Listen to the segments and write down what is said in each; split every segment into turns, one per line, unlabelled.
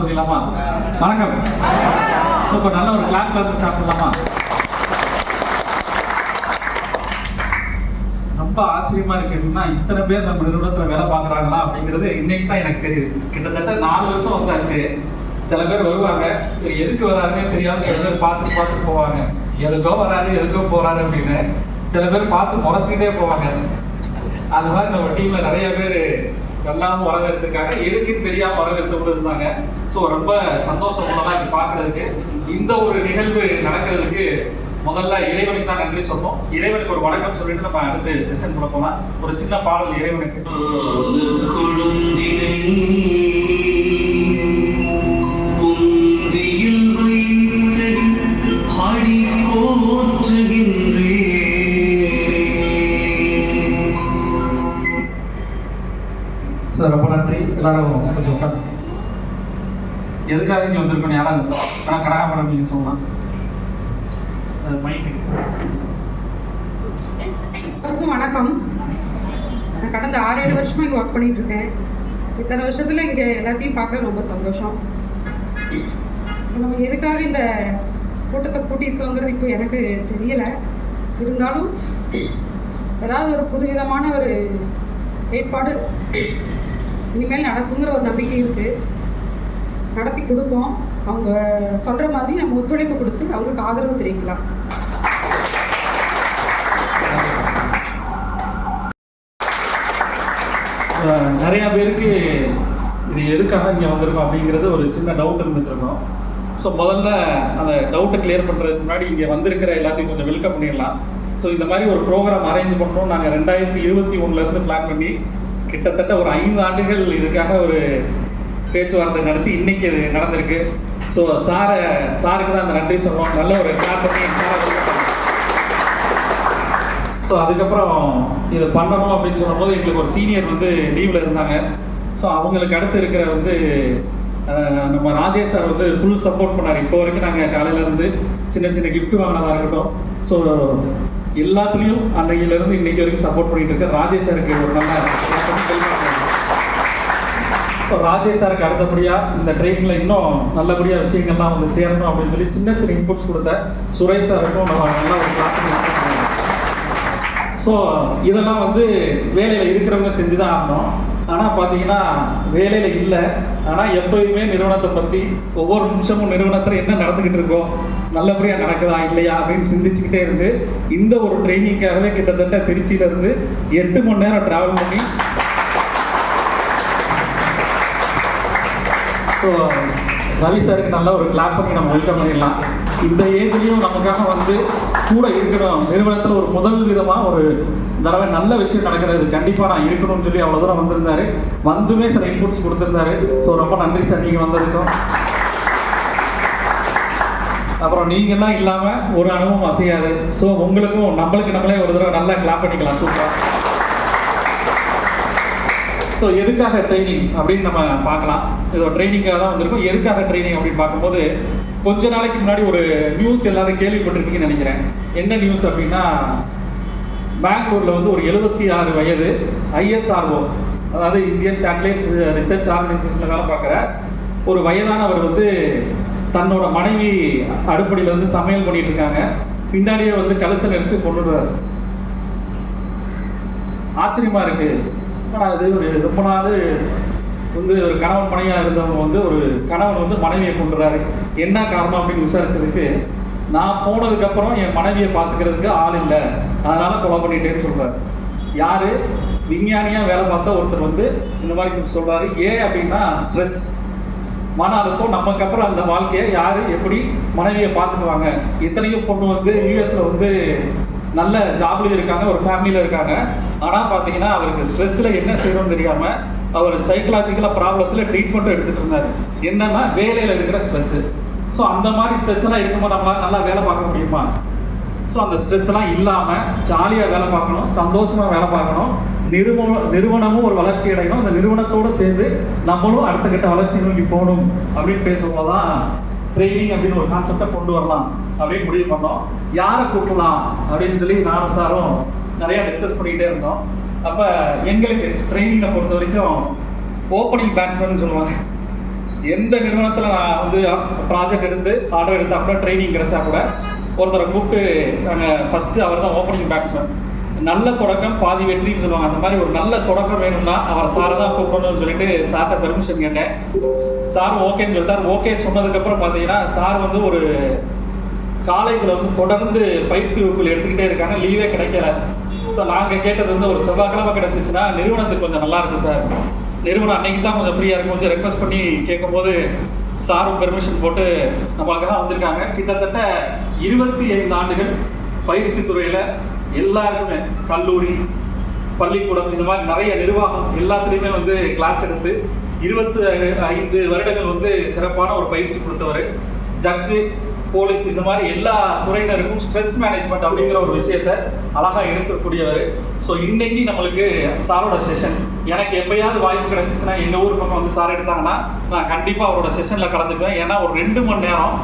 சொல்லிடலாமா? வணக்கம். சூப்பர், நல்ல ஒரு கிளாப்ல இருந்து ஸ்டார்ட் பண்ணலாமா? ரொம்ப ஆச்சரியமா இருக்குன்னா இத்தனை பேர் நம்ம நிறுவனத்துல வேலை பார்க்குறாங்களா அப்படிங்கிறது இன்னைக்கு தான் எனக்கு தெரியுது. கிட்டத்தட்ட 4 வருஷம் வந்தாச்சு. சில பேர் வருவாங்க, எதுக்கு வராருன்னே தெரியாம சில பேர் பார்த்து போவாங்க. எதுக்கோ வராரு, எதுக்கோ போறாரு அப்படின்னு. சில பேர் பார்த்து முறைச்சிக்கிட்டே போவாங்க. அது மாதிரி நம்ம டீம்ல நிறைய பேர் எல்லாம் வரவேற்கிறதுக்காக எதுக்குன்னு தெரியாம வரவேற்று இருந்தாங்க. ஸோ ரொம்ப சந்தோஷம் இங்க பார்க்கறதுக்கு. இந்த ஒரு நிகழ்வு நடக்கிறதுக்கு முதல்ல இறைவனுக்கு தான் நன்றி சொன்னோம். இறைவனுக்கு ஒரு வணக்கம் சொல்லிட்டு நம்ம அடுத்து செஷன் கூட போலாம். ஒரு சின்ன பாடல் இறைவனுக்கு. சார் ரொம்ப நன்றி. எல்லாரும் கொஞ்சம் உட்காந்து. எதுக்காக இங்கே வந்திருக்கணும் யாராவது ஆனால் கனகாபுரம் நீங்கள் சொல்லலாம். மைக்கு.
எல்லாருக்கும் வணக்கம். நான் கடந்த 6-7 வருஷமா இங்கே ஒர்க் பண்ணிட்டு இருக்கேன். இத்தனை வருஷத்துல இங்கே எல்லாத்தையும் பார்க்க ரொம்ப சந்தோஷம். நம்ம எதுக்காக இந்த கூட்டத்தை கூட்டியிருக்கோங்கிறது இப்போ எனக்கு தெரியலை. இருந்தாலும் ஏதாவது ஒரு புதுவிதமான ஒரு ஏற்பாடு இனிமேல் நடக்குங்கிற ஒரு நம்பிக்கை இருக்குது. நடத்தி கொடுப்போம். அவங்க சொல்கிற மாதிரி நம்ம ஒத்துழைப்பு கொடுத்து அவங்களுக்கு ஆதரவு தெரிவிக்கலாம்.
நிறைய பேருக்கு இது எதுக்காக இங்கே வந்திருக்கோம் அப்படிங்கிறது ஒரு சின்ன டவுட் இருந்துட்டு இருக்கோம். ஸோ முதல்ல அந்த டவுட்டை கிளியர் பண்ணுறதுக்கு முன்னாடி இங்கே வந்திருக்கிற எல்லாத்தையும் கொஞ்சம் வெல்கம் பண்ணிடலாம். ஸோ இந்த மாதிரி ஒரு ப்ரோக்ராம் அரேஞ்ச் பண்ணோம். நாங்கள் 2021 பிளான் பண்ணி கிட்டத்தட்ட ஒரு 5 ஆண்டுகள் இதுக்காக ஒரு பேச்சுவார்த்தை நடத்தி இன்னைக்கு இது நடந்திருக்கு. ஸோ சாருக்கு தான் அந்த நன்றி சொல்லுவோம். நல்ல ஒரு கிளாப் பண்ணி ஸோ அதுக்கப்புறம் இதை பண்ணணும் அப்படின்னு சொல்லும்போது எங்களுக்கு ஒரு சீனியர் வந்து லீவில் இருந்தாங்க. ஸோ அவங்களுக்கு அடுத்து இருக்கிற வந்து நம்ம ராஜேஷ் சார் வந்து ஃபுல் சப்போர்ட் பண்ணார். இப்போ வரைக்கும் நாங்கள் காலையிலேருந்து சின்ன சின்ன கிஃப்ட் வாங்கினதாக இருக்கட்டும். ஸோ எல்லாத்துலேயும் அன்னையிலேருந்து இன்னைக்கு வரைக்கும் சப்போர்ட் பண்ணிட்டு இருக்க ராஜேஷ் சாருக்கு ஒரு நல்ல. ஸோ ராஜேஷ் சாருக்கு அடுத்தபடியாக இந்த ட்ரெயினில் இன்னும் நல்லபடியாக விஷயங்கள்லாம் வந்து சேரணும் அப்படின்னு சொல்லி சின்ன சின்ன இன்புட்ஸ் கொடுத்த சுரேஷ் சாருக்கும் நம்ம நல்லா ஒரு கிளாஸ். ஸோ இதெல்லாம் வந்து வேலையில் இருக்கிறவங்க செஞ்சு தான் ஆகணும். ஆனால் பார்த்தீங்கன்னா வேலையில் இல்லை. ஆனால் எப்போயுமே நிறுவனத்தை பற்றி ஒவ்வொரு நிமிஷமும் நிறுவனத்தில் என்ன நடந்துக்கிட்டு இருக்கோ, நல்லபடியாக நடக்குதா இல்லையா அப்படின்னு சிந்திச்சுக்கிட்டே இருந்து இந்த ஒரு ட்ரைனிங்காகவே கிட்டத்தட்ட திருச்சியிலேருந்து 8 மணி நேரம் ட்ராவல் பண்ணி. ஸோ ரவி சாருக்கு நல்ல ஒரு கிளாப் பண்ணி நம்ம வெல்கம் பண்ணிடலாம். இந்த ஏஜ்லேயும் நமக்காக வந்து கூட இருக்கணும். நிறுவனத்தில் ஒரு முதல் விதமாக ஒரு தடவை நல்ல விஷயம் நடக்கிறது கண்டிப்பாக நான் இருக்கணும்னு சொல்லி அவ்வளோ தூரம் வந்திருந்தாரு. வந்துமே சில இன்புட்ஸ் கொடுத்துருந்தாரு. ஸோ ரொம்ப நன்றி சார் நீங்கள் வந்ததுக்கும். அப்புறம் நீங்கள்லாம் இல்லாமல் ஒரு அனுபவம் அசையாது. ஸோ உங்களுக்கும் நம்மளே ஒரு தடவை நல்லா கிளாப் பண்ணிக்கலாம். சூப்பராக. ஸோ எதுக்காக ட்ரைனிங் அப்படின்னு நம்ம பார்க்கலாம். இது ஒரு ட்ரைனிங்காக தான் வந்திருக்கும். எதுக்காக ட்ரைனிங் அப்படின்னு பார்க்கும்போது கொஞ்ச நாளைக்கு முன்னாடி ஒரு நியூஸ் எல்லாரும் கேள்விப்பட்டிருக்கீங்கன்னு நினைக்கிறேன். என்ன நியூஸ் அப்படின்னா, பெங்களூரில் வந்து ஒரு 76 வயது ISRO, அதாவது இந்தியன் சேட்டலைட் ரிசர்ச் ஆர்கனைசேஷனில் வேலை பார்க்குற ஒரு வயதானவர் வந்து தன்னோட மனைவி அடுப்படியில் வந்து சமையல் பண்ணிட்டு இருக்காங்க. பின்னாடியே வந்து கழுத்தை நெரிச்சு கொண்டுடுறாரு. ஆச்சரியமா இருக்கு. ஆனால் அது ஒரு ரொம்ப நாள் வந்து ஒரு கணவன் மனைவியாக இருந்தவங்க வந்து ஒரு கணவன் வந்து மனைவியை கொண்டுறாரு. என்ன காரணம் அப்படின்னு விசாரிச்சதுக்கு, நான் போனதுக்கப்புறம் என் மனைவியை பார்த்துக்கிறதுக்கு ஆள் இல்லை, அதனால கொலை பண்ணிட்டேன்னு சொல்றாரு. யாரு? விஞ்ஞானியாக வேலை பார்த்த ஒருத்தர் வந்து இந்த மாதிரி சொல்றாரு. ஏன் அப்படின்னா ஸ்ட்ரெஸ், மன அழுத்தம். நமக்கு அப்புறம் அந்த வாழ்க்கையை யாரு எப்படி மனைவியை பார்த்துக்குவாங்க? இத்தனையும் பொண்ணு வந்து யூஎஸ்ல வந்து நல்ல ஜாப்ல இருக்காங்க, ஒரு ஃபேமிலியில இருக்காங்க. ஆனால் பார்த்தீங்கன்னா அவருக்கு ஸ்ட்ரெஸ்ல என்ன செய்யணும்னு தெரியாம அவர் சைக்கலாஜிக்கலாக ப்ராப்ளத்தில் ட்ரீட்மெண்ட்டும் எடுத்துகிட்டு இருந்தார். என்னன்னா வேலையில் இருக்கிற ஸ்ட்ரெஸ்ஸு. ஸோ அந்த மாதிரி ஸ்ட்ரெஸ்லாம் இருக்கும்போது நம்மளால் நல்லா வேலை பார்க்க முடியுமா? ஸோ அந்த ஸ்ட்ரெஸ்லாம் இல்லாமல் ஜாலியாக வேலை பார்க்கணும், சந்தோஷமாக வேலை பார்க்கணும். நிறுவனமும் ஒரு வளர்ச்சி அடையணும். அந்த நிறுவனத்தோடு சேர்ந்து நம்மளும் அடுத்த கட்ட வளர்ச்சி நோக்கி போகணும் அப்படின்னு பேசும்போது தான் ட்ரைனிங் அப்படின்னு ஒரு கான்செப்டை கொண்டு வரலாம் அப்படின்னு முடிவு பண்ணோம். யாரை கூட்டலாம் அப்படின்னு சொல்லி நானும் சாரும் நிறையா டிஸ்கஸ் பண்ணிக்கிட்டே இருந்தோம். அப்போ எங்களுக்கு ட்ரைனிங்கை பொறுத்த வரைக்கும் ஓப்பனிங் பேட்ஸ்மேன் சொல்லுவாங்க. எந்த நிறுவனத்தில் நான் வந்து ப்ராஜெக்ட் எடுத்து ஆர்டர் எடுத்து அப்புறம் ட்ரைனிங் கிடைச்சா கூட ஒருத்தரை கூப்பிட்டு நாங்கள் ஃபஸ்ட்டு அவர் தான் ஓப்பனிங் பேட்ஸ்மேன். நல்ல தொடக்கம் பாதி வெற்றின்னு சொல்லுவாங்க. அந்த மாதிரி ஒரு நல்ல தொடக்கம் வேணும்னா அவர் சாரை தான் கூப்பிடணும்னு சொல்லிட்டு சார்கிட்ட பெர்மிஷன் கேட்டேன். சார் ஓகேன்னு சொல்லிட்டார். ஓகே சொன்னதுக்கப்புறம் பார்த்தீங்கன்னா சார் வந்து ஒரு காலேஜில் வந்து தொடர்ந்து பயிற்சி வகுப்புகள் எடுத்துக்கிட்டே இருக்காங்க, லீவே கிடைக்கல. ஸோ நாங்கள் கேட்டது வந்து ஒரு செவ்வாய்க்கிழமை கிடச்சிச்சுன்னா நிறுவனத்துக்கு கொஞ்சம் நல்லா இருக்கும் சார், நிறுவனம் அன்னைக்கு தான் கொஞ்சம் ஃப்ரீயாக இருக்கும், கொஞ்சம் ரெக்வஸ்ட் பண்ணி கேட்கும்போது சாரும் பெர்மிஷன் போட்டு நம்மளுக்கு தான் வந்திருக்காங்க. கிட்டத்தட்ட 25 ஆண்டுகள் பயிற்சி துறையில் எல்லாருக்குமே கல்லூரி, பள்ளிக்கூடம், இந்த மாதிரி நிறைய நிர்வாகம் எல்லாத்துலேயுமே வந்து கிளாஸ் எடுத்து 25 வருடங்கள் வந்து சிறப்பான ஒரு பயிற்சி கொடுத்தவர். ஜட்ஜு, போலீஸ், இந்த மாதிரி எல்லா துறையினருக்கும் ஸ்ட்ரெஸ் மேனேஜ்மெண்ட் அப்படிங்கிற ஒரு விஷயத்த அழகாக எடுக்கக்கூடியவர். ஸோ இன்னைக்கு நம்மளுக்கு சாரோட செஷன் எனக்கு எப்பயாவது வாய்ப்பு கிடைச்சிச்சுன்னா எங்கள் ஊர் பக்கம் வந்து சார் எடுத்தாங்கன்னா நான் கண்டிப்பாக அவரோட செஷனில் கலந்துக்குவேன். ஏன்னா ஒரு 2 மணி நேரம்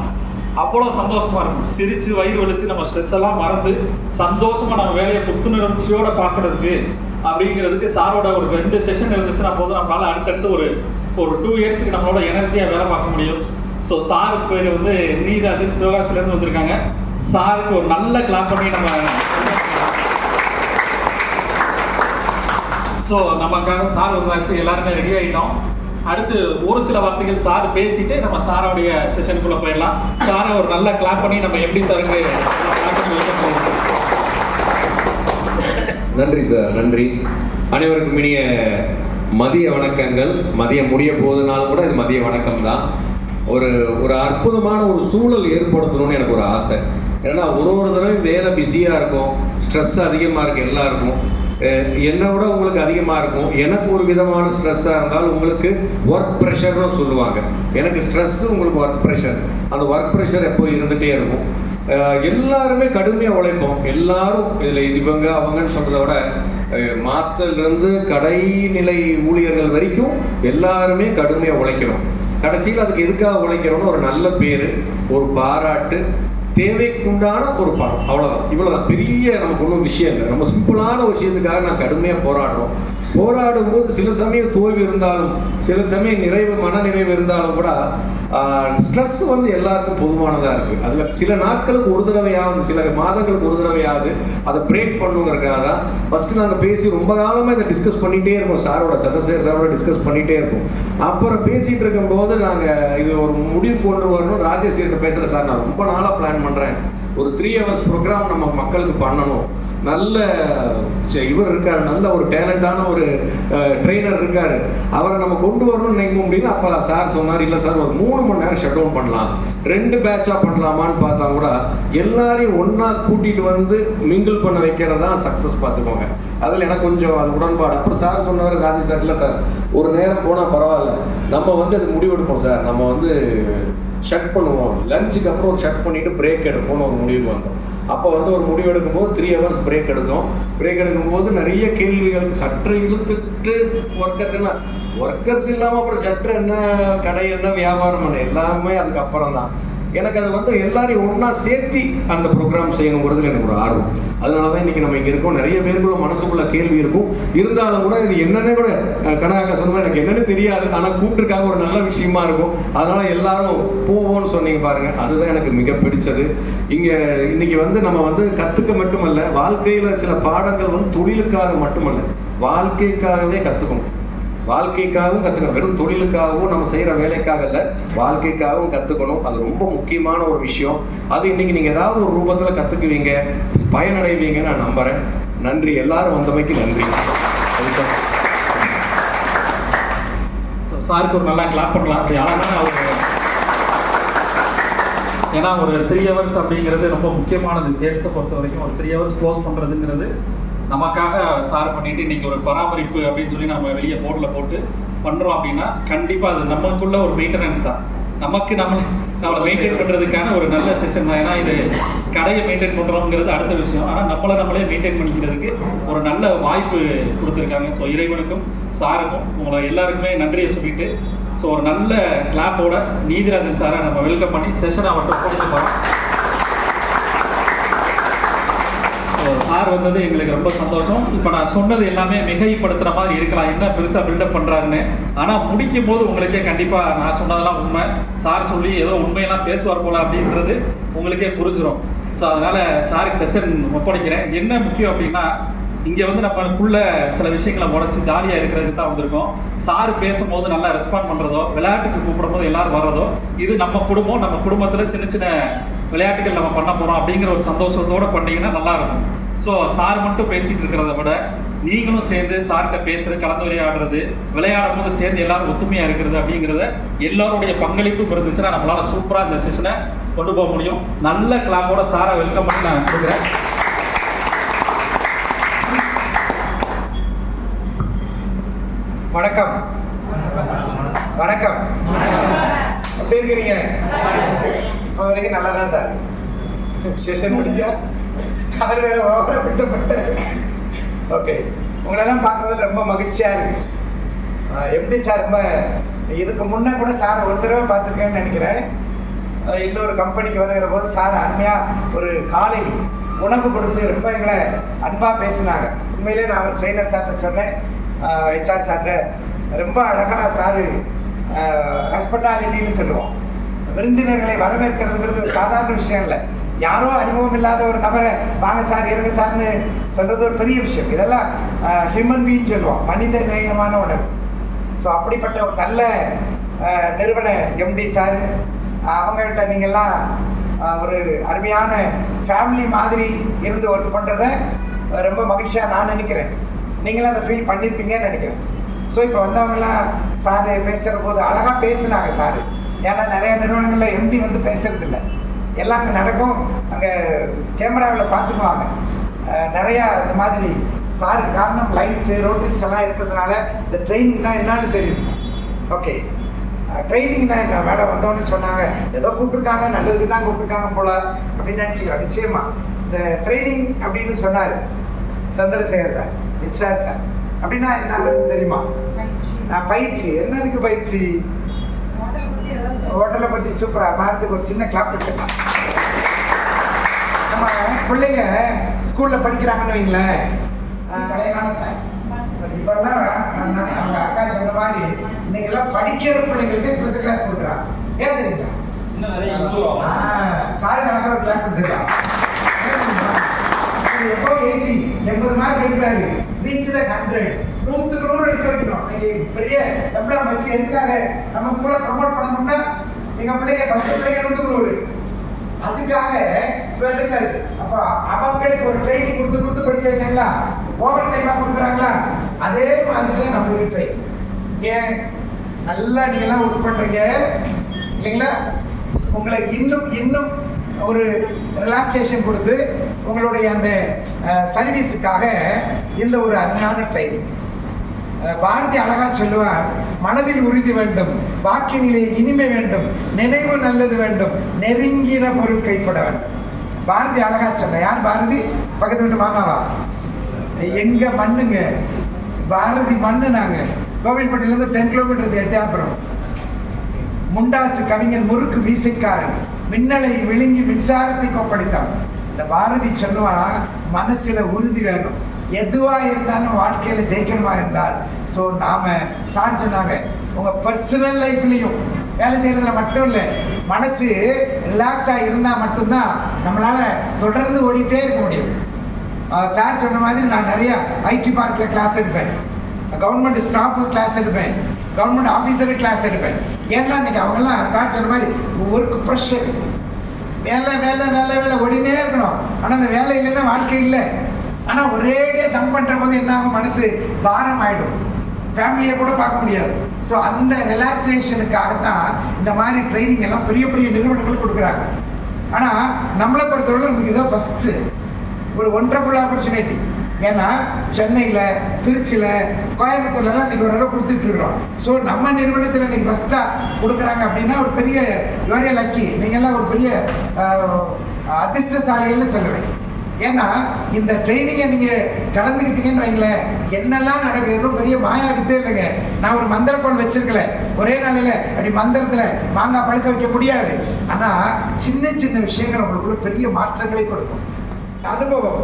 அவ்வளோ சந்தோஷமா இருக்கும். சிரிச்சு வயிறு வலிச்சு நம்ம ஸ்ட்ரெஸ் எல்லாம் மறந்து சந்தோஷமா நம்ம வேலையை புத்துணர்ச்சியோட பார்க்கறதுக்கு அப்படிங்கிறதுக்கு சாரோட ஒரு 2 செஷன் இருந்துச்சுன்னா போதும், நம்மளால அடுத்தடுத்து ஒரு 2 இயர்ஸ்க்கு நம்மளோட எனர்ஜியாக வேலை பார்க்க முடியும். ஸோ சார் பேர் வந்து நீராஜன், சிவகாசிலேருந்து வந்திருக்காங்க. சாருக்கு ஒரு நல்ல கிளாப் பண்ணி நம்ம ஸோ நமக்காக சார் வந்தாச்சு, எல்லாருமே ரெடி ஆகிட்டோம். அடுத்து ஒரு சில வார்த்தைகள் சார் பேசிட்டு நம்ம சாரோடைய செஷனுக்குள்ள போயிடலாம். சாரை ஒரு நல்ல கிளாப் பண்ணி நம்ம எப்படி சாருக்கு
நன்றி சார், நன்றி. அனைவருக்கும் இனிய மதிய வணக்கங்கள். மதியம் முடிய போகுதுனாலும் கூட இது மதிய வணக்கம் தான். ஒரு அற்புதமான ஒரு சூழல் ஏற்படுத்தணும்னு எனக்கு ஒரு ஆசை. ஏன்னா ஒரு தடவையும் வேலை பிஸியாக இருக்கும், ஸ்ட்ரெஸ் அதிகமாக இருக்குது எல்லாருக்கும். என்னை விட உங்களுக்கு அதிகமாக இருக்கும். எனக்கு ஒரு விதமான ஸ்ட்ரெஸ்ஸாக இருந்தாலும் உங்களுக்கு ஒர்க் ப்ரெஷர்னு சொல்லுவாங்க. எனக்கு ஸ்ட்ரெஸ்ஸு, உங்களுக்கு ஒர்க் ப்ரெஷர். அந்த ஒர்க் ப்ரெஷர் எப்போ இருந்துகிட்டே இருக்கும். எல்லாருமே கடுமையாக உழைப்போம். எல்லாரும் இதில் இவங்க அவங்கன்னு சொல்கிறத விட மாஸ்டர்லேருந்து கடைநிலை ஊழியர்கள் வரைக்கும் எல்லாருமே கடுமையாக உழைக்கணும். கடைசியில் அதுக்கு எதுக்காக உழைக்கிறோன்னு ஒரு நல்ல பேர், ஒரு பாராட்டு, தேவைக்குண்டான ஒரு பணம், அவ்வளோதான். இவ்வளோதான். பெரிய நமக்கு ஒன்றும் விஷயம் இல்லை. நம்ம சிம்பிளான ஒரு விஷயத்துக்காக நான் கடுமையாக போராடும்போது சில சமயம் தோல்வி இருந்தாலும், சில சமயம் மன நிறைவு இருந்தாலும் கூட ஸ்ட்ரெஸ் வந்து எல்லாருக்கும் பொதுவானதாக இருக்குது. அதில் சில நாட்களுக்கு ஒரு தடவையாவது, சில மாதங்களுக்கு ஒரு தடவையாவது அதை பிரேக் பண்ணுங்கிறதுக்காக தான் ஃபஸ்ட்டு நாங்கள் பேசி ரொம்ப காலமாக இதை டிஸ்கஸ் பண்ணிகிட்டே இருக்கோம். சந்திரசேகர் சாரோட டிஸ்கஸ் பண்ணிகிட்டே இருக்கோம். அப்புறம் பேசிகிட்டு இருக்கும்போது நாங்கள் இது ஒரு முடிவு கொண்டு வரணும். ராஜேஷ் கிட்ட பேசுகிறேன், சார் நான் ரொம்ப நாளாக பிளான் பண்ணுறேன், ஒரு 3 hours ப்ரோக்ராம் நம்ம மக்களுக்கு பண்ணணும். நல்ல இவர் இருக்கார், நல்ல ஒரு டேலண்டான ஒரு ட்ரெயினர் இருக்கார், அவரை நம்ம கொண்டு வரணும்னு நினைக்க முடியல. அப்போ சார் சொன்னார், இல்லை சார் ஒரு 3 மணி நேரம் ஷட் டவுன் பண்ணலாம், 2 பேட்சாக பண்ணலாமான்னு பார்த்தா கூட எல்லாரையும் ஒன்றா கூட்டிகிட்டு வந்து மிங்கிள் பண்ண வைக்கிறது தான் சக்ஸஸ். பார்த்துக்கோங்க. அதில் எனக்கு கொஞ்சம் அது உடன்பாடு. அப்புறம் சார் சொன்னவர், ராஜி சார், இல்லை சார் ஒரு நேரம் போனால் பரவாயில்ல, நம்ம வந்து அது முடிவெடுப்போம் சார், நம்ம வந்து ஷட் பண்ணுவோம், லஞ்சுக்கு அப்புறம் ஒரு ஷட் பண்ணிவிட்டு பிரேக் எடுப்போம்னு ஒரு முடிவுக்கு வந்தோம். அப்போ வந்து ஒரு முடிவு எடுக்கும்போது 3 hours பிரேக் எடுத்தோம். பிரேக் எடுக்கும்போது நிறைய கேள்விகள், சற்று இழுத்துட்டு ஒர்க்கர்ஸ் இல்லாமல் அப்புறம் சற்று என்ன கடை என்ன வியாபாரம் என்ன எல்லாமே அதுக்கப்புறம் தான். எனக்கு அது வந்து எல்லாரையும் ஒன்றா சேர்த்தி அந்த ப்ரோக்ராம் செய்யணுங்கிறதுல எனக்கு ஒரு ஆர்வம். அதனால தான் இன்றைக்கி நம்ம இங்கே இருக்கோம். நிறைய பேருக்குள்ள மனசுக்குள்ள கேள்வி இருக்கும். இருந்தாலும் கூட இது என்னென்ன கூட கனகாக்க சொல்லுவேன், எனக்கு என்னென்னு தெரியாது, ஆனால் கூப்பிட்டுருக்காங்க, ஒரு நல்ல விஷயமா இருக்கும். அதனால் எல்லாரும் போவோம்னு சொன்னீங்க பாருங்கள், அதுதான் எனக்கு மிக பிடிச்சது. இங்கே இன்றைக்கி வந்து நம்ம வந்து கற்றுக்க மட்டுமல்ல, வாழ்க்கையில் சில பாடங்கள் வந்து தொழிலுக்காக மட்டுமல்ல, வாழ்க்கைக்காகவே கற்றுக்கணும். வாழ்க்கைக்காகவும் கற்றுக்கணும். வெறும் தொழிலுக்காகவும் நம்ம செய்கிற வேலைக்காக இல்லை, வாழ்க்கைக்காகவும் கற்றுக்கணும். அது ரொம்ப முக்கியமான ஒரு விஷயம். அது இன்னைக்கு நீங்கள் ஏதாவது ஒரு ரூபத்தில் கற்றுக்குவீங்க, பயனடைவீங்கன்னு நான் நம்புகிறேன். நன்றி, எல்லாரும் வந்தமைக்கு நன்றி.
சாருக்கு ஒரு நல்லா கிளாப் பண்ணலாம். அப்படி அழகான ஒரு, ஏன்னா ஒரு 3 hours அப்படிங்கிறது ரொம்ப முக்கியமானது. சேல்ஸை பொறுத்த வரைக்கும் ஒரு 3 hours க்ளோஸ் பண்ணுறதுங்கிறது நமக்காக சார் பண்ணிட்டு இன்னைக்கு ஒரு பராமரிப்பு அப்படின்னு சொல்லி நம்ம வெளியே போர்டில் போட்டு பண்ணுறோம் அப்படின்னா கண்டிப்பாக அது நமக்குள்ள ஒரு மெயின்டெனன்ஸ் தான். நம்மளை மெயின்டைன் பண்ணுறதுக்கான ஒரு நல்ல செஷன் தான். ஏன்னா இது கடையை மெயின்டைன் பண்ணுறோங்கிறது அடுத்த விஷயம். ஆனால் நம்மளே மெயின்டைன் பண்ணிக்கிறதுக்கு ஒரு நல்ல வாய்ப்பு கொடுத்துருக்காங்க. ஸோ இறைவனுக்கும் சாருக்கும் உங்களை எல்லாருக்குமே நன்றியை சொல்லிட்டு, ஸோ ஒரு நல்ல கிளாப்போட நீதிராஜன் சாரை நம்ம வெல்கம் பண்ணி செஷனை அவர்கிட்ட போட்டு போகிறோம். சார் வந்தது எங்களுக்கு ரொம்ப சந்தோஷம். இப்போ நான் சொன்னது எல்லாமே மிகைப்படுத்துகிற மாதிரி இருக்கலாம், என்ன பெருசாக பில்டப் பண்ணுறாருன்னு. ஆனால் முடிக்கும் போது உங்களுக்கே கண்டிப்பாக நான் சொன்னதெல்லாம் உண்மை, சார் சொல்லி ஏதோ உண்மையெல்லாம் பேசுவார் போல அப்படின்றது உங்களுக்கே புரிஞ்சிடும். ஸோ அதனால் சாருக்கு செஷன் ஒப்படைக்கிறேன். என்ன முக்கியம் அப்படின்னா, இங்கே வந்து நம்மளுக்குள்ள சில விஷயங்களை உடச்சி ஜாலியாக இருக்கிறதுக்கு தான் வந்திருக்கோம். சார் பேசும்போது நல்லா ரெஸ்பாண்ட் பண்ணுறதோ, விளையாட்டுக்கு கூப்பிடும்போது எல்லாரும் வர்றதோ, இது நம்ம குடும்பம், நம்ம குடும்பத்தில் சின்ன சின்ன விளையாட்டுகள் நம்ம பண்ண போகிறோம் அப்படிங்கிற ஒரு சந்தோஷத்தோடு பண்ணிங்கன்னா நல்லாயிருக்கும். ஸோ சார் மட்டும் பேசிகிட்டு இருக்கிறத விட நீங்களும் சேர்ந்து சார்கிட்ட பேசுறது, கலந்து விளையாடுறது, விளையாடும் போது சேர்ந்து எல்லாரும் ஒத்துமையாக இருக்கிறது அப்படிங்கிறத எல்லாருடைய பங்களிப்பும் இருந்துச்சுன்னா நம்மளால் சூப்பராக இந்த செஷனை கொண்டு போக முடியும். நல்ல கிளாப்போட சாரை வெல்கம் பண்ணி நான் கொடுக்குறேன்.
வணக்கம். வணக்கம். எப்படி இருக்கிறீங்க? இப்போ வரைக்கும் நல்லா தான் சார். செஷன் முடிஞ்சா அவர் வேற ஓவரப்பட்ட. ஓகே, உங்களெல்லாம் பார்க்குறது ரொம்ப மகிழ்ச்சியாக இருக்கு. எப்படி சார், ரொம்ப இதுக்கு முன்னே கூட சார் ஒரு தடவை பார்த்துருக்கேன்னு நினைக்கிறேன். இன்னொரு கம்பெனிக்கு வருகிற போது சார் அருமையாக ஒரு காலை உணவு கொடுத்து ரொம்ப எங்களை அன்பாக பேசினாங்க. உண்மையிலே நான் ஒரு ட்ரெயினர் சார்கிட்ட சொன்னேன், ஹெச்ஆர் சார்கிட்ட, ரொம்ப அழகாக சார் ஹாஸ்பிட்டாலிட்டின்னு சொல்லுவோம், விருந்தினர்களை வரவேற்கிறதுங்கிறது ஒரு சாதாரண விஷயம் இல்லை. யாரோ அறிமுகம் இல்லாத ஒரு நபரை வாங்க சார் இருங்க சார்னு சொல்கிறது ஒரு பெரிய விஷயம். இதெல்லாம் ஹியூமன் பீயிங் சொல்லுவோம், மனித நேயமான உணர்வு. ஸோ அப்படிப்பட்ட ஒரு நல்ல நிறுவன எம்டி சார், அவங்கள்ட்ட நீங்கள்லாம் ஒரு அருமையான ஃபேமிலி மாதிரி இருந்து ஒர்க் பண்ணுறத ரொம்ப மகிழ்ச்சியாக நான் நினைக்கிறேன். நீங்களும் அதை ஃபீல் பண்ணியிருப்பீங்கன்னு நினைக்கிறேன். ஸோ இப்போ வந்தவங்கலாம் சார் பேசுகிற போது அழகாக பேசுனாங்க சார். ஏன்னா நிறைய நிறுவனங்களில் எம்டி வந்து பேசுகிறதில்ல, எல்லாம் அங்கே நடக்கும், அங்கே கேமராவில் பார்த்துக்குவாங்க. நிறையா இந்த மாதிரி சாருக்கு காரணம் லைட்ஸு ரோட்டிக்ஸ் எல்லாம் இருக்கிறதுனால இந்த ட்ரைனிங் தான் என்னான்னு தெரியும். ஓகே, ட்ரைனிங் தான் என்ன மேடம் வந்தோன்னு சொன்னாங்க, ஏதோ கூப்பிட்ருக்காங்க, நல்லதுக்கு தான் கூப்பிட்ருக்காங்க போல அப்படின்னு நினச்சிக்கலாம். நிச்சயமாக இந்த ட்ரைனிங் அப்படின்னு சொன்னார் சந்திரசேகர் சார், ஹெச்ஆர் சார். அப்படின்னா என்ன தெரியுமா? பயிற்சி. என்னதுக்கு பயிற்சி? ஹோட்டலை பற்றி. சூப்பராக மாறதுக்கு ஒரு சின்ன கிளாப் எடுத்துக்கலாம். நம்ம பிள்ளைங்க ஸ்கூலில் படிக்கிறாங்கன்னு வைங்களேன், பழைய காலம் சார். இப்பெல்லாம் அவங்க அக்கா சொன்ன மாதிரி இன்னைக்கெல்லாம் படிக்கிற பிள்ளைங்களுக்கு ஸ்பெஷல் கிளாஸ் கொடுக்குறாங்க. ஏன் தெரியுங்களா? சாருக்கு அழகாக ஒரு கிளாஸ் கொடுத்துருக்காங்க. எப்போ 80 மார்க் எடுக்கிறாரு, ரீச்சில் 100, 100க்கு 100 எடுக்க வைக்கணும். இன்னைக்கு பெரிய எவ்வளோ வச்சு எதுக்காக நம்ம ஸ்கூலை ப்ரமோட் பண்ணணும்னா எங்கள் பிள்ளைங்க 10 பிள்ளைங்க 100 அதுக்காக ஸ்பெஷல் கிளாஸ். அப்போ அவங்களுக்கு ஒரு ட்ரைனிங் கொடுத்து படிக்க வைக்கீங்களா, ஓவர் டைமாக கொடுக்குறாங்களா, அதே மாதிரி தான் நம்மளுக்கு ட்ரைனிங். ஏன் நல்லா நீங்கள்லாம் ஒர்க் பண்ணுறீங்க இல்லைங்களா, உங்களை இன்னும் ஒரு ரிலாக்ஸேஷன் கொடுத்து உங்களுடைய அந்த சர்வீஸுக்காக இந்த ஒரு அருமையான ட்ரைனிங். பாரதி அழகா சொல்லுவார், மனதில் உறுதி வேண்டும், வாக்கினிலே இனிமை வேண்டும், நினைவு நல்லது வேண்டும், நெருங்கின பொருள் கைப்பட வேண்டும். பாரதி அழகா சொன்ன. யார் பாரதி? பக்கத்து வீட்டு மாமாவா? எங்க மண்ணுங்க, பாரதி மண்ணு. நாங்க கோவில்பட்டியிலேருந்து 10 கிலோமீட்டர்ஸ் எட்டாப்புறம். முண்டாசு கவிஞர் முறுக்கு வீசைக்காரன் மின்னலை விழுங்கி மின்சாரத்தை கொப்பளித்தான். இந்த பாரதி சொல்லுவான், மனசுல உறுதி வேணும், எதுவா இருந்தாலும் வாழ்க்கையில ஜெயிக்கணுமா இருந்தால். ஸோ நாம சார் சொன்னாங்க, உங்க பர்சனல் லைஃப்லையும் வேலை செய்யறதுல மட்டும் இல்லை, மனசு ரிலாக்ஸா இருந்தா மட்டும்தான் நம்மளால தொடர்ந்து ஓடிட்டே இருக்க முடியும். சார் சொன்ன மாதிரி நான் நிறைய ஐடி பார்க்கில் கிளாஸ் எடுப்பேன், கவர்மெண்ட் ஸ்டாஃபு கிளாஸ் எடுப்பேன், கவர்மெண்ட் ஆஃபீஸரு கிளாஸ் எடுப்பேன். ஏன்னா இன்னைக்கு அவங்கெல்லாம் சார் சொன்ன மாதிரி ஒர்க் ப்ரெஷர், வேலை வேலை வேலை வேலை ஓடினே இருக்கணும். ஆனால் அந்த வேலை இல்லைன்னா வாழ்க்கை இல்லை. ஆனால் ஒரேடியே தம் பண்ணுற போது என்ன ஆகும், மனசு பாரம் ஆகிடும், ஃபேமிலியை கூட பார்க்க முடியாது. ஸோ அந்த ரிலாக்ஸேஷனுக்காகத்தான் இந்த மாதிரி ட்ரைனிங் எல்லாம் பெரிய பெரிய நிறுவனங்கள் கொடுக்குறாங்க. ஆனால் நம்மளை பொறுத்தவரை நமக்கு இதான் ஃபஸ்ட்டு ஒரு ஒண்டர்ஃபுல் ஆப்பர்ச்சுனிட்டி. ஏன்னா சென்னையில், திருச்சியில், கோயம்புத்தூர்லாம் இன்றைக்கி ஒரு அளவு கொடுத்துட்ருக்குறோம். ஸோ நம்ம நிறுவனத்தில் இன்றைக்கி ஃபஸ்ட்டாக கொடுக்குறாங்க அப்படின்னா ஒரு பெரிய யுவர் லக்கி, நீங்கள்லாம் ஒரு பெரிய அதிர்ஷ்டசாலிகள்னு சொல்லுவேன். ஏன்னா இந்த ட்ரைனிங்கை நீங்கள் கலந்துக்கிட்டீங்கன்னு வைங்களேன், என்னெல்லாம் நடக்குது பெரிய மாயா வித்தே இல்லைங்க. நான் ஒரு மந்திரக்கோள் வச்சிருக்கல, ஒரே நாளில் அப்படி மந்திரத்தில் மாங்காய் பழுக்க வைக்க முடியாது. ஆனால் சின்ன சின்ன விஷயங்கள் உங்களுக்குள்ள பெரிய மாற்றங்களை கொடுக்கும். அனுபவம்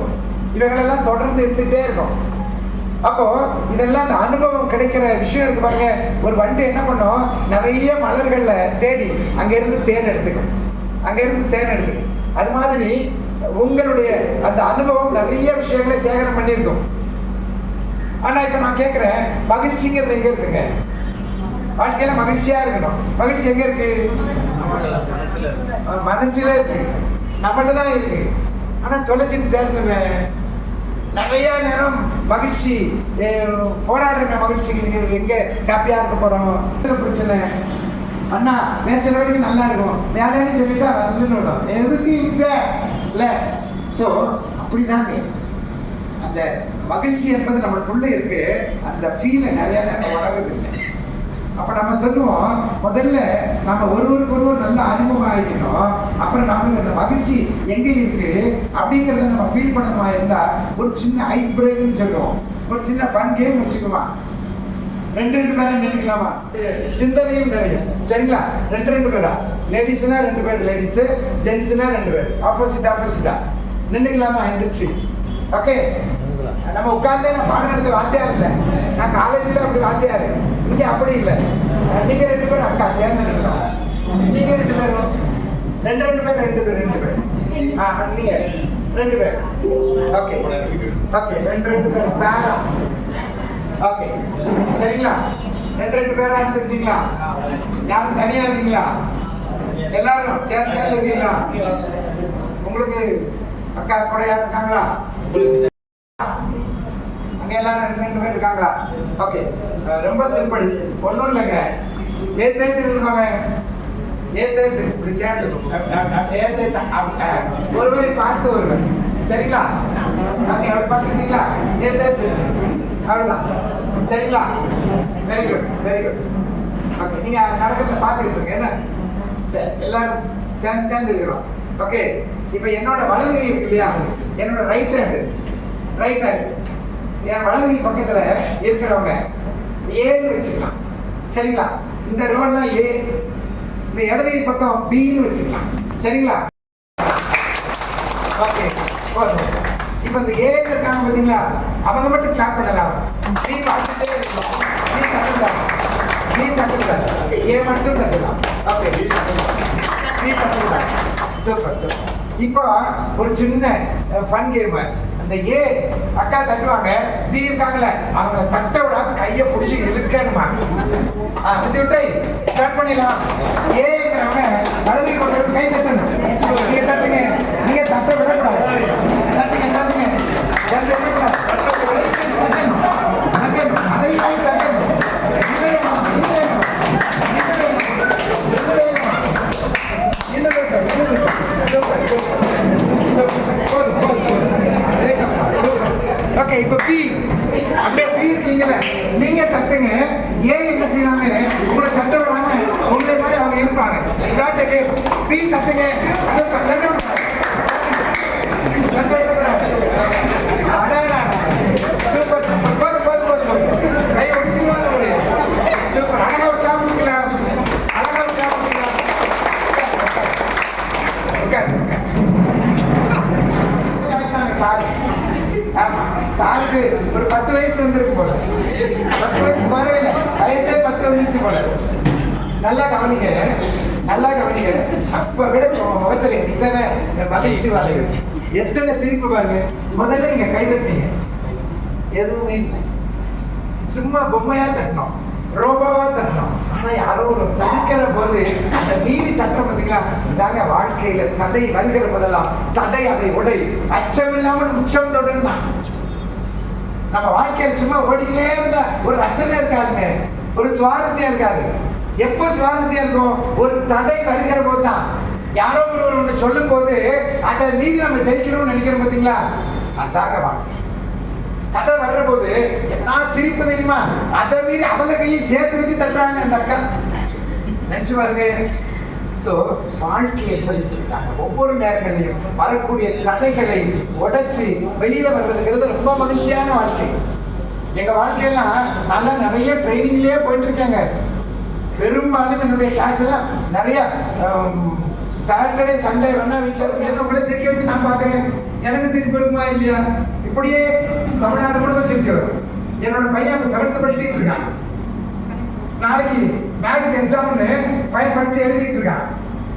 இவைகளெல்லாம் தொடர்ந்து இருந்துகிட்டே இருக்கும். அப்போ இதெல்லாம் அந்த அனுபவம் கிடைக்கிற விஷயம் இருக்கு பாருங்க. ஒரு வண்டு என்ன பண்ணும், நிறைய மலர்கள்ல தேடி அங்கிருந்து தேன் எடுத்துக்கும், அங்கிருந்து தேன் எடுத்துக்கும். அது மாதிரி உங்களுடைய அந்த அனுபவம் நிறைய விஷயங்களை சேகரம் பண்ணியிருக்கும். ஆனா இப்ப நான் கேட்கிறேன், மகிழ்ச்சிங்கிறது எங்க இருக்குங்க? வாழ்க்கையில மகிழ்ச்சியா இருக்கணும். மகிழ்ச்சி எங்க இருக்கு? மனசுல இருக்கு, நம்மகிட்ட தான் இருக்கு. ஆனா தொலைச்சிட்டு தேடுவேன். நிறைய நேரம் மகிழ்ச்சி போராடுற மகிழ்ச்சிக்கு எங்க ஹாப்பியா இருக்க போறோம்? பிரச்சனை அண்ணா பேசுற வரைக்கும் நல்லா இருக்கும், வேலைன்னு சொல்லிட்டா வரலன்னு எதுக்கு இம்சை இல்ல. ஸோ அப்படிதாங்க அந்த மகிழ்ச்சி என்பது நம்மளுக்குள்ள இருக்கு. அந்த ஃபீலை நிறைய நேரம் வளருது இல்லை. அப்ப நம்ம சொல்லுவோம், முதல்ல நம்ம ஒருவருக்கு ஒருவர் நல்ல அறிமுகம் ஆகிக்கணும். அப்புறம் நமக்கு அந்த மகிழ்ச்சி எங்க இருக்கு அப்படிங்கிறத நம்ம ஃபீல் பண்ணணுமா இருந்தா ஒரு சின்ன ஐஸ் பிரேக்னு சொல்லுவோம், ஒரு சின்ன ஃபன் கேம் வச்சுக்குவான். ரெண்டு பேரும் நின்றுக்கலாமா? சிந்தனையும் நிறையும். சரிங்களா? ரெண்டு பேரா? லேடிஸ்னா 2 பேர் லேடிஸ், ஜென்ஸ்னா 2 பேர். ஆப்போசிட்டா நின்றுக்கலாமா? எந்திரிச்சு. ஓகே, நம்ம உட்கார்ந்தே நான் பாடம் நடத்த வாத்தியார் இல்லை. நான் காலேஜில் அப்படி வாத்தியார், இங்கே அப்படி இல்லை. நீங்க 2 பேரும் அக்கா சேர்ந்து நிற்கிறோம். நீங்க 2 பேரும் ரெண்டு பேர் நீங்க 2 பேர். ஓகே ரெண்டு பேர் பேரா. ஓகே சரிங்களா? ரெண்டு பேரா இருந்துட்டீங்களா? யாரும் தனியா இருந்தீங்களா? எல்லாரும் சேர்ந்து இருக்கீங்களா? உங்களுக்கு அக்கா கூட யாரும் இருக்காங்களா? அங்க எல்லாரும் 2 பேர் இருக்காங்களா? ஓகே, ரொம்ப சிம்பிள், ஒன்றும் இல்லைங்க. ஏத்து இருக்காங்க, ஏத்து இப்படி சேர்ந்து ஒருவரை பார்த்து ஒருவர். சரிங்களா? ஓகே, அப்படி பார்த்துக்கிட்டீங்களா? ஏத்து அவ்வளவுதான். சரிங்களா? Very good. ஓகே, நீங்க நடக்கிறத பார்த்துக்கிட்டு இருக்கு என்ன? சரி, எல்லாரும் சேர்ந்து இருக்கிறோம். ஓகே, இப்போ என்னோட வலது கை இருக்கு இல்லையா, என்னோட ரைட் ஹேண்ட் என் வலது கை பக்கத்துல இருக்கிறவங்க ஏன்னு வச்சுக்கலாம். சரிங்களா? இந்த ரோல்ல ஏ, இந்த இடது கை பக்கம் பின்னு வச்சுக்கலாம். சரிங்களா? ஓகே, போதும். இப்போ இந்த ஏன்னு இருக்காங்க பார்த்தீங்களா, அவங்க மட்டும் கிளாப் பண்ணலாம். பி பார்த்துட்டே இருக்கணும். பி தட்டுலாம், ஏ மட்டும் தட்டலாம். ஓகே, பி தட்டுலாம். சூப்பர். இப்போ ஒரு சின்ன ஃபன் கேம். அந்த ஏ அக்கா தட்டுவாங்க, பி இருக்காங்கல்ல அவங்க தட்ட விடாம கையை பிடிச்சி இழுக்கணுமா? விட்டு ஸ்டார்ட் பண்ணிடலாம். ஏங்கிறவங்க வலது பக்கம் கை தட்டணும். நீங்க தட்டுங்க, நீங்க தட்ட விடக்கூடாது. தட்டுங்க விடக்கூடாது. தட்டணும், அதையும் கை தட்டணும். ஓகே, இப்போ பி அப்படியே பி இருக்கீங்கல்ல, நீங்க தட்டுங்க. ஏ என்ன செய்வாங்க, உங்களை தட்ட விடாம உங்களை மாதிரி அவங்க இருப்பாங்க. Start game. பி தட்டுங்க. சூப்பர். போதும். கை ஒடிச்சுவாங்க. சூப்பர். அழகா ஒரு கிளாப் கொடுக்கலாம். சார், ஆமா, சாருக்கு ஒரு 10 வயசு வந்துருக்கு போல. 10 வயசு குறையில, வயசே 10 வந்துருச்சு போல. நல்லா கவனிங்க. அப்ப விட முகத்துல எத்தனை மகிழ்ச்சி வாழுது, எத்தனை சிரிப்பு பாருங்க. முதல்ல நீங்க கை தட்டினீங்க, எதுவுமே இல்லை, சும்மா பொம்மையா தட்டணும், ரோபாவா தட்டணும். ஆனா யாரோ ஒரு தடுக்கிற போது அந்த மீறி தட்டுற பார்த்தீங்களா, இதாங்க வாழ்க்கையில தடை வருகிற போதெல்லாம் தடை அதை உடை, அச்சம் இல்லாமல் உச்சம் தொடர்ந்தான். நம்ம வாழ்க்கையில சும்மா ஓடிக்கிட்டே இருந்தா ஒரு ரசனை இருக்காதுங்க, ஒரு சுவாரஸ்யம் இருக்காது. எப்போ சுவாரஸ்யம் இருக்கும், ஒரு தடை வருகிற போது தான். யாரோ ஒருவர் ஒன்று சொல்லும் போது அதை மீறி நம்ம ஜெயிக்கணும்னு நினைக்கிறோம் பார்த்தீங்களா, அதாங்க வாழ்க்கை. தடை வர்ற போது என்ன சிரிப்பு தெரியுமா, அதை மீறி அவங்க கையை சேர்த்து வச்சு தட்டுறாங்க அந்த அக்கா. நினைச்சு பாருங்க. ஸோ வாழ்க்கை என்பது நாங்கள் ஒவ்வொரு நேரங்களிலும் வரக்கூடிய தடைகளை உடைச்சி வெளியில வர்றதுங்கிறது ரொம்ப மகிழ்ச்சியான வாழ்க்கை. எங்க வாழ்க்கையெல்லாம் நல்லா நிறைய ட்ரைனிங்லயே போயிட்டு இருக்காங்க. பெரும்பாலும் என்னுடைய கிளாஸ்ல நிறைய சாட்டர்டே சண்டே வேணா வீட்டில் என்ன உங்களை சிரிக்க வச்சு நான் பார்க்குறேன். எனக்கு சிரிப்பு இருக்குமா இல்லையா? இப்படியே தமிழ்நாடு முழுக்க வச்சிருக்கிறோம். என்னோட பையன் 7th படிச்சுட்டு இருக்கான். நாளைக்கு மேக்ஸ் எக்ஸாம்னு பையன் படிச்சு எழுதிட்டு இருக்கான்.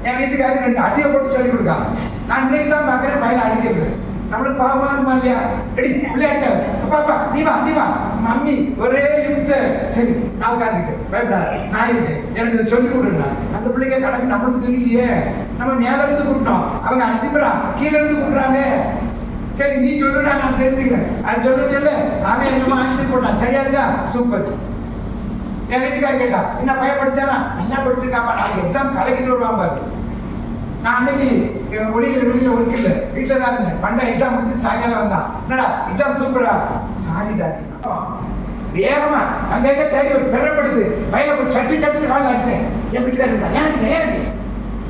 என் வீட்டுக்காரர் 2 அடியை போட்டு சொல்லி கொடுக்கான். நான் இன்னைக்கு தான் பார்க்குறேன் பையன் அடிக்கிறது. நம்மளுக்கு பாவமா இருக்குமா இல்லையா? எடி விளையாட்டாரு, அப்பா நீ வா மம்மி ஒரே நிமிஷம். சரி நான் உட்காந்துக்கு பயப்படாது, நான் இருக்கேன், எனக்கு இதை சொல்லி கொடுங்க. அந்த பிள்ளைங்க கணக்கு நம்மளுக்கு தெரியலையே, நம்ம மேல இருந்து கூட்டோம், அவங்க 5 பேரா கீழே இருந்து கூட்டுறாங்க. சரி நீ சொல்லுடா, நான் தெரிஞ்சுக்கிறேன். அது சொல்ல அவன் என்னமா ஆன்சர் போட்டான். சரியாச்சா? சூப்பர். என் வீட்டுக்காரர் கேட்டா, என்ன பையன் படிச்சானா? நல்லா படிச்சிருக்காப்பா, நாளைக்கு எக்ஸாம் கலக்கிட்டு வருவான் பாரு. நான் அன்னைக்கு வெளியில ஒர்க் இல்லை, வீட்டில் தான் இருந்தேன். பண்டா எக்ஸாம் முடிச்சு சாயங்காலம் வந்தான். என்னடா எக்ஸாம் சூப்பரா? Sorry daddy. வேகமா அங்க எங்க தேடி ஒரு பெறப்படுது பையனை போய் சட்டு காலில் அடிச்சேன். என் வீட்டுக்காரர் இருந்தா, ஏன்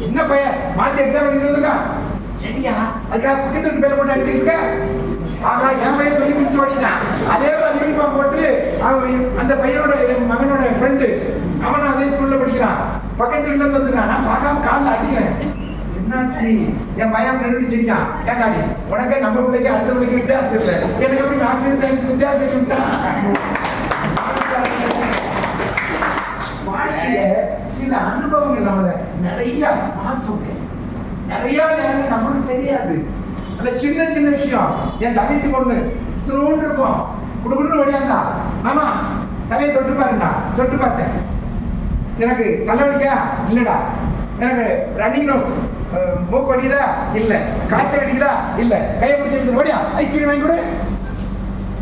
என்ன பையன் மாத்தி எக்ஸாம் எழுதிருக்கா? சரியா, அதுக்காக பக்கத்து பேரை போட்டு அடிச்சுட்டு இருக்க? ஆகா, என் பையன் சொல்லி பிடிச்சு ஓடிதான். அதே மாதிரி யூனிஃபார்ம் போட்டு அவன் அந்த பையனோட மகனோட ஃப்ரெண்டு, அவனும் அதே ஸ்கூல்ல படிக்கிறான். பக்கத்து வீட்டுல இருந்து வந்துருக்கான். நான் பார்க்காம காலில் அடிக்கிறேன். என்னாச்சு? என் பையன் நின்றுச்சிருக்கான். ஏன்டாடி உனக்கே நம்ம பிள்ளைக்கு அடுத்த பிள்ளைக்கு வித்தியாசம் இல்லை, எனக்கு எப்படி மேக்ஸ் சயின்ஸ் வித்தியாசம் இருக்குட்டா? வாழ்க்கையில சில அனுபவங்கள் நம்மளை நிறைய மாற்றுங்க. நிறைய நேரங்கள் நம்மளுக்கு தெரியாது. அந்த சின்ன விஷயம். என் தங்கச்சி பொண்ணு திரும்ப இருக்கும், குடுக்குன்னு ஓடியாந்தா, மாமா தலையை தொட்டு பாருங்கடா. தொட்டு பார்த்தேன், எனக்கு தலைவலிக்கா? இல்லடா. எனக்கு ரன்னிங் நோஸ், மூக்கு அடிக்குதா? இல்ல. காய்ச்சல் அடிக்குதா? இல்ல. கையை பிடிச்சி ஓடியா ஐஸ்கிரீம் வாங்கி கொடு.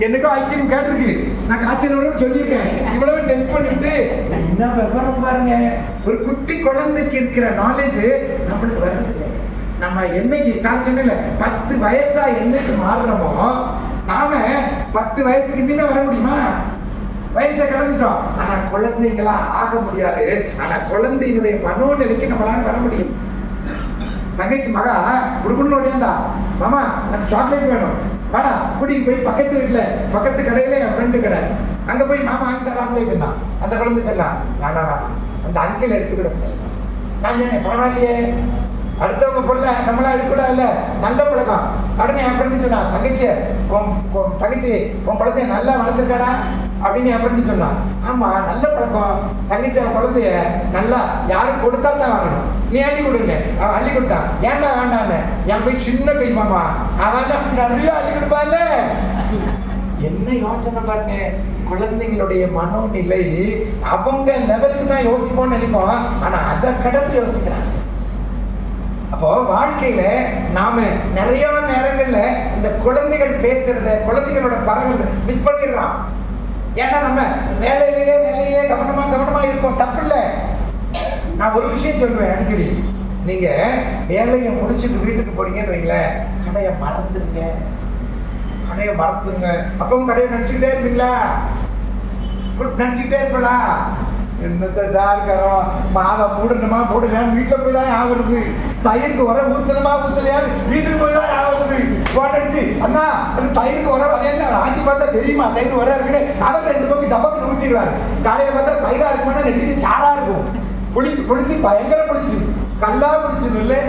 என்னைக்கும் ஐஸ்கிரீம் கேட்டிருக்கு, நான் காய்ச்சல் சொல்லியிருக்கேன். இவ்வளவு டெஸ்ட் பண்ணிட்டு என்ன விவரம் பாருங்க. ஒரு குட்டி குழந்தைக்கு இருக்கிற நாலேஜ் நம்மளுக்கு வருது. நம்ம என்னைக்கு சாப்பிட்டு 10 வயசா என்னைக்கு மாறுறோமோ, நாம 10 வயசுக்கு இன்னுமே வர முடியுமா? வயசை கடந்துட்டோம். ஆனா குழந்தைங்களா ஆக முடியாது. ஆனா குழந்தைகளுடைய மனோநிலைக்கு நம்மளால வர முடியும். தங்கச்சி மகா குடுக்கணும் ஓடியாந்தா, மாமா எனக்கு சாக்லேட் வேணும், வாடா கூட்டிட்டு போய் பக்கத்து கடையில என் ஃப்ரெண்டு கடை, அங்க போய் மாமா வாங்கிட்ட சாக்லேட் தான். அந்த குழந்தை சொல்லலாம், வேணாம் அந்த அங்கிள் எடுத்துக்கிட சொல்லலாம். நான் சொன்னேன், பரவாயில்லையே, அடுத்தவங்க பொருளை நம்மளா எடுக்கூடாதுல்ல, நல்ல பழக்கம். உடனே என் ஃப்ரெண்டு சொன்னா, தங்கச்சி உன் குழந்தைய நல்லா வளர்த்துருக்காடா அப்படின்னு என் ஃப்ரெண்டு சொன்னான். ஆமா நல்ல பழக்கம், தங்கச்சி அவன் குழந்தைய நல்லா யாரும் கொடுத்தா தான் வாங்கணும், நீ அள்ளி கொடுங்க. அவன் அள்ளி கொடுத்தான், ஏன்டா வேண்டான்னு. என் போய் சின்ன கை மாமா, அவன் நிறைய அள்ளி கொடுப்பான்ல. என்ன யோசனை பாருங்க, குழந்தைங்களுடைய மனோநிலை அவங்க லெவலுக்கு தான் யோசிப்போம்னு நினைப்போம், ஆனா அதை கடந்து யோசிக்கிறாங்க. அப்போ வாழ்க்கையில நாம நிறைய நேரங்கள்ல இந்த குழந்தைகள் பேசுறத, குழந்தைகளோட பறவை மிஸ் பண்ணிடுறோம். ஏன்னா நம்ம வேலையிலேயே கவனமா இருக்கோம், தப்பு இல்லை. நான் ஒரு விஷயம் சொல்லுவேன் அடிக்கடி, நீங்க வேலையை முடிச்சுட்டு வீட்டுக்கு போறீங்கன்னு வைங்களேன், கடையை மறந்துருங்க. அப்பவும் கடையை நினைச்சுக்கிட்டே இருப்பீங்களா? நினைச்சுக்கிட்டே இருப்பா. என்னத்த சார் கரோம், மாவை மூடணுமா போடுங்க, வீட்டில் போய் தான் ஆகுறது. தயிருக்கு உர ஊத்தணுமா ஊத்தலையான்னு வீட்டுக்கு போய் தான் ஆகுறது. போட்டடிச்சு அண்ணா அது தயிருக்கு உர அதே ஆட்டி பார்த்தா தெரியுமா தயிர் உர இருக்குன்னு அவர் 2 பக்கம் டபக்குன்னு ஊற்றிடுவாரு. காலையில் பார்த்தா தயிரா இருக்குமானா நெல்லிக்கு சாரா இருக்கும். புளிச்சு பயங்கர புளிச்சு கல்லா புளிச்சு இல்லை.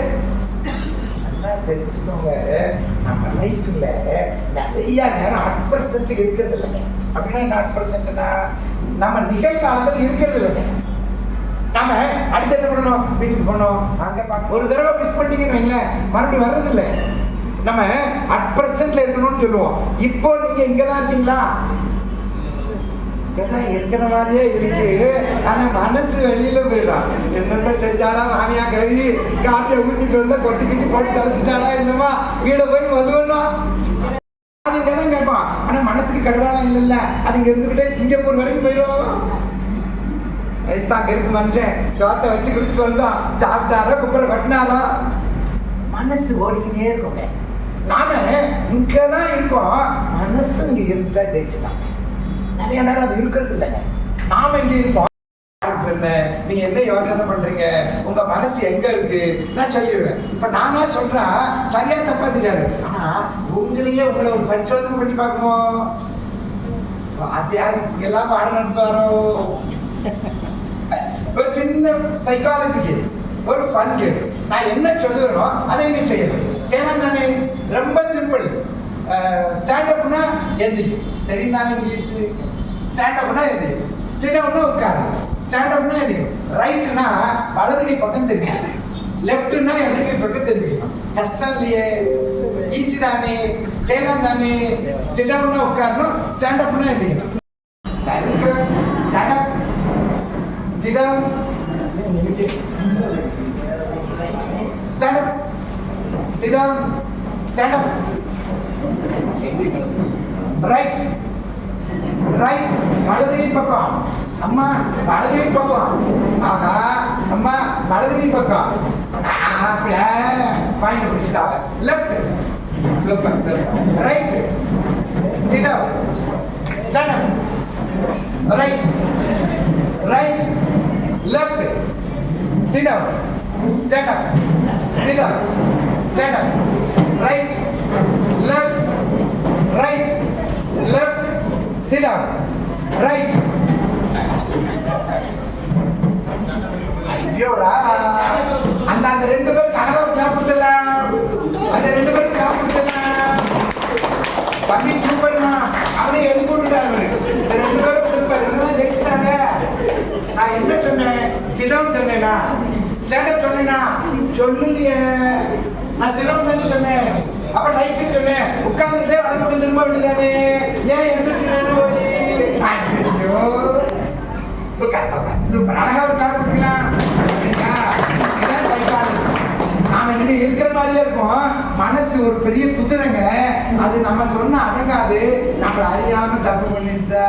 தெரிஞ்சுக்கோங்க, நம்ம லைஃப்ல நிறைய நேரம் அட்பர்சன்ட் இருக்கிறது இல்லைங்க. அப்படின்னா அட்பர்சன்ட்னா நம்ம நிகழ்காலத்தில் இருக்கிறது இல்லைங்க. நம்ம அடுத்து என்ன பண்ணணும், வீட்டுக்கு போனோம், அங்க பார்க்க ஒரு தடவை மிஸ் பண்ணிட்டீங்கன்னு வைங்களேன், மறுபடியும் வர்றதில்லை. நம்ம அட்பர்சன்ட்ல இருக்கணும்னு சொல்லுவோம். இப்போ நீங்க இங்கதான் இருக்கீங்களா? இருக்கிற மாதிரியே இருக்கு, ஆனா மனசு வெளியில போயிடும். என்னத்த செஞ்சாடா மாமியா கழுவி காப்பியை ஊத்திட்டு வந்தா கொட்டிக்கிட்டு போட்டு தொலைச்சிட்டாடா, என்னமா வீட போய் வருவா அது இங்கதான் கேட்பான். ஆனா மனசுக்கு கடுவாளம் இல்லைல்ல, அது இங்க இருந்துகிட்டே சிங்கப்பூர் வரைக்கும் போயிடும். அங்க இருக்கு மனுஷன், சோத்தை வச்சு கொடுத்துட்டு வந்தோம், சாப்பிட்டாரா குப்பரை கட்டினாரா, மனசு ஓடிக்கிட்டே இருக்கோங்க. நாம இங்கதான் இருக்கோம், மனசு இங்க இருந்துட்டா ஜெயிச்சுக்கலாம். நிறைய நேரம் அது இருக்கிறது இல்லைங்க. நாம இங்க இருப்போம். நீங்க என்ன யோசனை பண்றீங்க, உங்க மனசு எங்க இருக்கு நான் சொல்லிடுவேன். இப்ப நானா சொல்றா சரியா தப்பா தெரியாது, ஆனா உங்களையே உங்களை ஒரு பரிசோதனை பண்ணி பார்க்கணும். அது யாரு எல்லாம் பாடம் நடத்துவாரோ, ஒரு சின்ன சைக்காலஜிக்கு ஒரு ஃபன் கேம். நான் என்ன சொல்லுறேனோ அதை நீங்க செய்யணும். செய்யலாம் தானே, ரொம்ப சிம்பிள். ஸ்டாண்டப்னா எந்திக்கும், தெரியும் தானே இங்கிலீஷ். ஸ்டாண்டப்னா எந்திக்கும், சிடவுன்னா உட்காரு. ஸ்டாண்டப்னா எந்திக்கும். ரைட்னா வலது கை பக்கம் தெரியும், லெஃப்ட்னா இடது கை பக்கம் தெரியும். கஷ்டம் இல்லையே, ஈஸி தானே, செய்யலாம் தானே. சிடவுன்னா உட்காரணும், ஸ்டாண்டப்னா எந்திக்கணும். Stand up, sit down, stand up, sit down, stand up, right, right, வலது பக்கம், அம்மா வலது பக்கம், ஆகா அம்மா வலது பக்கம், அப்படியே பாயிண்ட் பிடிச்சிட்டாங்க. Left, super super. Right, sit down, stand up, right, right, left, sit down, stand up, sit down, stand up, right, left, right, left, sit down, right. ஐயோடா, அந்த ரெண்டு பேரும் கணவர் சாப்பிட்டுலாம், அந்த ரெண்டு பேரும் சாப்பிட்டுலாம். தம்பி சூப்பர்மா, அவனை எழுதி போட்டுட்டாரு. இந்த ரெண்டு பேரும் சூப்பர், என்னதான் ஜெயிச்சிட்டாங்க. நான் என்ன சொன்னேன்? சிடம் சொன்னேனா, ஸ்டாண்டப் சொன்னேனா? சொல்லலையே, நான் சிடம் தானே சொன்னேன். அப்ப ரைட்டு சொன்னேன், உட்கார்ந்துட்டே வளர்ந்து திரும்ப வேண்டியதானே. ஏன் எந்திரிச்சு போய்? ஐயோ, சூப்பர், அழகா ஒரு கார் கொடுத்தீங்களா? நாம இங்க இருக்கிற மாதிரியே இருக்கும், மனசு ஒரு பெரிய குதிரைங்க. அது நம்ம சொன்ன அடங்காது, நம்மள அறியாம தப்பு பண்ணிடுச்சா.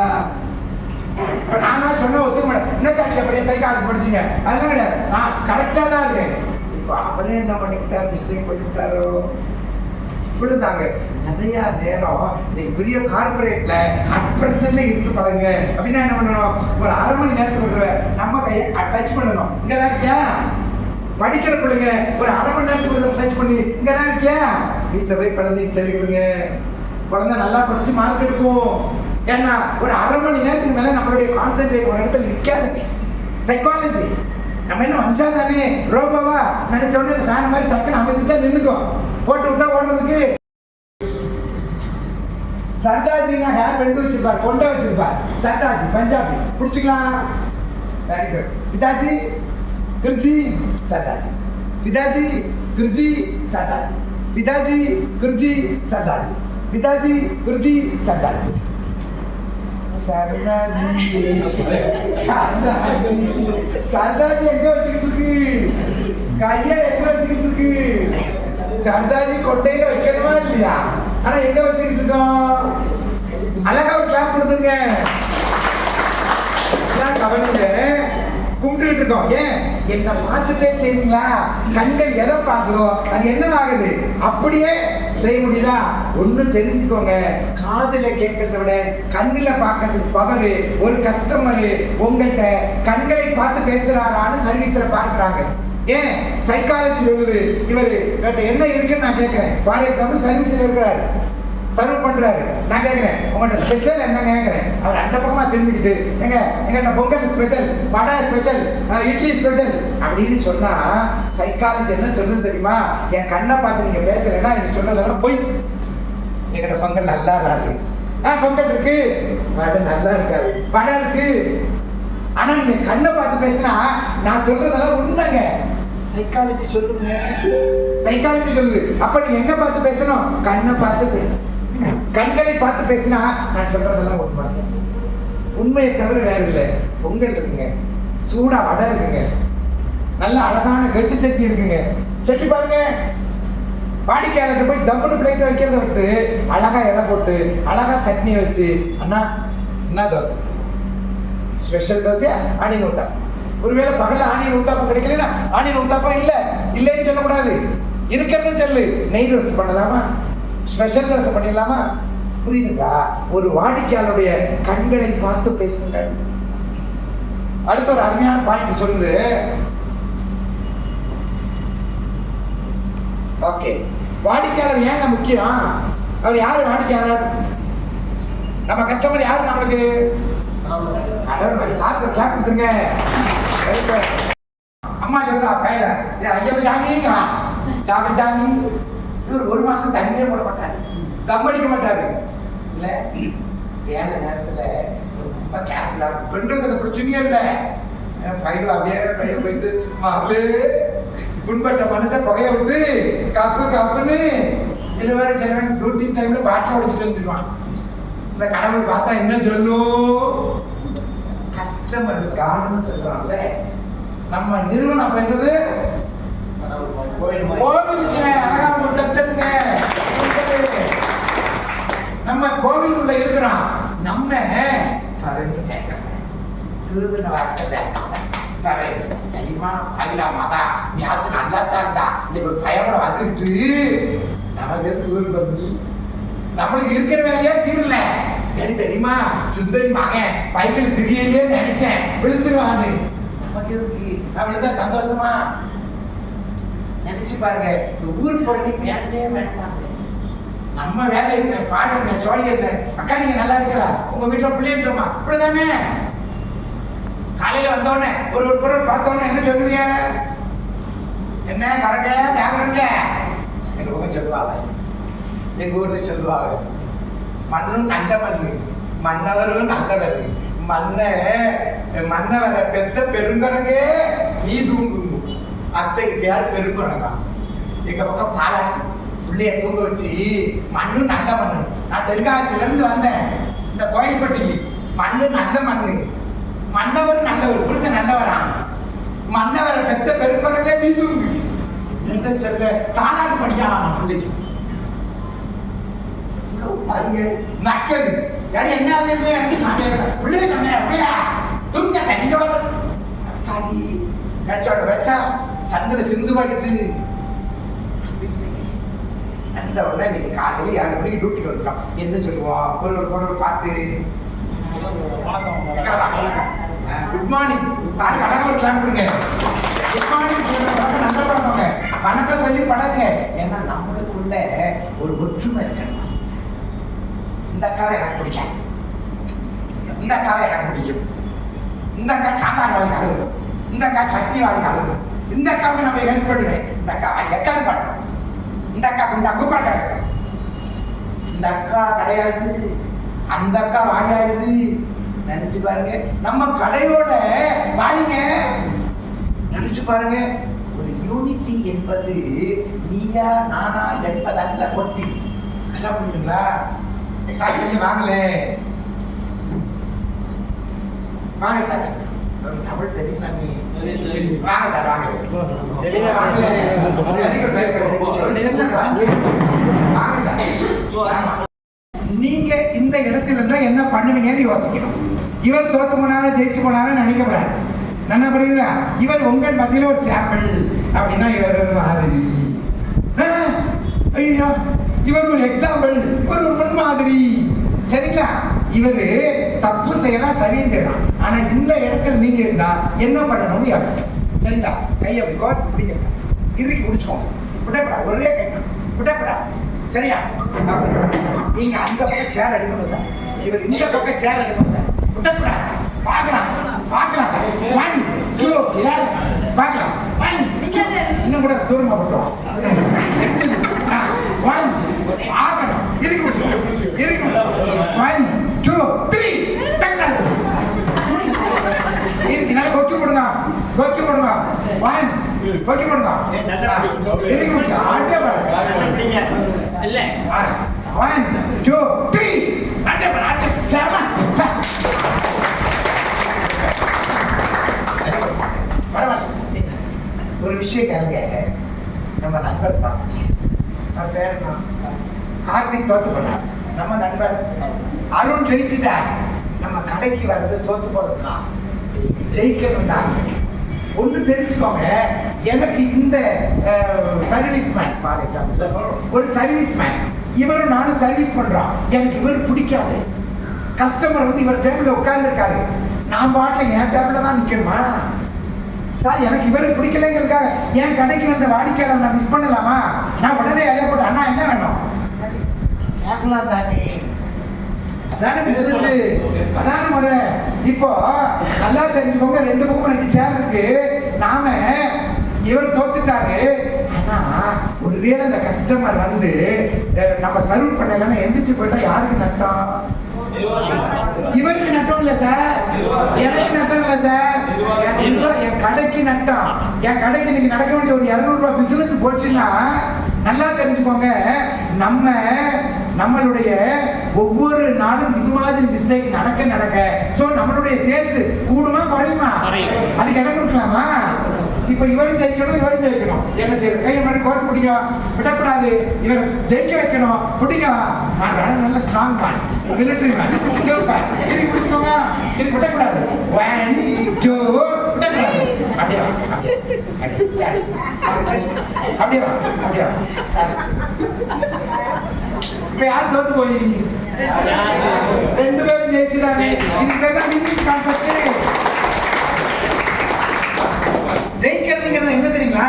இப்ப நானா சொன்ன ஒத்துக்க மாட்டேன். என்ன சார் அப்படியே சைக்காலஜி படிச்சீங்க? அதெல்லாம் கிடையாது, நான் கரெக்டா தான் இருக்கேன். இப்ப அவரே என்ன பண்ணிக்கிட்டாரு, மிஸ்டேக் பண்ணிக்கிட்டாரோ. இப்படிதாங்க நிறைய நேரம் நீங்க பெரிய கார்பரேட்ல அட்ரஸ்ல இருந்து பழகுங்க அப்படின்னா என்ன பண்ணணும்? ஒரு அரை மணி நேரத்துக்கு நம்ம கையை டச் பண்ணணும். இங்கதான் இருக்கியா? படிக்கிற பிள்ளைங்க ஒரு அரை மணி நேரத்துக்கு டச் பண்ணி இங்கதான் இருக்கியா? வீட்டுல போய் குழந்தைக்கு சொல்லி கொடுங்க. குழந்தை நல்லா படிச்சு மார்க் எடுக்கும். ஏன்னா ஒரு அரை மணி நேரத்துக்கு மேல நம்மளுடைய கான்சென்ட்ரேட் ஒரு இடத்துல நிற்காதுங்க. சைக்காலஜி நம்ம என்ன மனுஷா தானே, ரோபோவா நினைச்ச உடனே இந்த ஃபேன் மாதிரி டக்குன்னு அமைத்துட்டா நின்றுக்கும், போட்டு விட்டா ஓடுறதுக்கு. சர்தாஜினா ஹேர் பெண்டு வச்சிருப்பார், கொண்டை வச்சிருப்பார். சர்தாஜி பஞ்சாபி பிடிச்சிக்கலாம். Very good. பிதாஜி குருஜி சர்தாஜி, பிதாஜி குருஜி சர்தாஜி, பிதாஜி குருஜி சர்தாஜி, பிதாஜி குருஜி சர்தாஜி. சர்தாஜி சர்தாஜி சர்தாஜி எங்க வச்சுக்கிட்டு இருக்கு? கையை எங்க வச்சுக்கிட்டு இருக்கு? சர்தாஜி கொண்டையில வைக்கணுமா இல்லையா? ஆனா எங்க வச்சுக்கிட்டு இருக்கோம்? அழகா ஒரு கிளாப் கொடுத்துருங்க. கவனிங்க, கும்பிட்டு இருக்கோம். ஏன் என்ன பார்த்துட்டே செய்வீங்களா? கண்கள் எதை பார்க்குதோ அது என்ன ஆகுது, அப்படியே செய்ய முடியுதா? ஒண்ணு தெரிஞ்சுக்கோங்க, காதுல கேட்கறத விட கண்ணுல பார்க்கறதுக்கு பவரு. ஒரு கஸ்டமரு உங்கள்கிட்ட கண்களை பார்த்து பேசுறாரான்னு சர்வீஸ்ல பார்க்கறாங்க. ஏன் சைக்காலஜி சொல்லுது, இவரு என்ன இருக்குன்னு நான் கேட்கிறேன். ஃபார் எக்ஸாம்பிள் சர்வீஸ்ல இருக்கிறாரு, சர்வ் பண்றாரு. நான் கேட்கிறேன், உங்களோட ஸ்பெஷல் என்ன கேட்கிறேன். அவர் அந்த பக்கமா திரும்பிக்கிட்டு, எங்க பொங்கல் ஸ்பெஷல், வடை ஸ்பெஷல், இட்லி ஸ்பெஷல் அப்படின்னு சொன்னா சைக்காலஜி என்ன சொல்லுது தெரியுமா? என் கண்ணை பார்த்து நீங்க பேசலைன்னா எனக்கு சொன்னதெல்லாம் போய். எங்கிட்ட பொங்கல் நல்லா இருக்கு, பொங்கல் இருக்கு, வடை நல்லா இருக்காது, வடை இருக்கு. ஆனா நீங்க கண்ணை பார்த்து பேசினா நான் சொல்றதெல்லாம் உண்மைங்க. சைக்காலஜி சொல்லுங்க, சைக்காலஜி சொல்லுது. அப்ப நீங்க எங்க பார்த்து பேசணும்? கண்ணை பார்த்து பேசணும். கண்களை பார்த்து பேசினா நான் சொல்றதெல்லாம் உண்மை, உண்மையை தவிர வேற இல்லை. பொங்கல் இருக்குங்க, சூடா வடை இருக்குங்க, நல்ல அழகான கெட்டி சட்னி இருக்குங்க. சட்னி பாருங்க. வாடிக்கையாளர்கிட்ட போய் டம்முன்னு பிளேட் வைக்கிறத விட்டு அழகா இலை போட்டு அழகா சட்னி வச்சு, அண்ணா என்ன தோசை ஸ்பெஷல் தோசையா ஆனியன் ஊத்தாப்பம். ஒருவேளை பகல ஆனியன் ஊத்தாப்பம் கிடைக்கலன்னா ஆனியன் ஊத்தாப்பம் இல்லைன்னு சொல்லக்கூடாது, இருக்கிறது சொல்லு. நெய் தோசை பண்ணலாமா, ஸ்பெஷல் தோசை பண்ணிடலாமா? புரியுதுங்களா? ஒரு வாடிக்கையாளருடைய கண்களை பார்த்து பேசுங்கள். அடுத்த ஒரு அருமையான பாயிண்ட் சொல்லுது. ஓகே, வாடிக்கையாளர் ஏங்க முக்கியம்? அவர் யாரு வாடிக்கையாளர்? நம்ம கஸ்டமர் யாரு? நம்மளுக்கு சாப்பிட கிளாப் கொடுத்துருங்க. அம்மா சொல்றா கையில, ஐயப்ப சாமி சாப்பிடு சாமி. இவர் ஒரு மாசம் தண்ணியே போட மாட்டாரு. தம்மடிக்க மாட்டாரு இல்ல. வேலை நேரத்துல ரொம்ப கேர்ஃபுல்லா பெண்களுக்கு அந்த பிரச்சனையே இல்ல. பயிர் அப்படியே பையன் போயிட்டு மாப்பிளே புண்பட்ட மனுஷன் புகைய விட்டு கப்பு கப்புன்னு டெலிவரி செலவன் டியூட்டி டைம்ல பாட்டில் உடைச்சிட்டு வந்துடுவான். இந்த கடவுள் பார்த்தா என்ன சொல்லும்? கஸ்டமர்ஸ் கார்டுன்னு சொல்றாங்கல்ல. நம்ம நிறுவனம் அப்ப என்னது? கோவிலுங்க. அழகா ஒரு தட்டுங்க. நம்ம கோவிலுக்குள்ள இருக்கிறோம். நம்ம பேசுறோம் தூதுன வார்த்தை பேசுறாங்க. தெரியுமா அகிலா மாதா யாரு நல்லா தான்டா இன்னைக்கு ஒரு பயப்பட வந்துட்டு நமக்கு எதுக்கு பண்ணி நம்மளுக்கு இருக்கிற வேலையே தீரல. எனக்கு தெரியுமா சுந்தரி மகன் பைக்கில் திரியலையே நினைச்சேன் விழுந்துருவான்னு. நமக்கு எதுக்கு? நம்மளுக்கு தான் சந்தோஷமா நினைச்சு பாருங்க. ஊருக்கு போறீங்க வேலையே வேண்டாம். நம்ம வேலை என்ன, பாடு என்ன, சோழி என்ன. அக்கா நீங்க நல்லா இருக்கா? உங்க வீட்டுல பிள்ளைன்றோமா? இப்படிதானே காலையில வந்தோடனே ஒரு பொருள் பார்த்தோன்னே என்ன சொல்லுவீங்க? என்ன கரங்க கேக்குறங்க? எங்க ஊர் சொல்லுவாங்க, எங்க ஊர்ல சொல்லுவாங்க மண்ணும் நல்ல மண்ணு, மன்னவரும் நல்லவர், மன்னவரை பெத்த பெருங்கரங்கே நீ தூங்கு. அத்தைக்கு பேர் பெருங்குரங்கா. எங்க பக்கம் பால பிள்ளைய தூங்க வச்சு மண்ணு நல்ல மண்ணு. நான் தென்காசில இருந்து வந்தேன் இந்த கோயில்பட்டிக்கு. மண்ணு நல்ல மண்ணு, மன்னவர் நல்லவர், புருஷன் நல்லவரா. மன்னவரை பெத்த பெருங்குரங்கே நீ தூங்கு. எந்த சொல்ல தானாக படிக்கலாம் பிள்ளைக்கு. பாருங்க நக்கல் என்ன பிள்ளைய சொன்ன அப்படியா தூங்க தண்ணிக்க வர்றது தாடி வச்சோட வச்சா சந்திர சிந்து பாட்டு. அந்த உடனே நீங்க காலையில 7 மணிக்கு டியூட்டிக்கு வந்துட்டோம். என்ன சொல்லுவோம்? ஒரு பார்த்து குட் மார்னிங் சார் அழகா ஒரு கிளாம் கொடுங்க. குட் மார்னிங் சொல்ற நல்ல பண்ணுவாங்க. வணக்கம் சொல்லி பழகுங்க. ஏன்னா நம்மளுக்குள்ள ஒரு ஒற்றுமை இருக்கணும். இந்த அக்காவை எனக்கு பிடிக்கும், இந்த அக்காவை எனக்கு பிடிக்கும், இந்த அக்கா சாம்பார் வாங்கி கழுவும், இந்த அக்கா சட்னி வாங்கி கழுவும், இந்த அக்காவுக்கு நம்ம ஹெல்ப் பண்ணுவேன், இந்த அக்கா எக்காது பண்ணுறோம், இந்த அக்காவுக்கு இந்த அக்கு பாட்டா இருக்கும். இந்த அக்கா கிடையாது, அந்த அக்கா வாங்காது. நினைச்சு பாருங்க நம்ம கடையோட வாழிங்க. நினைச்சு பாருங்க ஒரு யூனிட்டி என்பது நீயா நானா என்பதல்ல கொட்டி. என்ன பண்ணுவீங்களா? சார் கொஞ்சம் வாங்கல வாங்க சார். தமிழ் தெரியும் வாங்க சார் வாங்க வாங்க சார். நீங்க இந்த இடத்துல இருந்தா என்ன பண்ணுவீங்கன்னு யோசிக்கணும். இவர் தோத்து போனாலும் ஜெயிச்சு போனாலும் நினைக்கப்படாது. என்ன புரியுதா? இவர் உங்கள் மத்தியில் ஒரு சாம்பிள் அப்படின்னா இவர் ஒரு மாதிரி. ஐயோ இவர் ஒரு எக்ஸாம்பிள், இவர் ஒரு முன் மாதிரி. சரிங்களா? இவரு தப்பு செய்யலாம், சரியும் செய்யலாம். ஆனா இந்த இடத்துல நீங்க இருந்தா என்ன பண்ணணும்னு யோசிக்க. சரிங்களா? கையை கோர்த்து பிடிங்க சார், இறுக்கி பிடிச்சுக்கோங்க. விடப்படாது, ஒரே கைட்டம் விடப்படாது. சரியா? நீங்க அந்த பக்கம் சேர் எடுக்கணும் சார், இவர் இந்த பக்கம் சேர் எடுக்கணும் சார். விடப்படாது சார். பார்க்கலாம் சார், பார்க்கலாம் சார். 1 2 சேர் பார்க்கலாம். 1 2 இன்னும் கூட தூரமா போட்டோம். 1 ஆகணும். இறுக்கி பிடிச்சோம், இறுக்கி 1 2 3 டக்கல் இதனால கொக்கி போடுங்க, கொக்கி போடுங்க. 1 கொக்கி போடுங்க. இறுக்கி பிடிச்சோம். ஆட்டே பாருங்க இல்ல. 1 2 3 ஆட்டே பாருங்க. ஆட்டே சேமா சார். ஒரு விஷயம் கேளுங்க. நம்ம நண்பர் பார்த்துட்டேன், பேர் கார்த்திக் தோத்து பண்ணார். நம்ம நண்பர் அருண் ஜெயிச்சுட்டார். நம்ம கடைக்கு வர்றது தோத்து போறதுதான், ஜெயிக்கணும் தான். ஒண்ணு தெரிஞ்சுக்கோங்க, எனக்கு இந்த சர்வீஸ் மேன் ஃபார் எக்ஸாம்பிள், ஒரு சர்வீஸ் மேன், இவரும் நானும் சர்வீஸ் பண்றோம். எனக்கு இவர் பிடிக்காது. கஸ்டமர் வந்து இவர் டேபிள்ல உட்கார்ந்துருக்காரு, நான் பாட்டில் என் டேபிள்ல தான் நிக்கணுமா சார்? எனக்கு இவரு பிடிக்கலைங்கிறதுக்காக என் கடைக்கு வந்த வாடிக்கையாளர் நான் மிஸ் பண்ணலாமா? நான் உடனே அலைய போட்டு அண்ணா என்ன வேணும் கேட்கலாம் தானே. அதான பிசினஸ், அதான முறை. இப்போ நல்லா தெரிஞ்சுக்கோங்க, 2 பக்கம் 2 சேர் இருக்கு. நாம இவர் தோத்துட்டாரு, ஆனா ஒரு ஒருவேளை அந்த கஸ்டமர் வந்து நம்ம சர்வ் பண்ணலன்னா எந்திரிச்சு போயிட்டா யாருக்கு நட்டம்? இவருக்கு நட்டம் இல்ல சார், எனக்கு நட்டம் இல்ல சார், என் கடைக்கு நட்டம். என் கடைக்கு இன்னைக்கு நடக்க வேண்டிய ஒரு 200 ரூபாய் பிசினஸ் போச்சுன்னா நல்லா தெரிஞ்சுக்கோங்க, நம்மளுடைய ஒவ்வொரு நாளும் இது மாதிரி மிஸ்டேக் நடக்க சோ நம்மளுடைய சேல்ஸ் கூடுமா குறையுமா? அதுக்கு இடம் கொடுக்கலாமா? இப்ப இவரும் ஜெயிக்கணும், என்ன செய்யணும்? கையை மாதிரி கோர்த்து பிடிங்க, விடக்கூடாது. இவர் ஜெயிக்க வைக்கணும், பிடிங்க. நான் நல்ல ஸ்ட்ராங் மேன், மிலிட்டரி மேன், சிவப்பான், இருக்கு பிடிச்சுக்கோங்க, இருக்கு விடக்கூடாது. 1 2 விடக்கூடாது. அப்படியே இப்ப யார் தோத்து போய்? 2 பேரும் ஜெயிச்சுதானே. இதுக்கு பேர் தான் வின்னிங் கான்செப்ட். ஜெயிக்கிறதுங்கிறது என்ன தெரியுங்களா?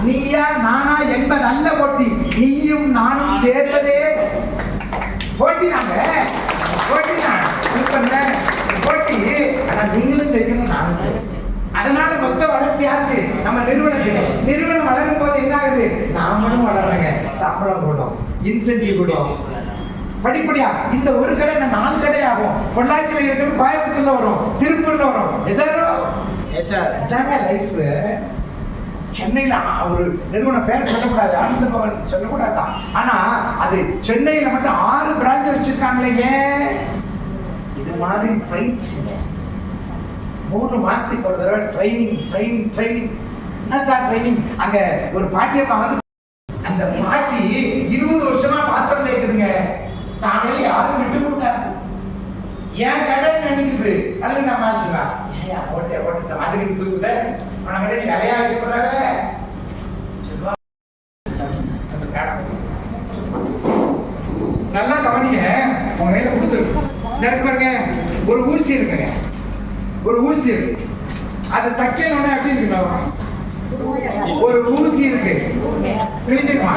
நீயா நானா என்பது அல்ல போட்டி, நீயும் நானும் சேர்வதே போட்டி. போட்டி ஆனா நீங்களும் ஜெயிக்கணும், நானும் ஜெயிக்கணும். அதனால மொத்த வளர்ச்சி யாருக்கு? நம்ம நிறுவனத்துக்கு. நிறுவனம் வளரும் போது என்ன ஆகுது? நாமளும் வளர்றங்க, சம்பளம் போடும், இன்சென்டிவ் போடும். படிப்படியா இந்த ஒரு கடை 4 கடை ஆகும். பொள்ளாச்சியில இருக்கிறது கோயம்புத்தூர்ல வரும், திருப்பூர்ல வரும். லைஃப். சென்னையில ஒரு நிறுவன பேரை சொல்லக்கூடாது, ஆனந்த பவன் சொல்லக்கூடாதான். ஆனா அது சென்னையில மட்டும் 6 பிரான்ச் வச்சிருக்காங்களே. இது மாதிரி பயிற்சி 3 மாசத்துக்கு ஒரு தடவை ட்ரைனிங். என்ன சார் ட்ரைனிங்? அங்க ஒரு பாட்டியப்பா வந்து, அந்த பாட்டி 20 வருஷமா பாத்திரம் தேய்க்குதுங்க. தானே யாரும் விட்டு கொடுக்காது. ஏன் கடை நினைக்குது, அதுக்கு நான் மாச்சுவா ஓட்டை இந்த மாட்டுக்கிட்டு தூக்குத உன கடை சிலையா வைக்கப்படுறாங்க. நல்லா கவனிங்க, உங்க கையில கொடுத்துருக்கு. இந்த பாருங்க, ஒரு ஊசி இருக்குங்க, அது தைக்கணும்னா எப்படி இருக்குங்களா? ஒரு ஊசி இருக்கு, கிழிஞ்சிருமா?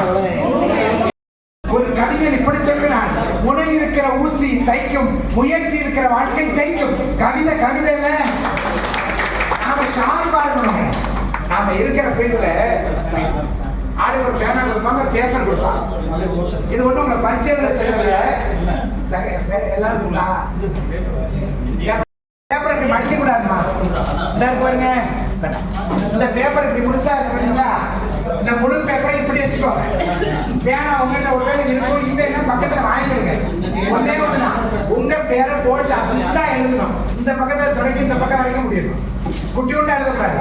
ஒரு கவிஞர் இப்படி சொல்கிறான், முனை இருக்கிற ஊசி தைக்கும், முயற்சி இருக்கிற வாழ்க்கை ஜெயிக்கும். கவிதையில நாம ஷார்ப்பா இருக்கணும். நாம இருக்கிற ஃபீல்ட்ல ஆளுக்கு ஒரு பேனா கொடுப்பாங்க, பேப்பர் கொடுப்பாங்க. இது ஒண்ணு உங்க பரிச்சயத்துல சொல்லல. சரி, எல்லாரும் சொல்லா பேப்பர் இப்படி மடிக்க கூடாதுமா. இந்த பாருங்க, இந்த பேப்பர் இப்படி முழுசா இருக்கீங்களா? இந்த முழு பேப்பரை இப்படி வச்சுக்கோங்க. பேனா உங்ககிட்ட ஒருவேளை இருக்கும், இல்லைன்னா பக்கத்துல வாங்கிடுங்க. ஒன்னே ஒண்ணுதான், உங்க பேரை போல்ட் அப்படின்னா எழுதணும். இந்த பக்கத்துல தொடங்கி இந்த பக்கம் வரைக்கும் முடியும். குட்டி உண்டா எழுதக்கூடாது,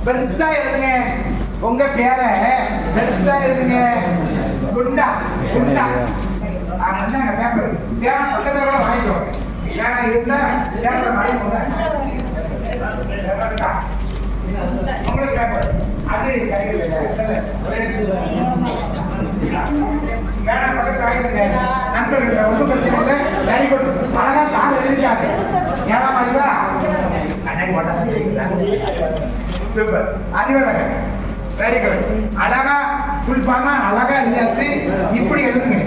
பெருசா எழுதுங்க. உங்க பேரை பெருசா எழுதுங்க. குண்டா வந்தாங்க பேப்பர். பேனா பக்கத்துல கூட வாங்கிக்கோங்க. பேனா இருந்தா பேப்பரை வாங்கிக்கோங்க. உங்களுக்கு பேப்பர் அது சரியில்லை. பேனா பக்கத்துல வாங்கிடுங்க. நண்பர்கள் ஒன்றும் பிரச்சனை இல்லை. வெரி குட், அழகா சார் எழுதிருக்காங்க. ஏழாம் அறிவா கண்ணாடி போட்டா சூப்பர், அறிவழகன். வெரி குட், அழகா ஃபுல் ஃபார்மா அழகா எழுதியாச்சு. இப்படி எழுதுங்க,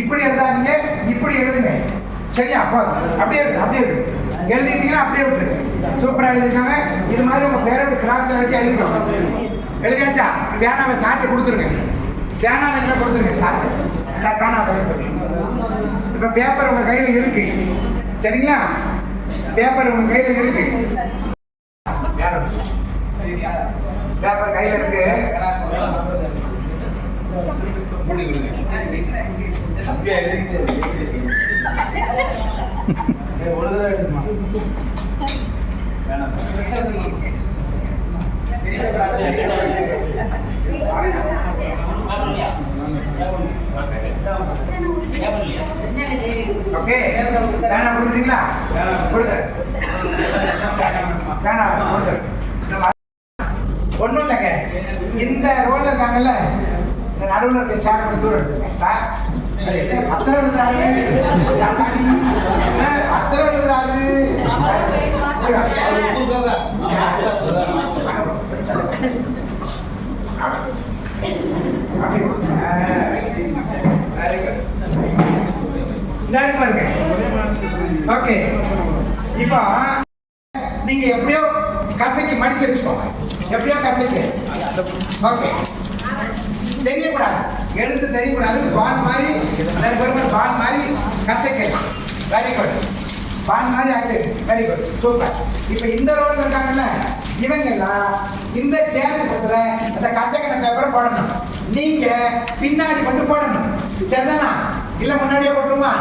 இப்படி எழுதாதீங்க, இப்படி எழுதுங்க. சரியா? அப்படியே இருக்கு. எழுதிட்டீங்கன்னா அப்படியே விட்டுருங்க. சூப்பரா எழுதிருக்காங்க. இது மாதிரி உங்க பேரோட கிராஸ்ல வச்சு எழுதிக்கோங்க. எழுதியாச்சா? பேனாவை சாப்பிட்டு கொடுத்துருங்க. பேனாவை என்ன கொடுத்துருங்க சாப்பிட்டு. பேனா இப்ப பேப்பர் உங்க கையில இருக்கு, சரிங்களா? பேப்பர் உங்க கையில இருக்கு, பேப்பர் கையில இருக்கு. ஓகே, பேனா கொடுத்துட்டீங்களா? பேனா ஒண்ணும் இல்லைங்க. இந்த ரோல் இருக்காங்கல்ல, இந்த நடுவில் இருக்க ஷேர் பண்ணி தூரம் எடுத்துங்க. சார் பத்திரம் எழுதுறாரு, பத்திரம் எழுதுறாரு. பாருங்க. ஓகே, இப்போ நீங்க எப்படியோ கசைக்கு மடிச்சு வச்சுக்கோங்க. எப்படியோ கசைக்கு. ஓகே, தெரியக்கூடாது, எழுத்து தெரியக்கூடாது. பால் மாதிரி பால் மாதிரி கசக்கலாம். Very good. பால் மாதிரி ஆச்சு. Very good, super. இப்போ இந்த ரோல் இருக்காங்கல்ல, இவங்கெல்லாம் இந்த சேர் பக்கத்துல அந்த கசக்கின பேப்பரை போடணும். நீங்க பின்னாடி மட்டும் போடணும். சரிதானா? இல்ல முன்னாடியே போட்டுருமா?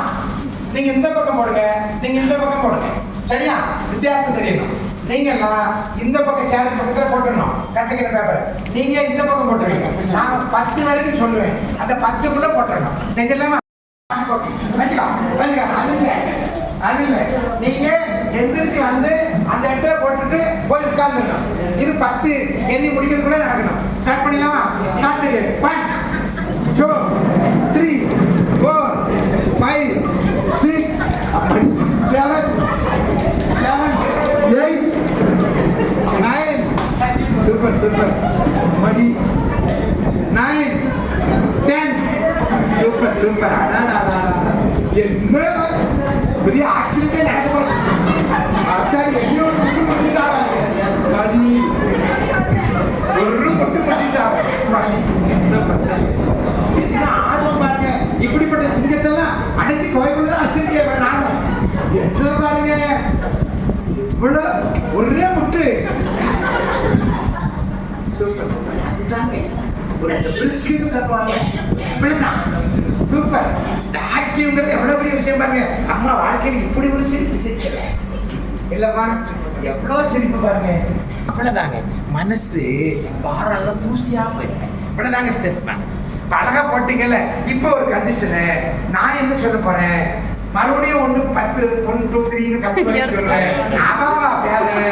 நீங்க இந்த பக்கம் போடுங்க, நீங்க இந்த பக்கம் போடுங்க. சரியா? வித்தியாசம் தெரியணும். நீங்க எல்லாம் இந்த பக்கம் சேர் பக்கத்துல போட்டுடணும் கசக்கிற பேப்பர். நீங்க இந்த பக்கம் போட்டுருவீங்க. நான் 10 வரைக்கும் சொல்லுவேன், அந்த 10க்குள்ள போட்டுடணும். செஞ்சிடலாமா? அது இல்ல, நீங்க எந்திரிச்சு வந்து அந்த இடத்துல போட்டுட்டு போய் உட்கார்ந்துடணும். இது 10 எண்ணி முடிக்கிறதுக்குள்ள நடக்கணும். ஸ்டார்ட் பண்ணிடலாமா? ஸ்டார்ட். 1 2 3 4 5 6 7 8 9. Super super. மடி 9 10. Super super. என்ன பெரிய ஆக்சிடென்ட் நடக்க போச்சு. அச்சாரி எங்கேயோ மட்டும் பண்ணிட்டாங்க. மடி ஒரு மட்டும் பண்ணிட்டாங்க. என்ன ஆர்வம் பாருங்க. இப்படிப்பட்ட சிங்கத்தெல்லாம் அடைச்சு கோயிலுதான் வச்சிருக்கேன் நானும். என்ன பாருங்க, இவ்வளவு ஒரே முட்டு. Super super. ஆக்டிவ்ங்கிறது எவ்வளவு பெரிய விஷயம் பாருங்க. அம்மா வாழ்க்கையில் இப்படி ஒரு சிரிப்பு சிரிக்கல இல்லம்மா, எவ்வளவு சிரிப்பு பாருங்க. அவ்வளவுதாங்க, மனசு பாரெல்லாம் தூசியா போயிருக்கு. இவ்வளவுதாங்க ஸ்ட்ரெஸ் பண்ணுது. அழகா போட்டீங்கல்ல. இப்போ ஒரு கண்டிஷனு நான் என்ன சொல்ல போறேன், மறுபடியும் 1 10 1 2 3 10 வரைக்கும் சொல்றேன். அவாவா பேரு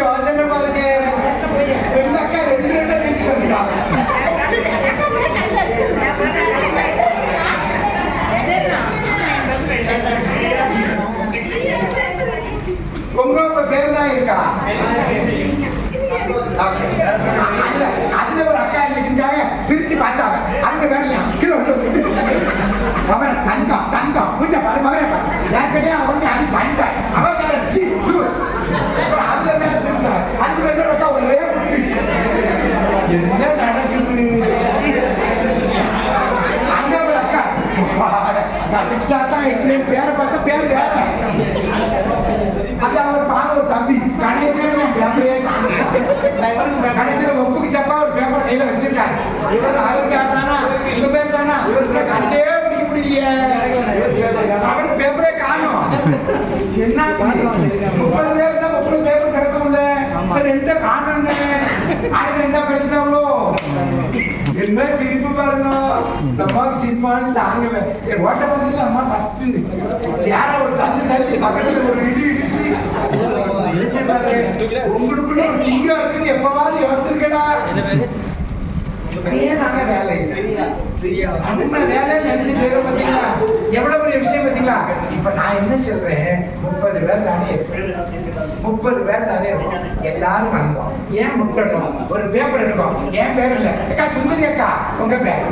யோசனை பாருங்க. இந்த அக்கா 2 வந்துட்டாங்க. உங்க பேர் தான் இருக்கா? அதுல ஒரு அக்கா என்ன செஞ்சாங்க, பிரிச்சு பார்த்தாங்க. அவங்க வேலையா அவன் தங்கம் தங்கம் பூஜை பாரு மகனே யார்கிட்டே அவங்க அடி சண்டை அவன் வேற அதுல வேற திரும்ப அதுக்கு வேற அக்கா ஒரே குச்சி. என்ன நடக்குது அங்க ஒரு அக்கா பேரை பார்த்தா பேர் வேற. அது அவர் பாத ஒரு தம்பி கடைசியில ஒப்புக்கு சப்பா ஒரு பேப்பர் கையில வச்சிருக்காரு. அவர் பேர் தானா உங்க பேர் தானா கண்டே பிடிக்க முடியலையே. அவர் பேப்பரே காணும். என்ன 30 பேர் தான் 30 பேப்பர் கிடக்கும்ல. 2 காணும். அது 2 பிறந்தாங்களோ. என்ன சிரிப்பு பாருங்க. அம்மாவுக்கு சிரிப்பானு தாங்கல. ஓட்ட பந்தல அம்மா ஃபர்ஸ்ட் சேர ஒரு தள்ளி பக்கத்துல ஒரு இடி இடிச்சு உங்களுக்குள்ள ஒரு சிங்கம் இருக்குன்னு எப்பவாவது யோசிச்சிருக்கடா. நாங்க வேலை நம்ம வேலை நினைச்சு செய்யறோம். பாத்தீங்களா எவ்வளவு பெரிய விஷயம் பாத்தீங்களா. இப்ப நான் என்ன சொல்றேன், 30 பேர் தானே 30 பேர் தானே எல்லாரும் வந்தோம். ஏன் முட்டணும் ஒரு பேப்பர் எடுக்கும். ஏன் பேர் இல்ல அக்கா சுந்தரி அக்கா உங்க பேர்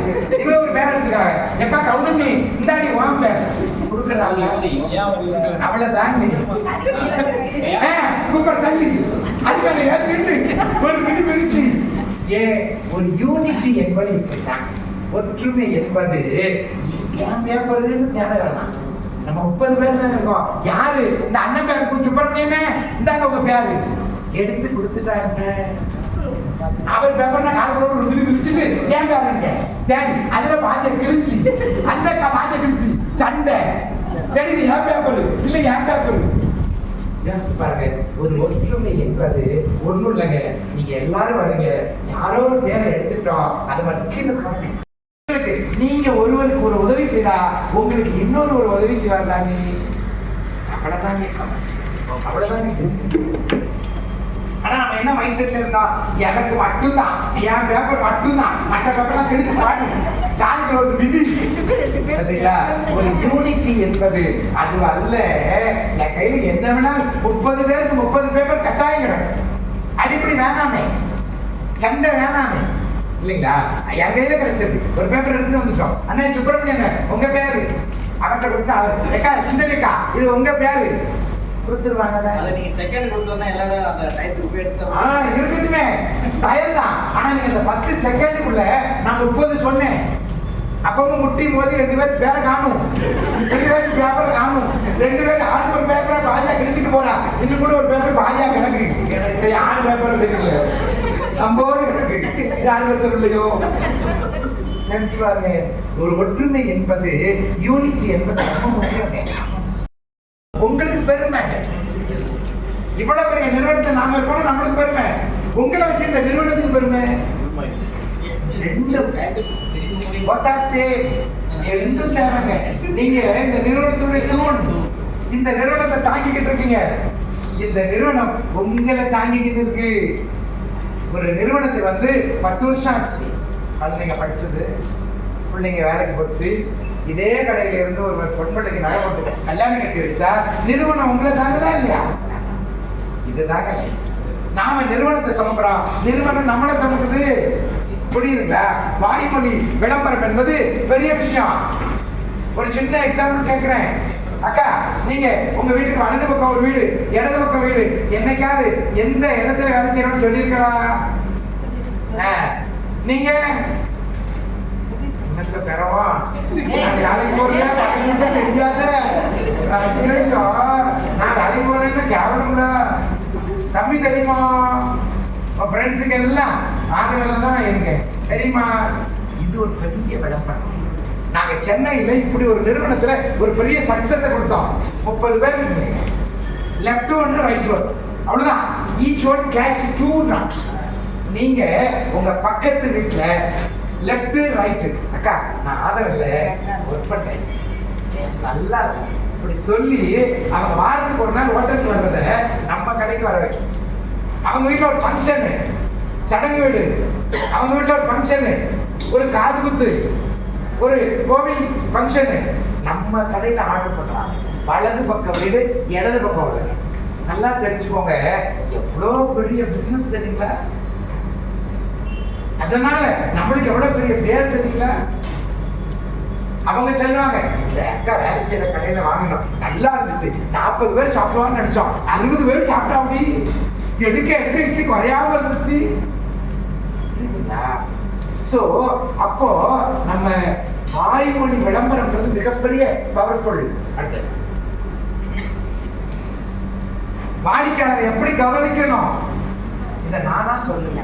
இவங்க ஒரு பேர் எடுத்துக்காங்க. எப்பா கௌதமி இந்தாடி உன் பேர் கொடுக்கலாம். அவ்வளவுதான் கூப்பர் தள்ளி அதுக்கான ஏற்று ஒரு மிதி மிதிச்சு ஒரு யூனிட்டி என்பது இப்படிதான். ஒற்றுமை என்பது ஏன் பேப்பர்னு தேட வேணாம். நம்ம 30 பேர் தான் இருக்கோம். யாரு இந்த அண்ணன் பேருக்கு சுப்பிரமணியனே இந்தாங்க உங்க பேரு எடுத்து கொடுத்துட்டாங்க. அவர் பேப்பர்னா காலக்குள்ள ஒரு மிதி மிதிச்சுட்டு ஏன் பேருங்க டேடி அதுல பாஜ கிழிச்சு அந்த பாஜ கிழிச்சு சண்டை டேடி இது என் பேப்பர் இல்ல என் பேப்பர். யோசிச்சு பாருங்க, ஒரு ஒற்றுமை என்பது ஒண்ணும் இல்லைங்க. நீங்க எல்லாரும் வரீங்க, யாரோ ஒரு பேரை எடுத்துட்டோம், அதை மட்டும் நீங்க ஒருவருக்கு ஒரு உதவி செய்தா உங்களுக்கு இன்னொரு ஒரு உதவி செய்வார் தானே. அவ்வளவுதாங்க அவ்வளவுதாங்க. ஆனா நம்ம என்ன மைண்ட் செட்ல இருந்தா, எனக்கு மட்டும்தான் என் பேப்பர் மட்டும்தான், மற்ற பேப்பர்லாம் கிழிச்சு பாடு நாளைக்கு ஒரு விதி. ஒரு யூனிட்டி என்பது அது அல்ல. என் கையில என்ன வேணா 30 பேருக்கு 30 பேப்பர் கட்டாயம் கிடக்கும். அடிப்படை வேணாமே, சண்டை வேணாமே இல்லைங்களா. என் கையில கிடைச்சது ஒரு பேப்பர் எடுத்துட்டு வந்துட்டோம். அண்ணா சுப்பிரமணியன் உங்க பேரு அவர்கிட்ட கொடுத்து அவர் எக்கா சிந்தனைக்கா இது உங்க பேரு கொடுத்துருவாங்க. இருக்கட்டுமே டயம் தான். ஆனா நீங்க இந்த 10 செகண்டுக்குள்ள நான் 30 சொன்னேன். அப்பவும் முட்டி மோதி 2 பேர் பேரை காணும், 2 பேருக்கு பேப்பரை காணும், 2 பேருக்கு ஆளுக்கு ஒரு பேப்பரை பாஜா கிழிச்சிட்டு போறா. இன்னும் கூட ஒரு பேப்பர் பாஜா கிடக்கு, 6 பேப்பர் தெரியல நம்போடு கிடக்கு. ஆர்வத்திலையோ நினைச்சு பாருங்க. ஒரு ஒற்றுமை என்பது யூனிட்டி என்பது ரொம்ப முக்கியம். உங்களுக்கு பெருமை, இவ்வளவு பெரிய நிறுவனத்தை நாம இருக்கோம், நம்மளுக்கு பெருமை. உங்களை வச்சு இந்த நிறுவனத்துக்கு பெருமை. நீங்க இந்த நிறுவனத்துடைய தூண், இந்த நிறுவனத்தை தாங்கிக்கிட்டு இருக்கீங்க. இந்த நிறுவனம் உங்களை தாங்கிக்கிட்டு இருக்கு. ஒரு நிறுவனத்துக்கு 10 வருஷம் ஆச்சு. குழந்தைங்க படிச்சது, பிள்ளைங்க வேலைக்கு போச்சு. இதே கடையில இருந்து ஒரு பொன்பிள்ளைக்கு நகை போட்டு கல்யாணம் கட்டி வச்சா நிறுவனம் உங்களை தாங்கதா இல்லையா? இதுதாங்க நாம நிறுவனத்தை சுமக்கிறோம், நிறுவனம் நம்மளை சுமக்குது. புரியுதுங்களா? வாய்மொழி விளம்பரம் என்பது பெரிய விஷயம். ஒரு சின்ன எக்ஸாம்பிள் கேட்கிறேன். அக்கா, நீங்க உங்க வீட்டுக்கு வலது பக்கம் ஒரு வீடு, இடது பக்கம் வீடு, என்னைக்காவது எந்த இடத்துல வேலை செய்யணும்னு சொல்லியிருக்கலாம்? நீங்க பெறவா வேலைக்கு போறீங்க, தெரியாத நான் வேலைக்கு போறேன்னு கேவலம்ல தம்பி தெரியுமா? ஃப்ரெண்ட்ஸுக்கு எல்லாம் ஆதரவுல தான் இருக்கேன் தெரியுமா? இது ஒரு பெரிய விளம்பரம். நாங்க சென்னையில இப்படி ஒரு நிறுவனத்துல ஒரு பெரிய சக்சஸ் கொடுத்தோம். 30 பேர் லெஃப்ட் ஒன் ரைட் ஒன், அவ்வளவுதான். Each one catch 2 not. நீங்க உங்க பக்கத்து வீட்டுல லெஃப்ட் ரைட், அக்கா நான் ஆதரவுல ஒர்க் பண்ணேன், நல்லா இருக்கும் இப்படி சொல்லி அவங்க வாரத்துக்கு ஒரு நாள் ஹோட்டலுக்கு வர்றத நம்ம கடைக்கு வர வைக்கும். அவங்க வீட்டுல ஒரு ஃபங்க்ஷன், சடங்கு வீடு, அவங்க வீட்டுல ஒரு ஃபங்க்ஷன், ஒரு காது குத்து, ஒரு கோவில் ஃபங்க்ஷன், நம்ம கடையில ஆர்டர் பண்றாங்க. வலது பக்கம் வீடு, இடது பக்கம் வீடு. நல்லா தெரிஞ்சுக்கோங்க, எவ்வளோ பெரிய பிசினஸ் தெரியுங்களா? அதனால நம்மளுக்கு எவ்வளவு பெரிய பேர் தெரியுங்களா? அவங்க சொல்லுவாங்க, இந்த அக்கா வேலை செய்யற கடையில வாங்கணும், நல்லா இருந்துச்சு, 40 பேர் சாப்பிடுவான்னு நினைச்சோம், 60 பேர் சாப்பிட்டா அப்படி எடுக்க எடுக்க இட்லி குறையாம இருந்துச்சு. சோ அப்போ நம்ம வாய்மொழி விளம்பரம்ன்றது மிகப்பெரிய பவர்ஃபுல். வாடிக்கையாளர் எப்படி கவனிக்கணும் இதை நானா சொல்லுங்க.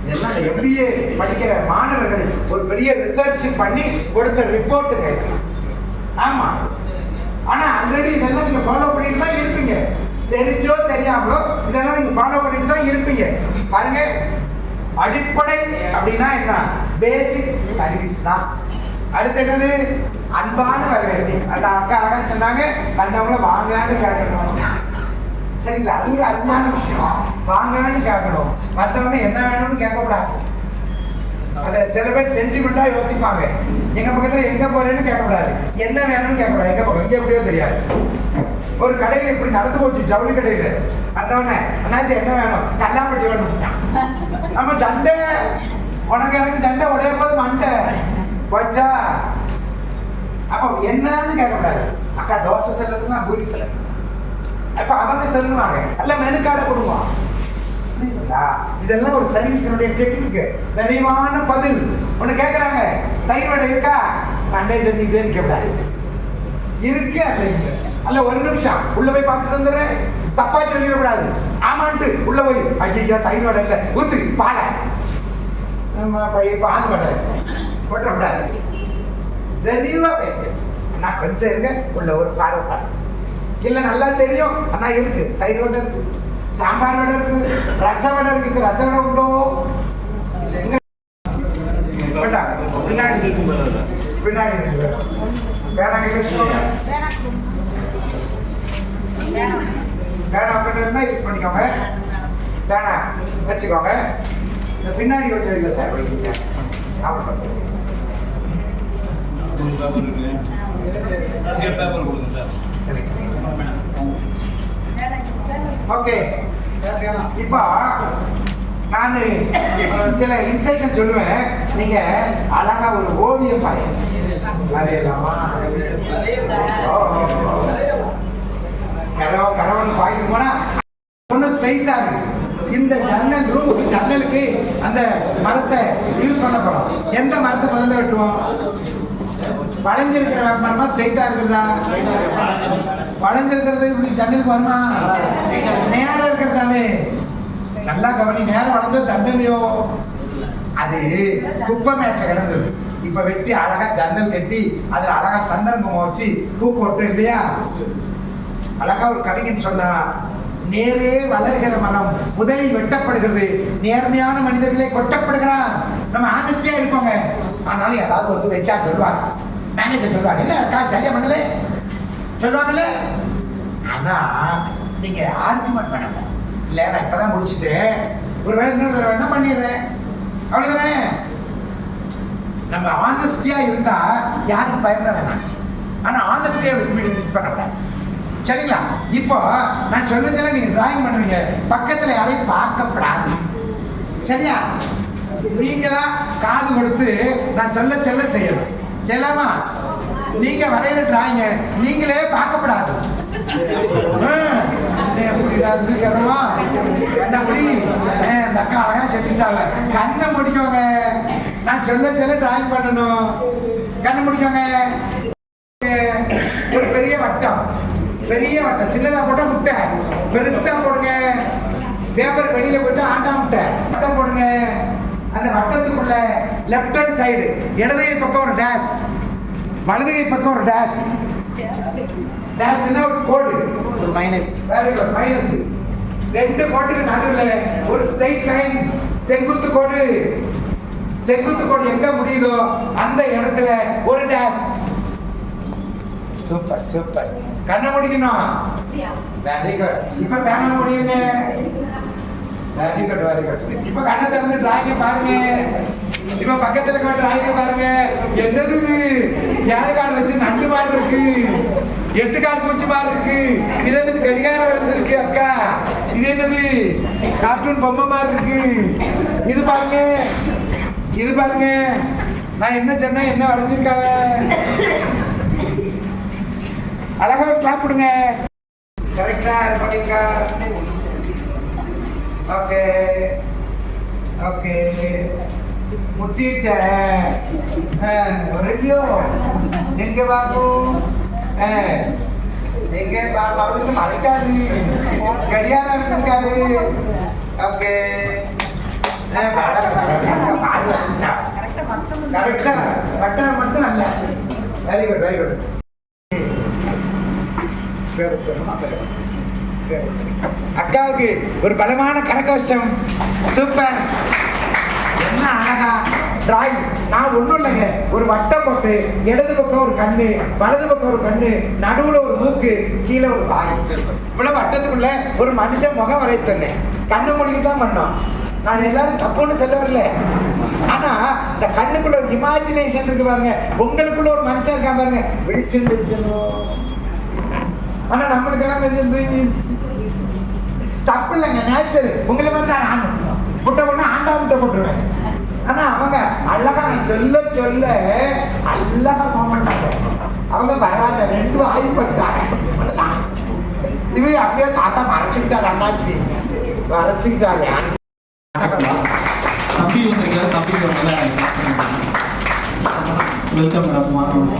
இதெல்லாம் MBA படிக்கிற மாணவர்கள் ஒரு பெரிய ரிசர்ச் பண்ணி கொடுத்த ரிப்போர்ட்டுங்க. ஆமா, ஆனா ஆல்ரெடி இதெல்லாம் நீங்க ஃபாலோ பண்ணிட்டு தான் இருப்பீங்க. தெரிஞ்சோ தெரியாமலோ இதெல்லாம் நீங்க ஃபாலோ பண்ணிட்டு தான் இருப்பீங்க. பாருங்க, அடிப்படை அப்படின்னா என்ன? பேசிக் சர்வீஸ் தான். அடுத்து என்னது? அன்பான வரவேற்பு. அந்த அக்கா அழகா சொன்னாங்க, வந்தவங்கள வாங்கன்னு கேட்கணும். சரிங்களா? அது ஒரு அருமையான விஷயம். வாங்கன்னு கேட்கணும், மற்றவங்க என்ன வேணும்னு கேட்கக்கூடாது. அதை சில பேர் சென்டிமெண்டா யோசிப்பாங்க. எங்க பக்கத்துல எங்க போறேன்னு கேட்கக்கூடாது, என்ன வேணும்னு கேட்கக்கூடாது. எங்க போறோம் இங்க எப்படியோ தெரியாது. ஒரு கடையில இப்படி நடந்து போச்சு, ஜவுளி கடையில. அந்தவனே அண்ணாச்சி என்ன வேணும்? கல்லாப்பட்டி வேணும். நம்ம சண்டை, உனக்கு எனக்கு சண்டை உடைய போது மண்டை போச்சா? அப்ப என்னன்னு கேட்கக்கூடாது. அக்கா தோசை செல்லுக்கு நான் பூரி செல்லுங்க. அப்ப அவங்க சொல்லுவாங்க, அல்ல மெனு கார்டை கொடுவோம். இதெல்லாம் ஒரு சர்வீஸினுடைய டெக்னிக். நிறைவான பதில். ஒண்ணு கேட்கறாங்க, தயிர் வடை இருக்கா? மண்டே தெரிஞ்சுக்கிட்டே இருக்கக்கூடாது. இருக்கு அல்ல, அல்ல ஒரு நிமிஷம் உள்ள போய் பார்த்துட்டு வந்துடுறேன், தப்பா சொல்லிடக்கூடாது. ஆமான்ட்டு உள்ள போய், ஐயா தயிர் வடை இல்லை, ஊத்து பாலை, பால் வடை போட்டக்கூடாது. தெளிவா பேசுறேன். அண்ணா கொஞ்சம் இருங்க, உள்ள ஒரு பார்வை பாரு. இல்ல நல்லா தெரியும் அண்ணா இருக்கு, தயிர் வடை இருக்கு, சாம்பார் வடை இருக்கு, ரச வடை இருக்கு. ரச வடை உண்டோ? பின்னாடி பின்னாடி வேணாம் இருந்தா யூஸ் பண்ணிக்கோங்க, வேணாம் வச்சுக்கோங்க. இந்த பின்னாடி ஒன்று இல்லை சார், ஓகே. இப்போ நான் சில இன்ஸ்ட்ரக்ஷன் சொல்லுவேன், நீங்க அழகா ஒரு ஓவியம் வரையலாமா? கரவன் பாய்க்கு போனா ஒன்றும் ஸ்ட்ரைட்டா இருக்கு. இந்த ஜன்னல் ரூம் ஜன்னலுக்கு அந்த மரத்தை யூஸ் பண்ண போறோம். எந்த மரத்தை முதல்ல வெட்டுவோம்? வளைஞ்சிருக்கிற மரமா ஸ்ட்ரைட்டா இருக்குதா? வளைஞ்சிருக்கிறது இப்படி ஜன்னலுக்கு வருமா? நேரம் இருக்கிறது தானே. நல்லா கவனி, நேரம் வளர்ந்து தண்டனையோ அது குப்பை மேட்டில் கிடந்தது. இப்ப வெட்டி அழகா ஜன்னல் கட்டி அதுல அழகா சந்தர்ப்பம் வச்சு பூ போட்டு இல்லையா? அழகா ஒரு கவிஞன் சொன்னா, நேரே வளர்கிற மரம் முதலில் வெட்டப்படுகிறது, நேர்மையான மனிதர்களே கொட்டப்படுகிறான். நம்ம ஆனஸ்டியா இருப்போங்க. ஆனாலும் ஏதாவது வந்து வச்சா சொல்லுவாங்க, மேனேஜர் சொல்லுவாங்க, இல்ல அக்கா சரியா பண்ணல சொல்லுவாங்கல்ல. ஆனா நீங்க ஆர்குமெண்ட் பண்ணல, இல்ல நான் இப்பதான் முடிச்சுட்டு ஒரு வேலை இன்னொரு தடவை என்ன பண்ணிடுறேன், அவ்வளவுதானே. நம்ம ஆனஸ்டியா இருந்தா யாரும் பயப்பட வேணாம். ஆனா ஆனஸ்டியா மிஸ் பண்ணக்கூடாது, சரிங்களா? இப்போ நான் சொல்ல நீங்க டிராயிங் பண்ணுவீங்க, பக்கத்துல யாரையும் பார்க்கப்படாது, சரியா? நீங்க தான் காது கொடுத்து நான் சொல்ல செய்யணும், செய்யலாமா? நீங்க வரைகிற டிராயிங்க நீங்களே பார்க்கப்படாது. இந்த அக்கா அழகா செஞ்சுட்டாங்க. கண்ணை முடிக்கோங்க, நான் சொல்ல டிராயிங் பண்ணணும். கண்ணை முடிக்கோங்க. ஒரு பெரிய வட்டம், சின்னதா போட்டா முட்டை, பெருசா போடுங்க. பேப்பர் வெளியில போட்டு ஆண்டா முட்டை வட்டம் போடுங்க. அந்த வட்டத்துக்குள்ள லெஃப்ட் ஹேண்ட் சைடு இடதுகை பக்கம் ஒரு டேஷ், வலதுகை பக்கம் ஒரு டேஷ். டேஷ்னா ஒரு கோடு, ஒரு மைனஸ். Very good, minus. ரெண்டு கோட்டுக்கு நடுவுல ஒரு ஸ்ட்ரைட் லைன், செங்குத்து கோடு. செங்குத்து கோடு எங்க முடியுதோ அந்த இடத்துல ஒரு டேஷ். Super super. கண்ணை முடிக்கணும். Very good. இப்ப பேனா முடியுங்க. Very good very good. இப்ப கண்ணை திறந்து டிராயிங்க பாருங்க. இப்ப பக்கத்துல இருக்க டிராயிங்க பாருங்க. என்னது இது? 7 கால் வச்சு நண்டு மாதிரி இருக்கு, 8 கால் பூச்சி மாதிரி இருக்கு. இது என்னது? கடிகாரம் வரைஞ்சிருக்கு அக்கா. இது என்னது? கார்ட்டூன் பொம்மை மாதிரி இருக்கு. இது பாருங்க, இது பாருங்க. நான் என்ன சொன்னேன், என்ன வரைஞ்சிருக்காங்க? அழகா கிளாப் கொடுங்க. கரெக்டா பண்ணிருக்கா? Okay okay. முட்டிடுச்ச ரெடியோ. எங்க பாக்கும்? எங்க பாக்கு மறைக்காது, கடியாரம் இருக்காது. ஓகே கரெக்டா. பட்டம் மட்டும் நல்ல. Very good very good. அக்காவுக்கு ஒரு பலமான கரகவசம். சூப்பர். என்ன அழகா டிராயிங். நான் ஒண்ணும் இல்லைங்க, ஒரு வட்டம் போட்டு இடது பக்கம் ஒரு கண்ணு, வலது பக்கம் ஒரு கண்ணு, நடுவுல ஒரு மூக்கு, கீழே ஒரு வாய். இவ்வளவு வட்டத்துக்குள்ள ஒரு மனுஷன் முகம் வரைய சொன்னேன். கண்ணு முடிக்கிட்டு தான் பண்ணோம். நான் எல்லாரும் தப்புன்னு சொல்ல வரல. ஆனா இந்த கண்ணுக்குள்ள ஒரு இமேஜினேஷன் இருக்கு பாருங்க. உங்களுக்குள்ள ஒரு மனுஷன் இருக்கா பாருங்க, வெளிச்சம் இருக்கணும். ஆனா நம்மளுக்கு எல்லாம் தப்பு இல்லைங்க, நேச்சர். உங்களை மாதிரி தான் நான் முட்டை போட்டு ஆண்டா முட்டை போட்டுருவேன். ஆனா அவங்க அழகா நான் சொல்ல அழகா போமாட்டாங்க. அவங்க பரவாயில்ல, 2 ஆய்வுப்பட்டாங்க. இவ அப்படியே தாத்தா மறைச்சுக்கிட்டாரு, அண்ணாச்சி மறைச்சுக்கிட்டாங்க.
தம்பி வந்திருக்காரு, தம்பி வெல்கம் மேடம்.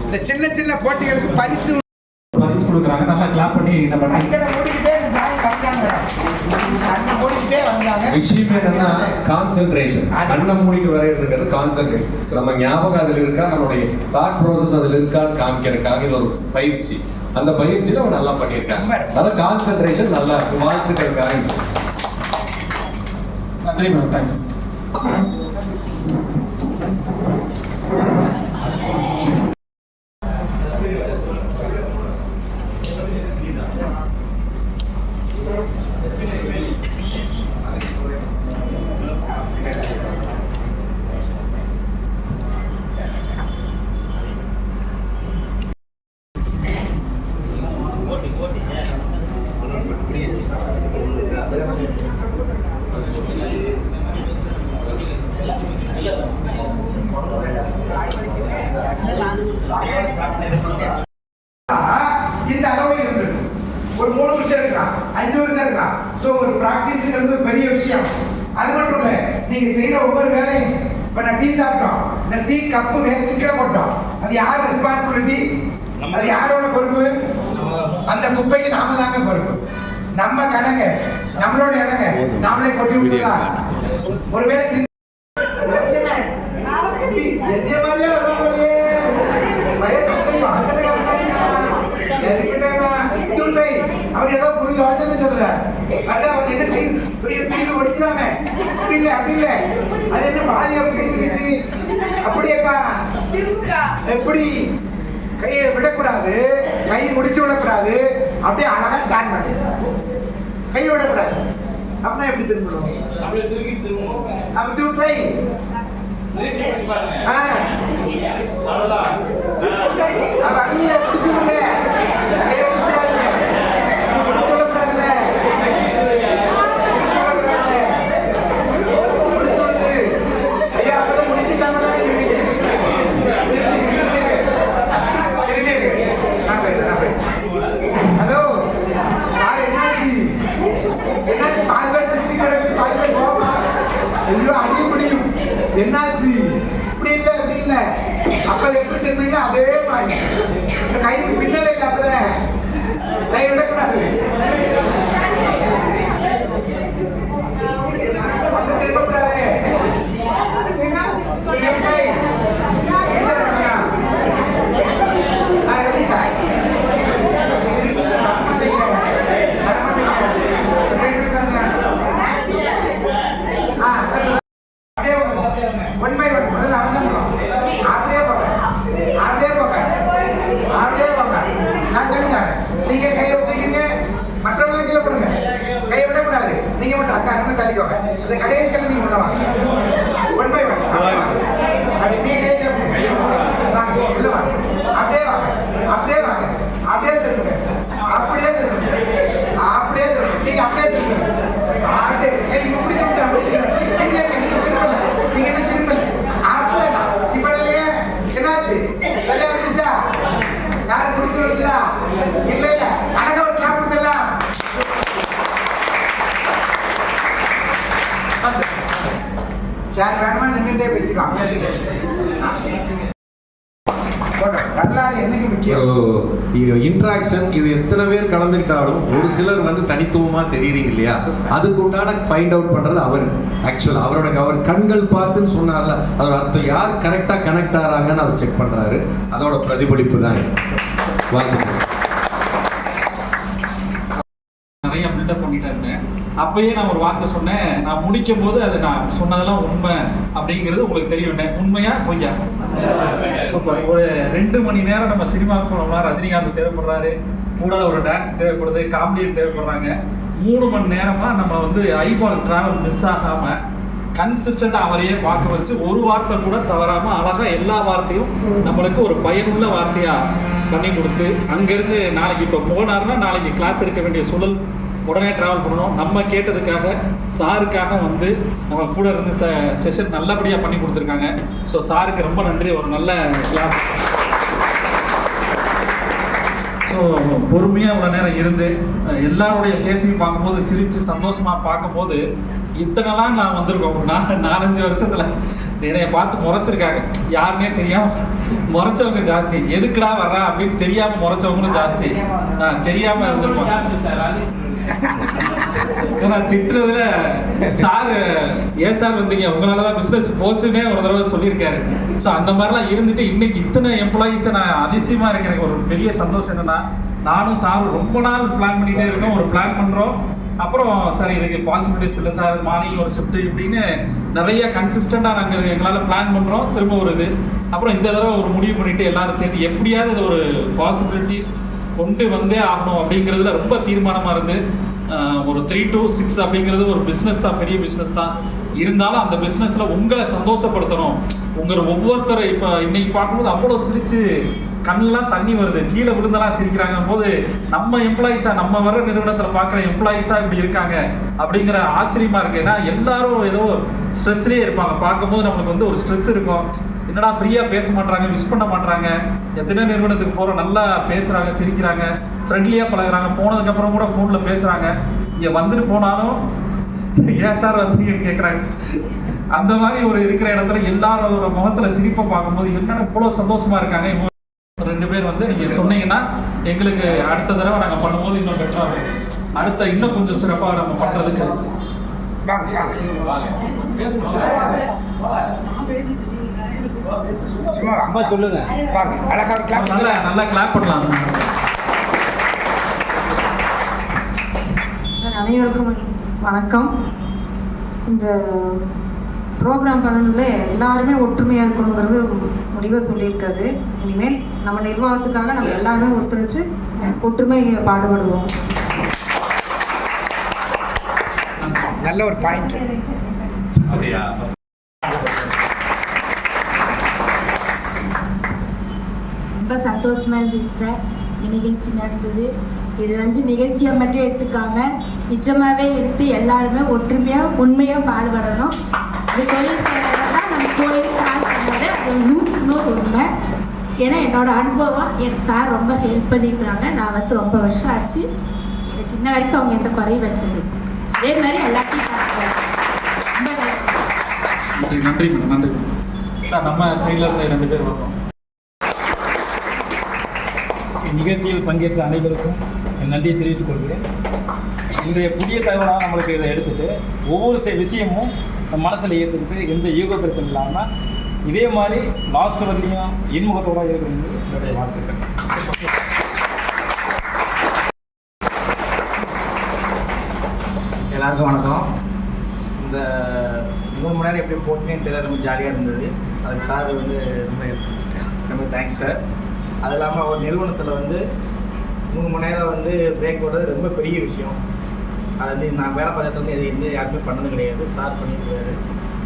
இந்த சின்ன சின்ன போட்டிகளுக்கு பரிசு
கொடுக்குறாங்க. நல்லா கிளாப் பண்ணி நம்ம
மூடிக்கிட்டே முடிச்சுட்டே வந்தாங்க.
விஷயம் என்னன்னா கான்சென்ட்ரேஷன். கண்ணை மூடிட்டு வரையிறது கான்சென்ட்ரேஷன். நம்ம ஞாபகம் அதுல இருக்கா, நம்மளுடைய தாட் ப்ராசஸ் அதுல இருக்கான்னு காமிக்கிறதுக்காக இது ஒரு பயிற்சி. அந்த பயிற்சியில அவன் நல்லா பண்ணியிருக்காங்க. அதான் கான்சென்ட்ரேஷன் நல்லா இருக்கு. வாழ்த்துக்களுக்காக
நன்றி மேடம். தேங்க்யூ.
இந்த அளவு இருந்தது. ஒரு 3 வருஷம் இருக்கலாம், 5 வருஷம் இருக்கலாம். ஸோ ஒரு ப்ராக்டிஸ்ங்கிறது ஒரு பெரிய விஷயம். அது மட்டும் இல்லை, நீங்க செய்யற ஒவ்வொரு வேலையும். இப்போ நான் டீ சாப்பிட்டோம், இந்த டீ கப்பு வேஸ்ட் கீழே போட்டோம், அது யார் ரெஸ்பான்சிபிலிட்டி? அது யாரோட பொறுப்பு? அந்த குப்பைக்கு நாம தாங்க பொறுப்பு. நம்ம கணங்க, நம்மளோட இடங்க நாமளே கொட்டி விட்டுலாம். ஒருவேளை என்னைய மாதிரியே வருவாங்களே அவர் ஏதோ புரிய யோசனை சொல்லுத. அதான் அவர் என்ன கை ஒடிக்கிறாங்க. அப்படி இல்லை, அப்படி இல்லை. அது என்ன பாதி அப்படி அப்படியேக்கா எப்படி கையை விடக்கூடாது, கை முடிச்சு விடக்கூடாது. அப்படியே அழகா டான் பண்ணு, கையை விடக்கூடாது. அப்படின்னா எப்படி திரும்பணும்? அப்படி திருப்பி அடியே பிடிச்சுடுங்க, கையை பிடிச்சாருங்க, பிடிச்சு விடக்கூடாதுல்ல, பிடிச்சு விடுது. ஐயா அப்பதான் முடிச்சுக்காம தானே இருக்கீங்க. ஹலோ சார், என்னாச்சு? என்னாச்சு? பால் பேர் திருப்பி கிடக்கு, பால் பேர் போமா. ஐயோ அடிய முடியும். என்னாச்சு? இப்படி இல்லை, அப்படி இல்லை. அப்ப எப்படி திரும்பிங்க அதே மாதிரி கை பின்னல இல்லை. அப்பதான் கை விடக்கூடாது. திரும்பக்கூடாது. எப்படி சார்? ஒன் பை ஒன் முதல்ல அப்படியே போங்க, அப்படியே போங்க, அப்படியே போங்க. நான் சொல்லித்தரேன். நீங்க கையை விட்டுருக்கீங்க, மற்றவங்க கீழே போடுங்க. கையை விடக்கூடாது. நீங்க மட்டும் அக்கா அனுமதி தள்ளிக்கோங்க. இந்த கடைசியில் நீங்க உள்ள வாங்க. ஒன் பை ஒன் அப்படி நீங்க கை கீழே வாங்க, உள்ள வாங்க. அப்படியே வாங்க, அப்படியே வாங்க, அப்படியே திரும்புங்க, அப்படியே திரும்புங்க, அப்படியே திரும்புங்க. நீங்க அப்படியே திரும்புங்க. அப்படியே கை இப்படி திரும்ப. நீங்க திரும்பல, நீங்க என்ன திரும்பல. அப்படியேதான் இப்ப இல்லையே. என்னாச்சு? சரியா வந்துச்சா? யாரும் பிடிச்சு விடுச்சா? இல்ல இல்ல, அழகா ஒரு கிளாப் கொடுத்துடலாம். சார் வேணுமா நின்றுட்டே பேசிக்கலாம். வரலாறு என்னைக்கு முக்கியம்?
இன்ட்ராக்ஷன். இது எத்தனை பேர் கலந்துக்கிட்டாலும் ஒரு சிலர் வந்து தனித்துவமா தெரியுறீங்க இல்லையா? அதுக்கு உண்டான ஃபைண்ட் அவுட் பண்றது அவர். ஆக்சுவலா அவர் கண்கள் பார்த்துன்னு சொன்னார்ல, அதோட அர்த்தம் யார் கரெக்டா கனெக்ட் ஆறாங்கன்னு அவர் செக் பண்றாரு. அதோட பிரதிபலிப்பு தான்.
நிறைய பில்டப் பண்ணிட்டு இருந்தேன். அப்பயே நான் ஒரு வார்த்தை சொன்னேன். நான் முடிக்கும் போது அது நான் சொன்னதெல்லாம் உண்மை அப்படிங்கிறது உங்களுக்கு தெரியும். உண்மையா பொய்யா? சூப்பர். ஒரு 2 மணி நேரம் நம்ம சினிமாவுக்கு போனோம்னா ரஜினிகாந்த் தேவைப்படுறாரு, கூட ஒரு டான்ஸ் தேவைப்படுது, காமெடியன் தேவைப்படுறாங்க. 3 மணி நேரமா நம்ம வந்து ஐபால் டிராவல் மிஸ் ஆகாம கன்சிஸ்டண்டா அவரையே பார்க்க வச்சு ஒரு வார்த்தை கூட தவறாம அழகா எல்லா வார்த்தையும் நம்மளுக்கு ஒரு பயனுள்ள வார்த்தையா பண்ணி கொடுத்து, அங்கிருந்து நாளைக்கு இப்போ போனாருன்னா நாளைக்கு கிளாஸ் இருக்க வேண்டிய சூழல், உடனே டிராவல் பண்ணணும். நம்ம கேட்டதுக்காக சாருக்காக வந்து நம்ம கூட இருந்து செஷன் நல்லபடியாக பண்ணி கொடுத்துருக்காங்க. ஸோ சாருக்கு ரொம்ப நன்றி. ஒரு நல்ல கிளாஸ். ஸோ பொறுமையாக இவ்வளோ நேரம் இருந்து எல்லாருடைய ஃபேஸையும் பார்க்கும்போது, சிரித்து சந்தோஷமாக பார்க்கும்போது, இத்தனைலாம் நான் வந்திருக்கோம். ஒரு 4-5 வருஷத்தில் என்னைய பார்த்து முறைச்சிருக்காங்க. யாருன்னே தெரியாமல் முறைச்சவங்க ஜாஸ்தி. எதுக்குடா வர்றா அப்படின்னு தெரியாமல் முறைச்சவங்களும் ஜாஸ்தி. தெரியாமல் இருந்திருக்கோம். ஏன்னா திட்டுறதுல சார் ஏன் சார் வந்தீங்க உங்களால தான் பிஸ்னஸ் போச்சுன்னே ஒரு தடவை சொல்லியிருக்காரு. ஸோ அந்த மாதிரிலாம் இருந்துட்டு இன்னைக்கு இத்தனை எம்ப்ளாயீஸை நான் அதிசயமாக இருக்கு. எனக்கு ஒரு பெரிய சந்தோஷம் என்னன்னா, நானும் சார் ரொம்ப நாள் பிளான் பண்ணிகிட்டே இருக்கோம். ஒரு பிளான் பண்ணுறோம், அப்புறம் சார் இதுக்கு பாசிபிலிட்டிஸ் இல்லை சார், மார்னிங் ஒரு ஷிஃப்ட் இப்படின்னு நிறைய கன்சிஸ்டண்டாக நாங்கள் எங்களால் பிளான் பண்ணுறோம். திரும்ப ஒரு இது அப்புறம் இந்த தடவை ஒரு முடிவு பண்ணிட்டு எல்லாரும் சேர்த்து எப்படியாவது இது ஒரு பாசிபிலிட்டிஸ் கொண்டு வந்தே ஆகணும் அப்படிங்கிறதுல ரொம்ப தீர்மானமாக இருந்து ஒரு 3 to 6 அப்படிங்கிறது ஒரு பிஸ்னஸ் தான், பெரிய பிஸ்னஸ் தான். இருந்தாலும் அந்த பிஸ்னஸில் உங்களை சந்தோஷப்படுத்தணும். உங்களை ஒவ்வொருத்தரை இப்போ இன்னைக்கு பார்க்கும்போது அவ்வளோ சிரிச்சு கண்ணெல்லாம் தண்ணி வருது, கீழே விழுந்தெல்லாம் சிரிக்கிறாங்க போது நம்ம எம்ப்ளாயிஸா, நம்ம வர நிறுவனத்தில் பார்க்குற எம்ப்ளாயிஸா இப்படி இருக்காங்க அப்படிங்கிற ஆச்சரியமா இருக்கு. ஏன்னா எல்லாரும் ஏதோ ஸ்ட்ரெஸ்லேயே இருப்பாங்க. பார்க்கும்போது நம்மளுக்கு வந்து ஒரு ஸ்ட்ரெஸ் இருக்கும். என்னடா ஃப்ரீயாக பேச மாட்டாங்க, மிஸ் பண்ண மாட்டாங்க. எத்தனை நிறுவனத்துக்கு போகிறோம், நல்லா பேசுகிறாங்க, சிரிக்கிறாங்க, ஃப்ரெண்ட்லியாக பழகுறாங்க. போனதுக்கப்புறம் கூட ஃபோனில் பேசுகிறாங்க. இங்கே வந்துட்டு போனாலும் ஏன் சார் வந்தீங்கன்னு கேட்குறாங்க. அந்த மாதிரி ஒரு இருக்கிற இடத்துல எல்லாரோட முகத்தில் சிரிப்பை பார்க்கும்போது என்னென்ன இவ்வளோ சந்தோஷமாக இருக்காங்க. 2 பேர் வந்து நீங்கள் சொன்னீங்கன்னா எங்களுக்கு அடுத்த தடவை நாங்கள் பண்ணும்போது இன்னும் பெட்டராக இருக்கும். அடுத்த இன்னும் கொஞ்சம் சிறப்பாக நம்ம பண்ணுறதுக்கு
சும்மா அம்மா சொல்லுங்க. வாங்க, அழகா ஒரு கிளாப்.
நல்லா கிளாப் பண்ணலாம்.
அனைவருக்கும் வணக்கம். இந்த ப்ரோக்ராம் பண்ணணும்ல எல்லாருமே ஒற்றுமையாக இருக்கணுங்கிறது முடிவாக சொல்லியிருக்காரு. இனிமேல் நம்ம நிர்வாகத்துக்காக நம்ம எல்லாருமே ஒத்துழைச்சு ஒற்றுமை பாடுபடுவோம்.
நல்ல ஒரு பாயிண்ட்.
ரொம்ப சந்தோஷமா இருந்துச்சு சார். நிகழ்ச்சி நடந்தது. இது வந்து நிகழ்ச்சியை மட்டும் எடுத்துக்காம நிஜமாவே எடுத்து எல்லாருமே ஒற்றுமையா உண்மையா பாடுபடணும். இது தொழில் செய்யறதான் நம்ம கோயில் சார் பண்ணது. அது 100% உண்மை. ஏன்னா என்னோட அனுபவம், எனக்கு சார் ரொம்ப ஹெல்ப் பண்ணியிருக்காங்க. நான் வந்து ரொம்ப வருஷம் ஆச்சு. எனக்கு இன்ன வரைக்கும் அவங்க எந்த குறையும் வச்சது. அதே மாதிரி எல்லாத்தையும் பார்க்குறேன். ரொம்ப
நன்றி நன்றி மேடம், நன்றி சார். நம்ம சைடில் இருந்து 2 பேர் வரோம்.
நிகழ்ச்சியில் பங்கேற்ற அனைவருக்கும் என் நன்றியை தெரிவித்துக் கொள்கிறேன். இன்றைய புதிய தகவலாக நம்மளுக்கு இதை எடுத்துகிட்டு ஒவ்வொரு விஷயமும் நம்ம மனசில் ஏற்றுக்கிட்டு எந்த ஈகோ பிரச்சனை இல்லாமல் இதே மாதிரி லாஸ்ட் வரலையும் இன்முகத்தோடு இருக்கிறது என்னுடைய வாழ்த்துக்கள்.
எல்லாருக்கும் வணக்கம். இந்த 3 மணி நேரம் எப்படி போட்டுனேன்னு தெரியல, ரொம்ப ஜாலியாக இருந்தது. அதுக்கு சார் வந்து ரொம்ப தேங்க்ஸ் சார். அது இல்லாமல் ஒரு நிறுவனத்தில் வந்து 3 மணி நேரம் வந்து பிரேக் போடுறது ரொம்ப பெரிய விஷயம். அது வந்து நான் வேலை பார்க்கறது வந்து எந்த யாருமே பண்ணது கிடையாது. சார் பண்ணியிருக்காரு.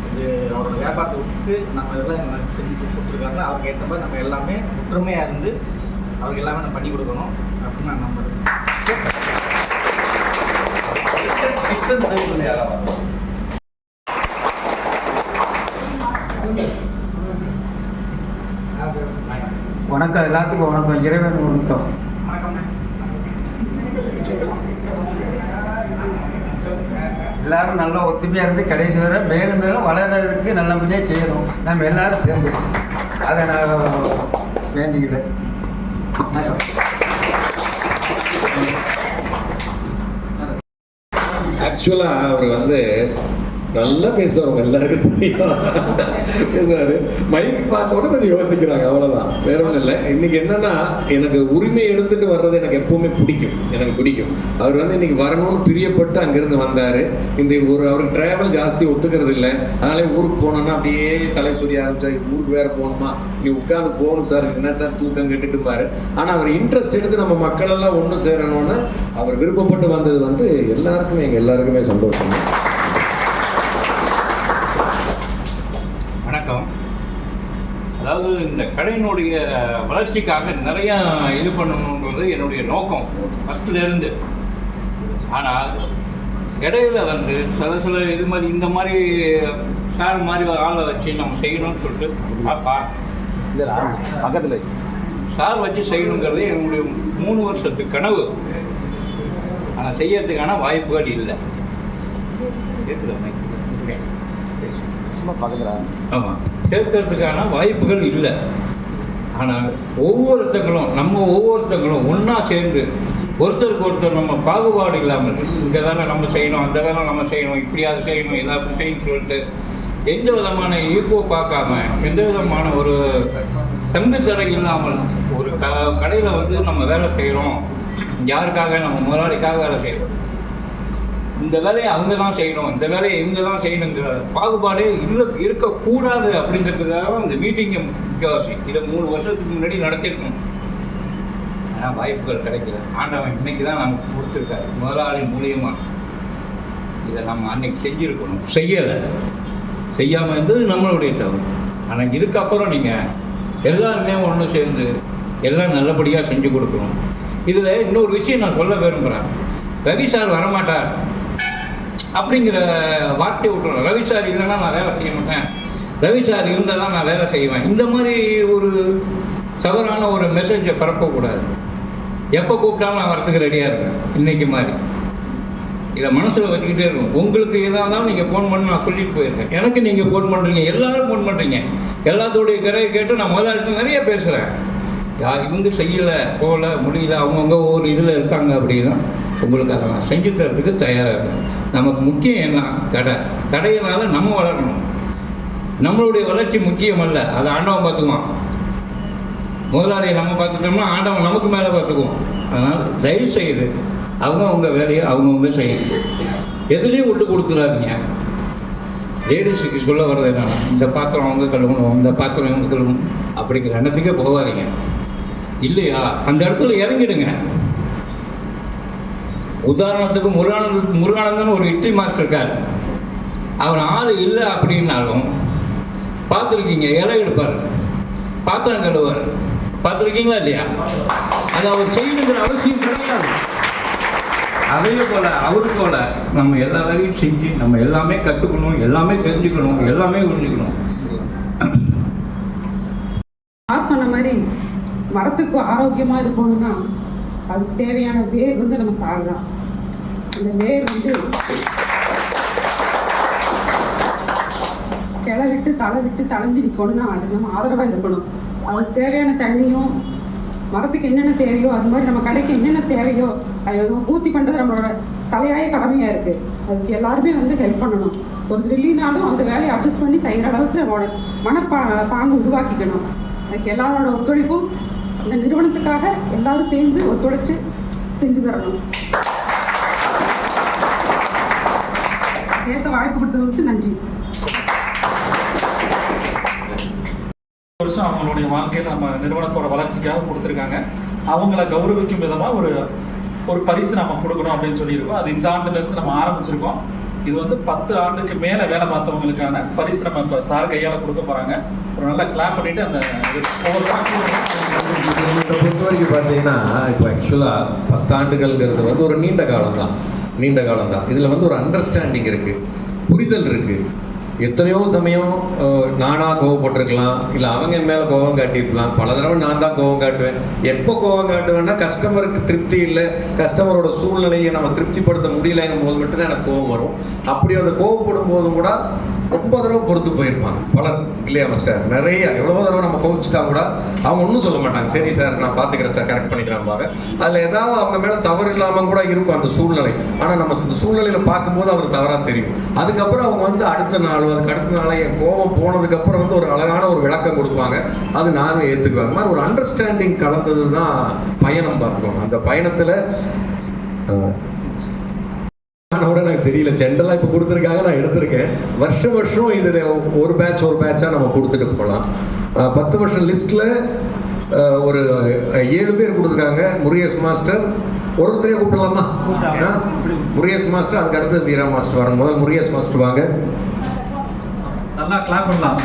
இது அவரோட வியாபாரத்தை விட்டு நம்ம இதெல்லாம் செஞ்சு கொடுத்துருக்காங்க. அவருக்கு ஏற்ற மாதிரி நம்ம எல்லாமே ஒற்றுமையாக இருந்து அவருக்கு எல்லாமே நம்ம பண்ணி கொடுக்கணும் அப்படின்னு நான் நம்புறேன்.
வணக்கம், எல்லாத்துக்கும் வணக்கம். இறைவன் வணக்கம். எல்லாரும் நல்லா ஒத்துமையாக இருந்து கடைசி வரை மேலும் மேலும் வளர்றதுக்கு நல்லபடியாக செய்யணும். நம்ம எல்லாரும் சேர்ந்து அதை நான் வேண்டிக்கிட்டேன்.
ஆக்சுவலாக அவர் வந்து நல்லா பேசுவார், எல்லாருக்கும் தெரியும் பேசுவார். மைக் பார்த்தோட கொஞ்சம் யோசிக்கிறாங்க, அவ்வளோதான், வேற ஒன்றும் இல்லை. இன்னைக்கு என்னன்னா, எனக்கு உரிமை எடுத்துட்டு வர்றது எனக்கு எப்பவுமே எனக்கு பிடிக்கும். அவர் வந்து இன்னைக்கு வரணும்னு பிரியப்பட்டு அங்கிருந்து வந்தார். இந்த அவருக்கு டிராவல் ஜாஸ்தி ஒத்துக்கிறது இல்லை. அதனால ஊருக்கு போனோன்னா அப்படியே தலை சொல்லி ஆரம்பிச்சா, ஊருக்கு வேற போகணுமா, நீ உட்காந்து போகணும் சார், என்ன சார் தூக்கம் கெட்டுட்டு இருப்பாரு. ஆனால் அவர் இன்ட்ரெஸ்ட் எடுத்து நம்ம மக்கள் எல்லாம் ஒன்று சேரணும்னு அவர் விருப்பப்பட்டு வந்தது வந்து எல்லாருக்குமே, எங்கள் எல்லாருக்குமே சந்தோஷம்.
வணக்கம். அதாவது இந்த கடையினுடைய வளர்ச்சிக்காக நிறையா இது பண்ணணுன்றது என்னுடைய நோக்கம் ஃபஸ்ட்லேருந்து. ஆனால் இடையில வந்து சில இது மாதிரி இந்த மாதிரி சார் மாதிரி ஆளை வச்சு நம்ம செய்யணும்னு சொல்லிட்டு
பக்கத்தில்
சார் வச்சு செய்யணுங்கிறது என்னுடைய 3 வருஷத்து கனவு. ஆனால் செய்யறதுக்கான வாய்ப்புகள் இல்லை. ஆமாம், சேர்த்துறதுக்கான வாய்ப்புகள் இல்லை. ஆனால் நம்ம ஒவ்வொருத்தங்களும் ஒன்றா சேர்ந்து ஒருத்தருக்கு ஒருத்தர் நம்ம பாகுபாடு இல்லாமல் இந்த வேலை நம்ம செய்யணும், அந்த வேலை நம்ம செய்யணும், இப்படியாவது செய்யணும், எல்லாருக்கும் செய்யணும்னு சொல்லிட்டு எந்த விதமான ஈகோ பார்க்காம, எந்த விதமான ஒரு தங்கு தடை இல்லாமல் ஒரு கடையில் வந்து நம்ம வேலை செய்கிறோம், யாருக்காக? நம்ம முதலாளிக்காக வேலை செய்கிறோம். இந்த வேலையை அவங்க தான் செய்யணும், இந்த வேலையை இவங்க தான் செய்யணுங்கிற பாகுபாடே இருக்கக்கூடாது அப்படிங்கிறதுக்காக இந்த மீட்டிங்கை முக்கியவாசி. இதை 3 வருஷத்துக்கு முன்னாடி நடத்திருக்கணும். ஆனால் வாய்ப்புகள் கிடைக்கல. ஆண்டவன் இன்னைக்கு தான் நமக்கு கொடுத்துருக்காரு முதலாளி மூலியமாக. இதை நம்ம அன்னைக்கு செஞ்சுருக்கணும், செய்யலை. செய்யாமல் இருந்தது நம்மளுடைய தவறு. ஆனால் இதுக்கப்புறம் நீங்கள் எல்லாருமே ஒன்று சேர்ந்து எல்லாம் நல்லபடியாக செஞ்சு கொடுக்கணும். இதில் இன்னொரு விஷயம் நான் சொல்ல விரும்புகிறேன். ரவி சார் வரமாட்டார் அப்படிங்கிற வார்த்தையை விட்டுறோம். ரவி சார் இல்லைன்னா நான் வேலை செய்ய மாட்டேன், ரவி சார் இருந்தால் தான் நான் வேலை செய்வேன். இந்த மாதிரி ஒரு தவறான ஒரு மெசேஜை பரப்பக்கூடாது. எப்போ கூப்பிட்டாலும் நான் வரத்துக்கு ரெடியாக இருக்கேன். இன்றைக்கி மாதிரி இதை மனசில் வச்சுக்கிட்டே இருக்கும். உங்களுக்கு எதாக இருந்தாலும் நீங்கள் ஃபோன் பண்ணி நான் சொல்லிட்டு போயிருக்கேன். எனக்கு நீங்கள் ஃபோன் பண்ணுறீங்க, எல்லோரும் ஃபோன் பண்ணுறீங்க. எல்லாத்தோடைய கரையை கேட்டு நான் முதலாளிட்டு நிறைய பேசுகிறேன். இவங்க செய்யலை, போகல, முடியல, அவங்கவுங்க ஒரு இதில் இருக்காங்க அப்படின்னா உங்களுக்கு அதை நான் செஞ்சு தரத்துக்கு தயாராக இருக்கேன். நமக்கு முக்கியம் என்ன? கடையினால நம்ம வளரணும். நம்மளுடைய வளர்ச்சி முக்கியம் அல்ல, அதை ஆண்டவன் பார்த்துக்குவான். முதலாளியை நம்ம பார்த்துட்டோம்னா ஆண்டவன் நமக்கு மேலே பார்த்துக்குவோம். அதனால் தயவு செய்து அவங்கவுங்க வேலையை அவங்கவுங்க செய்யணும். எதுலேயும் விட்டு கொடுத்துடாதீங்க. லேடிஸுக்கு சொல்ல வர்றது என்னன்னா, இந்த பாத்திரம் அவங்க கழுவணும், இந்த பாத்திரம் இவங்க கழுவணும் அப்படிங்கிற எண்ணத்துக்கே போகாதீங்க. இல்லையா, அந்த இடத்துல இறங்கிடுங்க. உதாரணத்துக்கு முருகானந்தன் ஒரு இட்லி மாஸ்டர் இருக்கார். அவர் ஆள் இல்லை அப்படின்னாலும் பார்த்துருக்கீங்க, இலை எடுப்பார், பாத்திரம் கழுவார். பார்த்துருக்கீங்களா இல்லையா? அது அவர் செய்யணுங்கிற அவசியம் கிடையாது. அதே போல் அவரு போல் நம்ம எல்லா வேலையும் செஞ்சு நம்ம எல்லாமே கற்றுக்கணும், எல்லாமே தெரிஞ்சுக்கணும், எல்லாமே புரிஞ்சுக்கணும்.
சொன்ன மாதிரி மரத்துக்கு ஆரோக்கியமாக இருக்கணும்னா அதுக்கு தேவையான வேர் வந்து நம்ம சார் தான். அந்த வேர் வந்து கிளை விட்டு தலை விட்டு தலைஞ்சு நிற்கணும்னா அதுக்கு நம்ம ஆதரவாக இருக்கணும். அதுக்கு தேவையான தண்ணியும், மரத்துக்கு என்னென்ன தேவையோ அது மாதிரி நம்ம கடைக்கு என்னென்ன தேவையோ அதை நம்ம பூர்த்தி பண்ணுறது நம்மளோட தலையாய கடமையாக இருக்குது. அதுக்கு எல்லாருமே வந்து ஹெல்ப் பண்ணணும். ஒரு இல்லைனாலும் அந்த வேலையை அட்ஜஸ்ட் பண்ணி செய்கிற அளவுக்கு நம்மளோட பாங்கு உருவாக்கிக்கணும். அதுக்கு எல்லாரோட ஒத்துழைப்பும் இந்த நிறுவனத்துக்காக எல்லாரும் சேர்ந்து ஒத்துழைச்சு செஞ்சு தரணும். பேச வாய்ப்பு கொடுத்தவங்களுக்கு நன்றி.
வருஷம் அவங்களுடைய வாழ்க்கையை நம்ம நிறுவனத்தோட வளர்ச்சிக்காக கொடுத்துருக்காங்க. அவங்கள கௌரவிக்கும் விதமாக ஒரு பரிசு நம்ம கொடுக்கணும் அப்படின்னு சொல்லியிருக்கோம். அது இந்த ஆண்டுலேருந்து நம்ம ஆரம்பிச்சிருக்கோம். இது வந்து 10 ஆண்டுக்கு மேலே வேலை பார்த்தவங்களுக்கான பரிசு நம்ம இப்போ சார் கையால் கொடுக்க போகிறாங்க. ஒரு நல்லா கிளாப் பண்ணிவிட்டு அந்த
இதை பொறுத்த வரைக்கும் பார்த்தீங்கன்னா, இப்போ ஆக்சுவலாக 10 ஆண்டுகள்ங்கிறது வந்து ஒரு நீண்ட காலம் தான். இதில் வந்து ஒரு அண்டர்ஸ்டாண்டிங் இருக்குது, புரிதல் இருக்குது. எத்தனையோ சமயம் நானாக கோவப்பட்டிருக்கலாம், இல்லை அவங்க என் மேலே கோபம் காட்டியிருக்கலாம். பல தடவை நான் தான் கோபம் காட்டுவேன். எப்போ கோபம் காட்டுவேன்னா, கஸ்டமருக்கு திருப்தி இல்லை, கஸ்டமரோட சூழ்நிலையை நம்ம திருப்திப்படுத்த முடியலைங்கும் போது மட்டும்தான் எனக்கு கோபம் வரும். அப்படி அந்த கோவப்படும் போதும் கூட ரொம்ப தடவை பொறுத்து போயிருப்பாங்க பலர், இல்லையா மாஸ்டர்? நிறைய எவ்வளோ தடவை நம்ம கோவிச்சிட்டா கூட அவங்க ஒன்றும் சொல்ல மாட்டாங்க. சரி சார், நான் பார்த்துக்கிறேன் சார், கரெக்ட் பண்ணிக்கலாம்பாங்க. அதில் ஏதாவது அவங்க மேலே தவறு இல்லாமல் கூட இருக்கும் அந்த சூழ்நிலை. ஆனால் நம்ம இந்த சூழ்நிலையில் பார்க்கும்போது அவர் தவறாக தெரியும். அதுக்கப்புறம் அவங்க வந்து அடுத்த நாள், அதுக்கு அடுத்த நாளே என் கோபம் போனதுக்கப்புறம் வந்து ஒரு அழகான ஒரு விளக்கம் கொடுப்பாங்க. அது நானும் ஏற்றுக்குவேன். மாதிரி ஒரு அண்டர்ஸ்டாண்டிங் கலந்தது தான் பயணம். பார்த்துக்கோங்க, அந்த பயணத்தில் எனக்கு தெரியல, ஜென்ரலாக இப்போ கொடுத்துருக்காங்க, நான் எடுத்திருக்கேன். வருஷம் இதில் ஒரு பேட்சாக நம்ம கொடுத்துட்டு போகலாம். 10 வருஷம் லிஸ்ட்டில் ஒரு 7 பேர் கொடுத்துருக்காங்க. முருகேஷ் மாஸ்டர் ஒருத்தரையே கூப்பிடலாமா? முருகேஷ் மாஸ்டர், அதுக்கு அடுத்து வீரா மாஸ்டர் வரும். முதல் முருகேஷ் மாஸ்டர் வாங்க.
நல்லா கிளாப் பண்ணலாம்.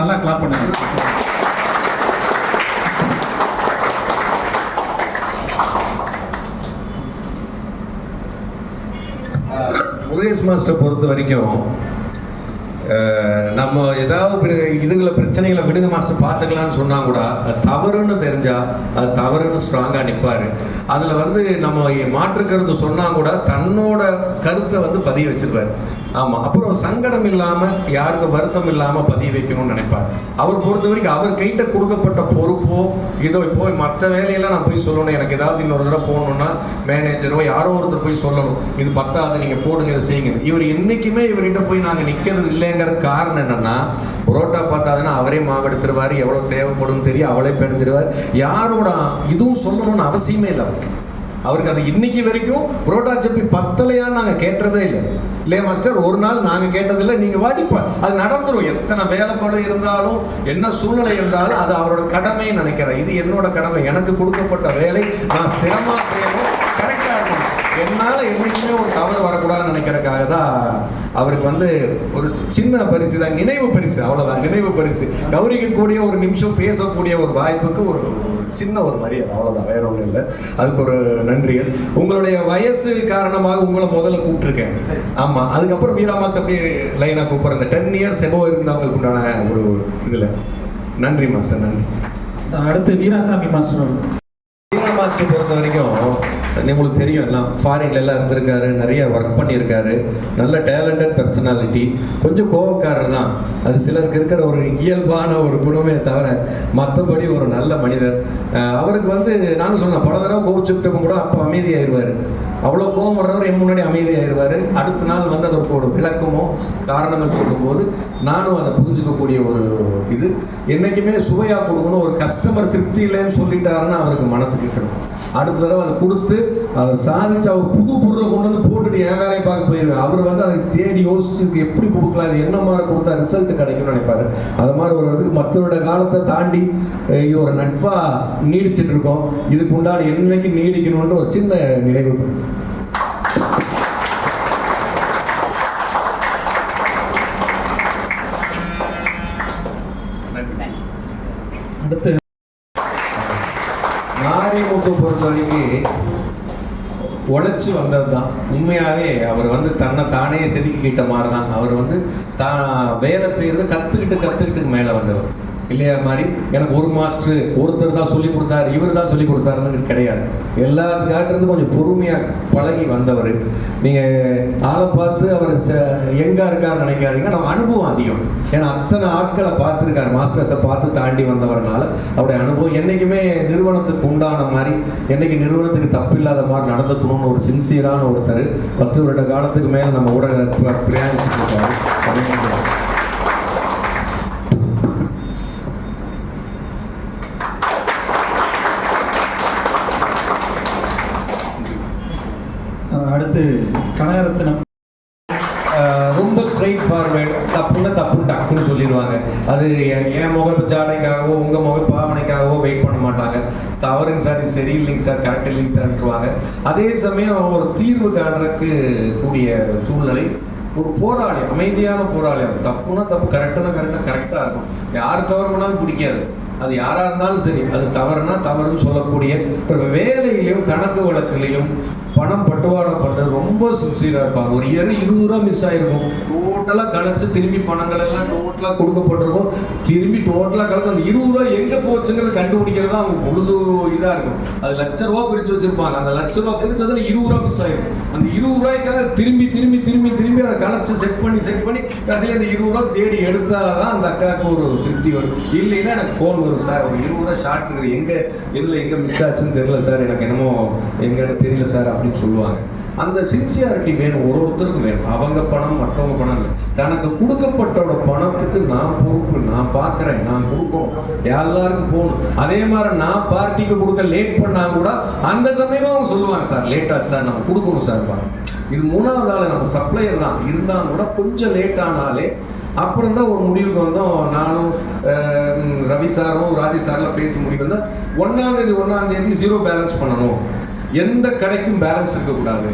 நல்லா கிளாப் பண்ணுங்க.
முருகேஷ் மாஸ்டர் பொறுத்த வரைக்கும் நம்ம ஏதாவது இதுகளை பிரச்சனைகளை விடுங்க மாஸ்டர் பார்த்துக்கலான்னு சொன்னா கூட அது தவறுன்னு தெரிஞ்சா அது தவறுன்னு ஸ்ட்ராங்கா நிற்பாரு. அதுல வந்து நம்ம மாற்று கருத்து சொன்னா கூட தன்னோட கருத்தை வந்து பதிய வச்சிருப்பாரு. ஆமா, அப்புறம் சங்கடம் இல்லாம யாருக்கும் வருத்தம் இல்லாம பதிய வைக்கணும்னு நினைப்பார். அவர் பொறுத்த வரைக்கும் அவர் கைட்ட கொடுக்கப்பட்ட பொறுப்போ இதோ இப்போ மற்ற வேலையெல்லாம் நான் போய் சொல்லணும், எனக்கு ஏதாவது இன்னொரு தடவை போகணும்னா மேனேஜரோ யாரோ ஒருத்தர் போய் சொல்லணும், இது பத்தாது நீங்க போடுங்க இதை செய்யுங்க. இவர் என்னைக்குமே இவர்கிட்ட போய் நாங்க நிக்கிறது இல்லைங்கிற காரணம் என்னன்னா, புரோட்டா பார்த்தாதுன்னா அவரே மாவெடுத்துருவாரு, எவ்வளவு தேவைப்படும் தெரியும் அவளே பெருந்துருவார். யாரோட இதுவும் சொல்லணும்னு அவசியமே இல்லை அவருக்கு. அது இன்னைக்கு வரைக்கும் புரோட்டா சப்பி பத்தலையான்னு நாங்கள் கேட்டதே இல்லை இல்லையா மாஸ்டர்? ஒரு நாள் நாங்கள் கேட்டதில்லை, நீங்கள் வாடிப்பா அது நடந்துடும். எத்தனை வேலைப்பாடு இருந்தாலும் என்ன சூழ்நிலை இருந்தாலும் அது அவரோட கடமைன்னு நினைக்கிறேன். இது என்னோட கடமை, எனக்கு கொடுக்கப்பட்ட வேலை நான் ஸ்திரமாக செய்யணும், கரெக்டாக இருக்கணும். என்னால் என்னைக்குமே ஒரு தவறு வரக்கூடாதுன்னு நினைக்கிறதுக்காக தான் அவருக்கு வந்து ஒரு சின்ன பரிசு தான், நினைவு பரிசு, அவ்வளோதான். நினைவு பரிசு, கௌரிக்கக்கூடிய ஒரு நிமிஷம் பேசக்கூடிய ஒரு வாய்ப்புக்கு ஒரு சின்ன ஒரு மரியாதை, அவ்வளோதான், வேற ஒன்றும் இல்லை. அதுக்கு ஒரு நன்றிகள். உங்களுடைய வயசு காரணமாக உங்களை முதல்ல கூப்பிட்டுருக்கேன். ஆமாம், அதுக்கப்புறம் வீரா மாஸ்டர் அப்படியே லைனாக கூப்பிட்றேன். இந்த 10 years எபோ இருந்தவங்களுக்கு உண்டான ஒரு இதில் நன்றி மாஸ்டர், நன்றி.
அடுத்து வீராசாமி மாஸ்டர்.
வீரா மாஸ்டர் பொறுத்த வரைக்கும் உங்களுக்கு தெரியும், எல்லாம் ஃபாரின்ல எல்லாம் இருந்திருக்காரு, நிறைய ஒர்க் பண்ணியிருக்காரு, நல்ல டேலண்டட் பர்சனாலிட்டி. கொஞ்சம் கோவக்காரர் தான், அது சிலருக்கு இருக்கிற ஒரு இயல்பான ஒரு குணமே தவிர மற்றபடி ஒரு நல்ல மனிதர். அவருக்கு வந்து நானும் சொன்னேன், பல தடவை கோவிச்சுக்கிட்டு கூட அப்போ அமைதியாயிருவார். அவ்வளோ கோவம் வர்றவர் என் முன்னாடி அமைதியாயிருவார். அடுத்த நாள் வந்து அதற்கு ஒரு விளக்கமோ காரணங்கள் சொல்லும்போது நானும் அதை புரிஞ்சுக்கக்கூடிய ஒரு இது. என்றைக்குமே சுவையாக கொடுக்கணும். ஒரு கஸ்டமர் திருப்தி இல்லைன்னு சொல்லிட்டாருன்னா அவருக்கு மனசு கிட்டணும். அடுத்த தடவை அதை கொடுத்து அதை சாதிச்சு அவர் புது பொருளை கொண்டு வந்து போட்டுட்டு என் வேலையை பார்க்க போயிருவேன். அவர் வந்து அதை தேடி யோசிச்சு எப்படி கொடுக்கலாம், இது என்ன மாதிரி கொடுத்தா ரிசல்ட் கிடைக்கும்னு நினைப்பாரு. அது மாதிரி ஒரு இதுக்கு மற்றவரோட காலத்தை தாண்டி ஒரு நட்பா நீடிச்சுட்டு இருக்கோம். இதுக்கு உண்டான என்னைக்கு நீடிக்கணும்னு ஒரு சின்ன நினைவு பரிசு.
அடுத்து
மாரிமுத்து பொறுத்த வரைக்கும் உழைச்சி வந்தது தான். உண்மையாகவே அவர் வந்து தன்னை தானே செதுக்கிக்கிட்ட மாதிரி தான். அவர் வந்து தான் வேலை செய்யறது கற்றுக்கிட்டு மேலே வந்தவர் இல்லையா? மாதிரி எனக்கு ஒரு மாஸ்டர் ஒருத்தர் தான் சொல்லி கொடுத்தாரு, இவர் தான் சொல்லி கொடுத்தாருன்னு கிடையாது. எல்லாத்துக்காட்டிருந்து கொஞ்சம் பொறுமையாக பழகி வந்தவர். நீங்கள் ஆளை பார்த்து அவர் எங்கே இருக்காருன்னு நினைக்காதீங்க, நம்ம அனுபவம் அதிகம். ஏன்னா அத்தனை ஆட்களை பார்த்துருக்காரு, மாஸ்டர்ஸை பார்த்து தாண்டி வந்தவர்னால அவருடைய அனுபவம். என்றைக்குமே நிறுவனத்துக்கு உண்டான மாதிரி, என்றைக்கு நிறுவனத்துக்கு தப்பில்லாத மாதிரி நடந்துக்கணும்னு ஒரு சின்சியரான ஒருத்தர் 10 வருட காலத்துக்கு மேலே நம்ம கூட பிரயாணிச்சுட்டு இருக்காரு.
அடுத்து கனகரத்னம்.
ரொம்ப ஸ்ட்ரைட் ஃபார்வேர்டு, தப்புன்னா தப்புன்னு டக்குன்னு சொல்லிடுவாங்க. அது என் முக ஜாடைக்காகவோ உங்கள் முக பாவனைக்காகவோ வெயிட் பண்ண மாட்டாங்க. தவறுங்க சார், இது சரியில்லைங்க சார், கரெக்ட் இல்லைங்க சார்ன்ட்டுருவாங்க. அதே சமயம் ஒரு தீர்வு காண்றதுக்கு கூடிய சூழ்நிலை, ஒரு போராளி, அமைதியான போராளி. தப்புனா தப்பு, கரெக்டாக இருக்கும். யார் தவறு பண்ணாலும் பிடிக்காது, அது யாராக இருந்தாலும் சரி. அது தவறுனா தவறுன்னு சொல்லக்கூடிய. இப்போ வேலையிலையும் கணக்கு வழக்குலையும் பணம் பட்டுவாடா பண்ணுறது ரொம்ப சின்சியராக இருப்பாங்க. ஒரு 20 ரூபா மிஸ் ஆகிருக்கும், டோட்டலாக கழிச்சு திரும்பி பணங்கள் எல்லாம் டோட்டலாக கொடுக்கப்பட்டிருக்கும். திரும்பி டோட்டலாக கழிச்சு அந்த 20 ரூபா எங்கே போச்சுங்கிறது கண்டுபிடிக்கிறது தான் அவங்க பொழுது இதாக இருக்கும். அது ₹1,00,000 பிரித்து வச்சிருப்பாங்க. அந்த ₹1,00,000 பிரித்து வந்தால் 20 ரூபா மிஸ் ஆகிருக்கும். அந்த 20 ரூபாய்க்காக திரும்பி அதை கழிச்சு செட் பண்ணி கடைசியில் அந்த 20 ரூபா தேடி எடுத்தால் தான் அந்த அக்காவுக்கு ஒரு திருப்தி வரும். இல்லைன்னா எனக்கு ஃபோன் வரும், சார் ஒரு 20 ரூபா ஷார்ட் இருக்குது, எங்கே மிஸ் ஆச்சுன்னு தெரியல சார், எனக்கு என்னமோ எங்கன்னு தெரியல சார் அப்படின்னு சொல்லுவாங்க. அந்த சின்சியாரிட்டி வேணும், ஒருத்தருக்கு வேணும். அவங்க பணம் மற்றவங்க பணம் இல்லை, தனக்கு கொடுக்கப்பட்டோட பணத்துக்கு நான் பொறுப்பு, நான் பார்க்குறேன், நான் கொடுக்கணும், எல்லாருக்கும் போகணும். அதே மாதிரி நான் பார்ட்டிக்கு கொடுக்க லேட் பண்ணா கூட அந்த சமயமா அவங்க சொல்லுவாங்க, சார் லேட் ஆச்சு சார், நம்ம கொடுக்கணும் சார். இது 3வது ஆள் நம்ம சப்ளையர் தான் இருந்தாலும் கூட கொஞ்சம் லேட் ஆனாலே அப்புறம் தான் ஒரு முடிவுக்கு வந்தோம். நானும் ரவி சாரும் ராஜி சார்லாம் பேசி முடிவு வந்தால் 1ஆம் தேதி 0 பேலன்ஸ் பண்ணணும். எந்த கடைக்கும் பேலன்ஸ் இருக்கக்கூடாது.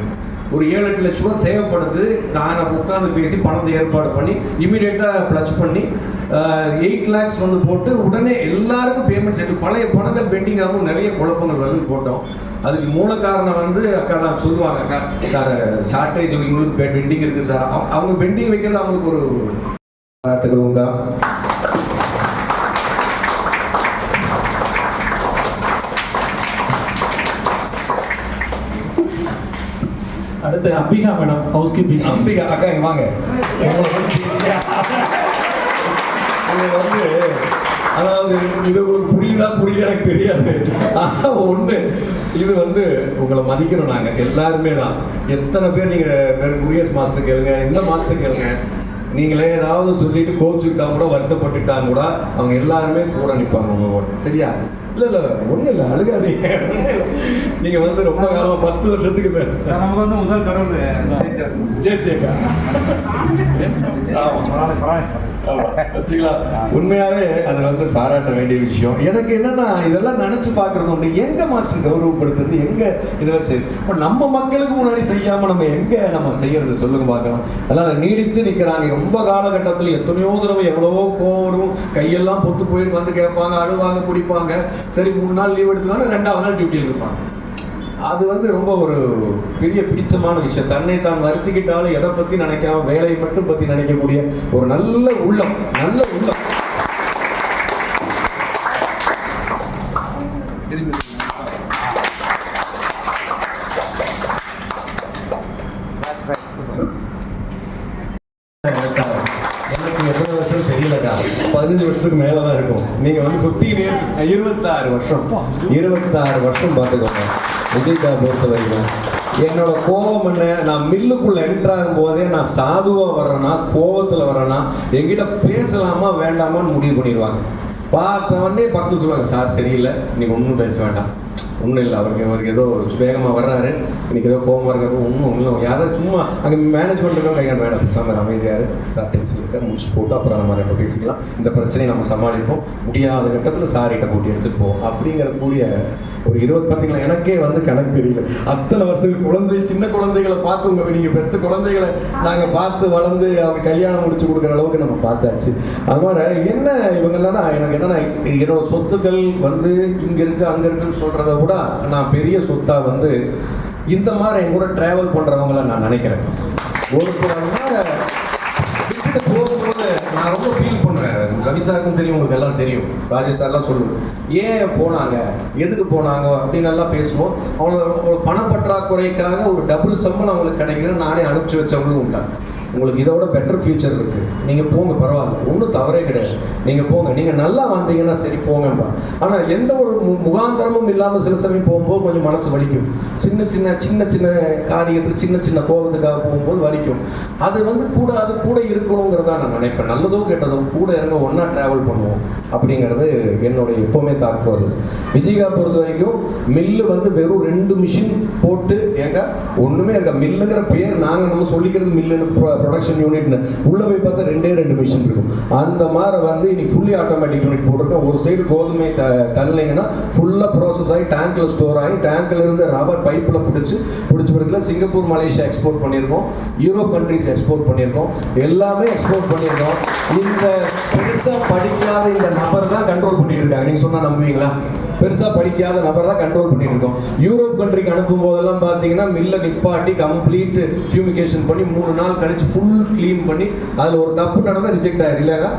ஒரு 7-8 லட்ச ரூபா தேவைப்படுது, நான் உட்காந்து பேசி பணத்தை ஏற்பாடு பண்ணி இமீடியட்டாக ப்ளச் பண்ணி 8 lakhs வந்து போட்டு உடனே எல்லாருக்கும் பேமெண்ட் செட்டு. பழைய பணங்கள் பெண்டிங் ஆகும், நிறைய குழப்பங்கள் வந்து போட்டோம். அதுக்கு மூல காரணம் வந்து அக்கா தான் சொல்லுவாங்க, அக்கா சார் ஷார்ட்டேஜ் உங்களுக்கு பெண்டிங் இருக்குது சார். அவங்க பெண்டிங் வைக்கிறது அவங்களுக்கு ஒரு பாராட்டுகள் உண்டா?
அடுத்து Ambika madam, house keeping.
Ambika அக்கா இங்க வாங்க. இது வந்து அதாவது இது உங்களுக்கு புரியுதா புரியல எனக்கு தெரியாது. ஒண்ணு இது வந்து உங்களை மதிக்கிறோம் நாங்க எல்லாருமே தான். எத்தனை பேர் நீங்க குரியஸ் மாஸ்டர் கேளுங்க, எந்த மாஸ்டர் கேளுங்க, நீங்களே ஏதாவது சொல்லிட்டு கோச்சுக்கிட்டா கூட வருத்தப்பட்டுட்டாங்க கூட அவங்க எல்லாருமே கூட நிற்பாங்க உங்க சரியா? இல்ல ஒண்ணு இல்ல அழுகாதீங்க. நீங்க வந்து ரொம்ப காலமா 10 வருஷத்துக்கு மேல
நமக்கு வந்து முதல் கடவுள்
சேச்சிக்கா உண்மையாவே அது வந்து பாராட்ட வேண்டிய விஷயம். எனக்கு என்னன்னா இதெல்லாம் நினைச்சு பாக்குறது உண்டு. எங்க மாஸ்டர் கௌரவப்படுத்துறது, எங்க இதை வச்சு நம்ம மக்களுக்கு முன்னாடி செய்யாம நம்ம எங்க நம்ம செய்யறது சொல்லுங்க பார்க்கலாம். அதெல்லாம் நீடிச்சு நிக்கிறாங்க. ரொம்ப காலகட்டத்தில் எத்தனையோ தடவை எவ்வளவோ கோவரும் கையெல்லாம் பொத்து போயிட்டு வந்து கேட்பாங்க, அழுவாங்க, குடிப்பாங்க. சரி 3 நாள் லீவ் எடுத்துக்கான 2வது நாள் டியூட்டியில் இருப்பாங்க. அது வந்து ரொம்ப ஒரு பெரிய பிடிச்சமான விஷயம். தன்னை தான் வருத்திக்கிட்டாலும் எதை பத்தி நினைக்காம வேலையை மட்டும் பத்தி நினைக்கக்கூடிய ஒரு நல்ல உள்ளம், நல்ல உள்ளம். எனக்கு எத்தனை வருஷம் தெரியலக்கா, 15 வருஷத்துக்கு மேலதான் இருக்கும். நீங்க வந்து 15 இயர்ஸ் 26 வருஷம் பார்த்துக்கோங்க. விஜய்கா பொறுத்த வரைக்கும் என்னோட கோபம் என்ன, நான் மில்லுக்குள்ள என்டர் ஆகும் போதே நான் சாதுவா வர்றேன்னா கோபத்துல வர்றேன்னா என்கிட்ட பேசலாமா வேண்டாமான்னு முடிவு பண்ணிடுவாங்க. பார்த்த உடனே பக்கத்து சொல்லுவாங்க, சார் சரியில்லை, இன்னைக்கு ஒன்றும் பேச வேண்டாம், ஒன்றும் இல்லை, அவருக்கு ஏதோ வேகமாக வர்றாரு, இன்னைக்கு ஏதோ கோபம் இருக்கிறப்ப ஒன்றும் யாராவது சும்மா அங்கே மேனேஜ்மெண்ட் இருக்கவங்க கையால் வேண்டாம் சார் அமைதியாரு, சார் டென்ஷன் இருக்க முடிச்சு போட்டு அப்புறம் நம்ம 2 பேசிக்கலாம், இந்த பிரச்சனையை நம்ம சமாளிப்போம், முடியாத கட்டத்தில் சாரிட்ட போட்டு எடுத்துகிட்டு போவோம் அப்படிங்கிற கூடிய ஒரு 20 பார்த்தீங்களா. எனக்கே வந்து கணக்கு தெரியல. அத்தனை வருஷத்துக்கு சின்ன குழந்தைகளை பார்த்து நீங்கள் பெற்ற குழந்தைகளை நாங்கள் பார்த்து வளர்ந்து அவங்க கல்யாணம் முடிச்சு கொடுக்குற அளவுக்கு நம்ம பார்த்தாச்சு. அது மாதிரி என்ன இவங்கெல்லாம் எனக்கு என்னன்னா என்னோட சொத்துக்கள் வந்து இங்கே இருக்கு அங்கே இருக்குன்னு சொல்கிறத விட நான் பெரிய சொத்தா வந்து இந்த மாதிரி என் கூட டிராவல் பண்றவங்கள நான் நினைக்கிறேன். விட்டுட்டு போகும்போது நான் ரொம்ப ஃபீல் பண்றேன். ரவி சாருக்கும் தெரியும், உங்களுக்கு எல்லாம் தெரியும், ராஜேஷ் சார்லாம் சொல்லுவோம் ஏன் போனாங்க, எதுக்கு போனாங்க அப்படின்னு எல்லாம் பேசுவோம். அவங்களோட பணப்பற்றாக்குறைக்காக ஒரு டபுள் சம்பளம் அவங்களுக்கு கிடைக்குதுன்னு நானே அனுப்பிச்சு வச்சவங்களும் உண்டா. உங்களுக்கு இதோட பெட்டர் ஃபியூச்சர் இருக்கு, நீங்க போங்க, பரவாயில்ல, ஒன்றும் தவறே கிடையாது, நீங்க போங்க, நீங்க நல்லா வந்தீங்கன்னா சரி போங்கப்பா. ஆனா எந்த ஒரு முகாந்தரமும் இல்லாம சில சமயம் போகும்போது கொஞ்சம் மனசு வலிக்கும். சின்ன சின்ன காரியத்துக்கு சின்ன கோபத்துக்காக போகும்போது வலிக்கும். அது வந்து கூட இருக்கணுங்கிறதா நான் நினைப்பேன். நல்லதோ கெட்டதோ கூட இருங்க, ஒன்னா டிராவல் பண்ணுவோம் அப்படிங்கிறது என்னுடைய எப்பவுமே தாட் ப்ராசஸ். விஜய்கா பொறுத்த வரைக்கும் மில்லு வந்து வெறும் 2 மிஷின் போட்டு ஏங்க ஒண்ணுமே இருக்க மில்லுங்கிற பேர் நம்ம சொல்லிக்கிறது மில்லுன்னு ப்ரொடக்ஷன் யூனிட்னு உள்ள போய் பார்த்தா 2 மிஷின் இருக்கும். அந்த மாதிரி வந்து இன்னைக்கு ஃபுல்லி ஆட்டோமேட்டிக் யூனிட் போட்டிருக்கோம். ஒரு சைடு கோதுமை தள்ளிங்கன்னா ஃபுல்லா ப்ராசஸ் ஆகி டேங்க்ல ஸ்டோர் ஆகி டேங்க்ல இருந்து ரப்பர் பைப்ல பிடிச்சி பிறகுல சிங்கப்பூர் மலேசியா எக்ஸ்போர்ட் பண்ணியிருக்கோம், யூரோப் கண்ட்ரிஸ் எக்ஸ்போர்ட் பண்ணியிருக்கோம், எல்லாமே எக்ஸ்போர்ட் பண்ணியிருக்கோம். இந்த பெருசா படிக்காத இந்த நபர் தான் கண்ட்ரோல் பண்ணிட்டு இருக்காங்க. நீங்க சொன்னா நம்புவீங்களா? பெருசா படிக்காத நபர் தான் கண்ட்ரோல் பண்ணிட்டு இருக்கோம். யூரோப் கண்ட்ரிக்கு அனுப்பும் போதெல்லாம் பார்த்தீங்கன்னா மில்ல நிப்பாட்டி கம்ப்ளீட் ஃபியூமிகேஷன் பண்ணி 3 நாள் கழிச்சு ஃபுல் கிளீன் பண்ணி அதில் ஒரு தப்பு நடந்தால் ரிஜெக்ட் ஆயிரு இல்லையா?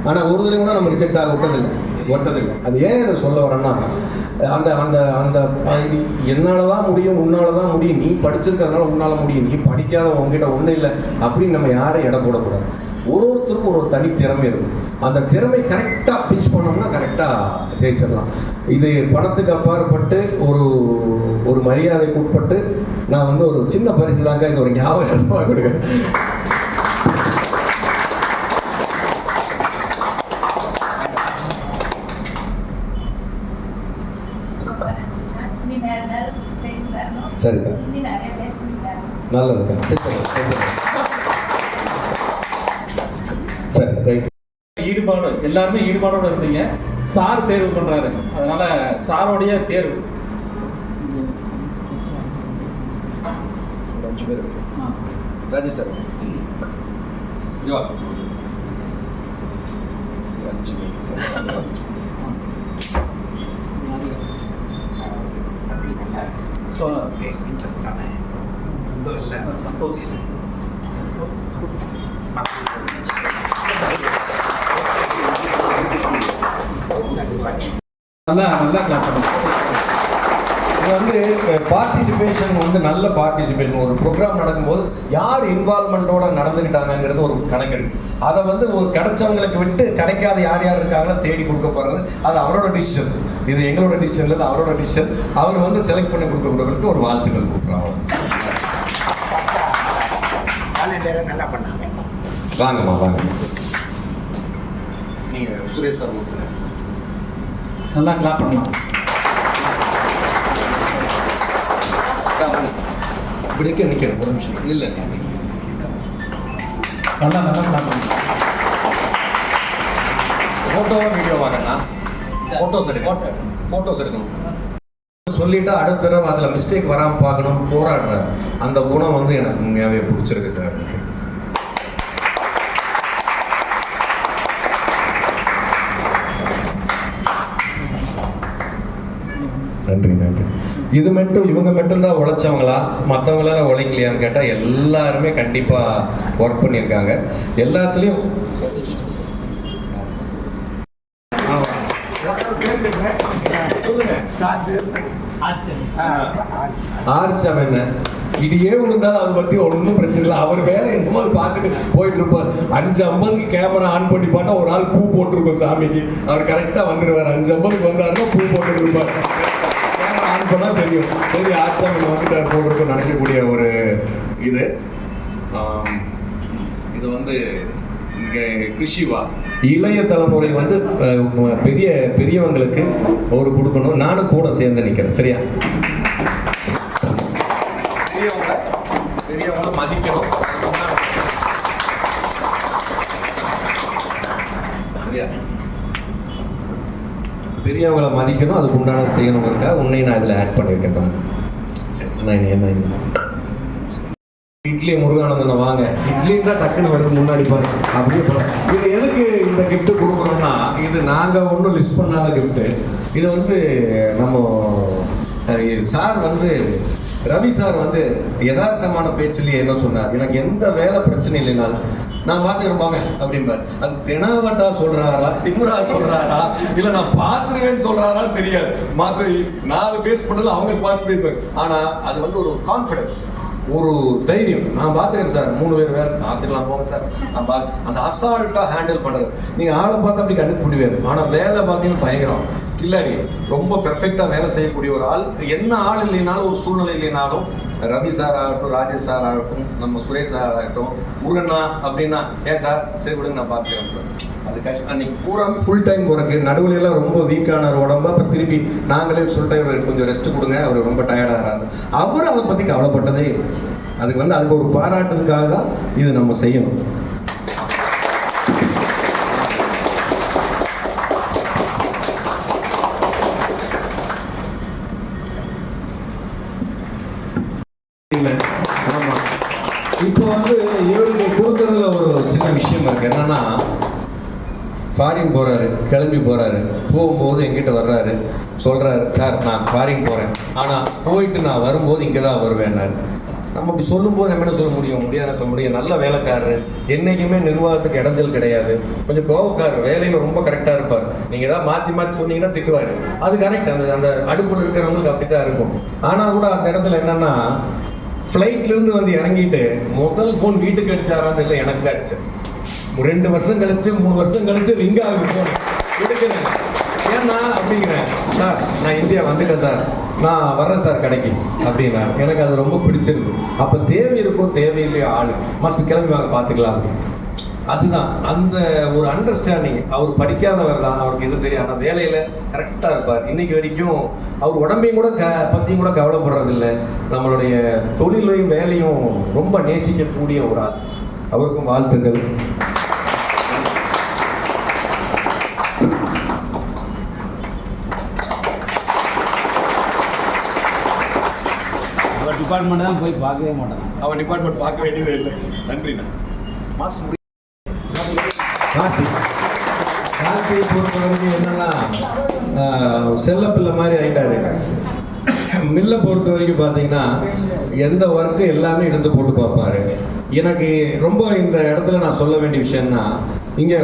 ஆனால் ஒரு தடவை கூட நம்ம ரிஜெக்ட் ஆக விட்டதில்லை. அது ஏன் அதை சொல்ல வரேன்னா அந்த அந்த அந்த என்னாலதான் முடியும், உன்னாலதான் முடியும், நீ படிச்சிருக்கிறதுனால உன்னால முடியும், நீ படிக்காத உங்ககிட்ட ஒன்றும் இல்லை அப்படின்னு நம்ம யாரையும் இடம் போடக்கூடாது. ஒருத்தருக்கும் ஒரு தனி திறமை இருக்கும். அந்த திறமை கரெக்டா பிஞ்ச் பண்ணோம்னா கரெக்டா ஜெயிச்சிடலாம். இது பணத்துக்கு அப்பாற்பட்டு ஒரு மரியாதைக்கு உட்பட்டு நான் வந்து ஒரு சின்ன பரிசு தாங்க இது ஒரு ஞாபகமாக கொடுக்குறேன். சரிக்கா, நல்லதுக்கா, சரி ரைட்.
ஈடுபாடு, எல்லாருமே ஈடுபாடோட இருந்தீங்க. சார் தேர்வு பண்றாரு, அதனால சாரோடைய தேர்வு
5 பேர். ராஜேஷ் சார்
சந்தோஷ் நல்லா கிளாஸ் பண்ணுங்க.
இது வந்து பார்ட்டிசிபேஷன் வந்து நல்ல பார்ட்டிசிபேஷன். ஒரு ப்ரோக்ராம் நடக்கும்போது யார் இன்வால்மெண்ட்டோட நடந்துக்கிட்டாங்கிறது ஒரு கணக்கு இருக்கு. அதை வந்து ஒரு கிடைச்சவங்களுக்கு விட்டு கிடைக்காத யார் யார் இருக்காங்களோ தேடி கொடுக்கப்படுறது அது அவரோட டிசிஷன். இது எங்களோட டிசிஷன் இல்லை, அவரோட டிசிஷன். அவர் வந்து செலக்ட் பண்ணி கொடுக்கப்படுறதுக்கு ஒரு வாழ்த்துக்கள் கொடுக்குறோம்.
நல்லா பண்ணாங்க.
வாங்கம்மா வாங்க. நீங்க சுரேஷ் சார்
நல்லா கிளாப் பண்ணலாம்.
இப்படி இருக்க நிற்கிறேன் ஒரு நிமிஷம். இல்லை
நல்லா கிளாப் பண்ணலாம்.
ஃபோட்டோவா வீடியோ வாங்கண்ணா? ஃபோட்டோஸ் எடுக்கணும். சொல்லிட்டா அடுத்த தடவை அதில் மிஸ்டேக் வராமல் பார்க்கணும் போராடுற அந்த குணம் வந்து எனக்கு உண்மையாகவே பிடிச்சிருக்கு சார். நன்றி. இது மட்டும் இவங்க மட்டும்தான் உழைச்சவங்களா, மற்றவங்களால உழைக்கலையான்னு கேட்டால் எல்லாருமே கண்டிப்பாக ஒர்க் பண்ணியிருக்காங்க. எல்லாத்துலேயும் ஆர்ச்சம் என்ன இடியே விழுந்தாலும் அதை பற்றி ஒன்றும் பிரச்சனை இல்லை. அவர் வேலை என்னமோ பார்த்துட்டு போயிட்டு இருப்பார். 5:50 கேமரா ஆன் பண்ணி பார்த்தா ஒரு ஆள் பூ போட்டிருக்கோம் சாமிக்கு. அவர் கரெக்டாக வந்துடுவார். 5:50 வந்தாருன்னா பூ போட்டு இருப்பார். கேமரா ஆன் பண்ணால் தெரியும். சரி ஆர்ச்சம் வந்துட்டு போட்டிருக்கோம் நினைக்கக்கூடிய ஒரு இது. இது வந்து இங்கே கிருஷிவா இளைய தலைமுறை வந்து பெரியவங்களுக்கு ஒரு கொடுக்கணும். நானும் கூட சேர்ந்து நிற்கிறேன். சரியா? பெரியவங்களை மதிக்கணும். சரியா? பெரியவங்களை மதிக்கணும், அதுக்கு உண்டான செய்யணுங்கிறதுக்காக உன்னை நான் இதில் ஆட் பண்ணியிருக்கேன். சரி, என்ன இட்லி முருகானந்தனை வாங்க. இட்லி தான் டக்குன்னு வருது முன்னாடி பாருங்க. அப்படியே இது எதுக்கு இந்த கிஃப்ட் கொடுக்குறோம்னா, இது நாங்கள் ஒன்றும் லிஸ்ட் பண்ணாத கிஃப்ட்டு. இது வந்து நம்ம சார் வந்து ரவி சார் வந்து யதார்த்தமான பேச்சிலேயே என்ன சொன்னார், எனக்கு எந்த வேலை பிரச்சனை இல்லைனாலும் நான் பார்த்துக்கிறேன் அப்படின்பார். அது தெனாவட்டா சொல்றாரா, திமுறா சொல்றாரா, இல்லை நான் பார்த்துருவேன்னு சொல்றாரான்னு தெரியாது. மாற்ற 4 ஃபேஸ் பண்ணதில் அவங்க பார்த்து பேசுவாங்க. ஆனால் அது வந்து ஒரு கான்ஃபிடன்ஸ், ஒரு தைரியம். நான் பார்த்துக்கிறேன் சார், 3 பேர் வேறு பார்த்துக்கலாம் போங்க சார். நான் அந்த அசால்ட்டாக ஹேண்டில் பண்ணுறது. நீங்கள் ஆளை பார்த்து அப்படி கண்டுக்க முடியாது. ஆனால் வேலை பார்த்தீங்கன்னா பயங்கரம் கில்லாடி, ரொம்ப பெர்ஃபெக்டாக வேலை செய்யக்கூடிய ஒரு ஆள். என்ன ஆள் இல்லைனாலும், ஒரு சூழ்நிலை இல்லைனாலும், ரவி சார் ஆகட்டும், ராஜேஷ் சார் ஆகட்டும், நம்ம சுரேஷ் சார் ஆகட்டும், முருகண்ணா அப்படின்னா ஏன் சார் சரி விடுங்க நான் பார்த்துக்கிறேன். அது கஷ்டம். அன்னைக்கு பூரா ஃபுல் டைம் ஒர்க்கு. நடுவில் எல்லாம் ரொம்ப வீக்கான உடம்பு. அப்புறம் திருப்பி நாங்களே சொல்லிட்டு கொஞ்சம் ரெஸ்ட் கொடுங்க, அவர் ரொம்ப டயர்டாகிறாரு. அவர் அதை பற்றி கவலைப்பட்டதே. அதுக்கு வந்து அதுக்கு ஒரு பாராட்டுறதுக்காக தான் இது நம்ம செய்யணும். இப்போ வந்து இவருக்கு கொடுக்கறதுல ஒரு சின்ன விஷயம் இருக்கு. என்னன்னா, ஃபாரின் போறாரு, கிளம்பி போறாரு, போகும்போது எங்கிட்ட வர்றாரு, சொல்றாரு சார் நான் ஃபாரின் போறேன், ஆனா போயிட்டு நான் வரும்போது இங்கே தான் வருவேன்னாரு. நம்ம அப்படி சொல்லும்போது நம்ம என்ன சொல்ல முடியும்? முடியாது சொல்ல முடியும். நல்ல வேலைக்காரரு, என்னைக்குமே நிர்வாகத்துக்கு இடைஞ்சல் கிடையாது, கொஞ்சம் கோவக்காரர், வேலையில் ரொம்ப கரெக்டாக இருப்பார். நீங்கள் ஏதாவது மாற்றி சொன்னீங்கன்னா திட்டுவார். அது கரெக்ட். அந்த அடுப்பில் இருக்கிறவங்களுக்கு அப்படி தான் இருக்கும். ஆனால் கூட அந்த இடத்துல என்னன்னா, ஃப்ளைட்லேருந்து வந்து இறங்கிட்டு முதல் ஃபோன் வீட்டுக்கு அடிச்சாரான்னு இல்லை, எனக்கு தான் அடிச்சேன். 2 வருஷம் கழிச்சு 3 வருஷம் கழிச்சு ரிங் ஆகுது ஃபோன். எடுக்கிறேன். ஏன்னா அப்படிங்கிறேன், சார் நான் இந்தியா வந்துட்டேன் சார், நான் வர்றேன் சார் கடைக்கு அப்படின்னா. எனக்கு அது ரொம்ப பிடிச்சிருக்கு. அப்போ தேவை இருக்கும் தேவையில்லையோ ஆள் மஸ்ட் கிளம்பி வாங்க பார்த்துக்கலாம் அப்படின்னு. அதுதான் அந்த ஒரு அண்டர்ஸ்டாண்டிங். அவர் படிக்காதவர் தான், அவருக்கு எது தெரியும், ஆனால் வேலையில் கரெக்டாக இருப்பார். இன்னைக்கு வரைக்கும் அவர் உடம்பையும் கூட பற்றியும் கூட கவலைப்படுறதில்லை. நம்மளுடைய தொழிலையும் வேலையும் ரொம்ப நேசிக்கக்கூடிய ஒரு ஆள். அவருக்கும் வாழ்த்துக்கள்.
டிபார்ட்மெண்ட் தான் போய் பார்க்கவே மாட்டாங்க.
அவன் டிபார்ட்மெண்ட் பார்க்க வேண்டியதே இல்லை. நன்றிண்ணா. மாஸ்டர் கார்த்தியை பொறுத்தவரைக்கும் என்னன்னா, செல்லப்பிள்ளை மாதிரி ஆகிட்டாரு. மில்லை பொறுத்த வரைக்கும் பார்த்தீங்கன்னா எந்த ஒர்க்கு எல்லாமே எடுத்து போட்டு பார்ப்பாரு. எனக்கு ரொம்ப இந்த இடத்துல நான் சொல்ல வேண்டிய விஷயம்னா, இங்கே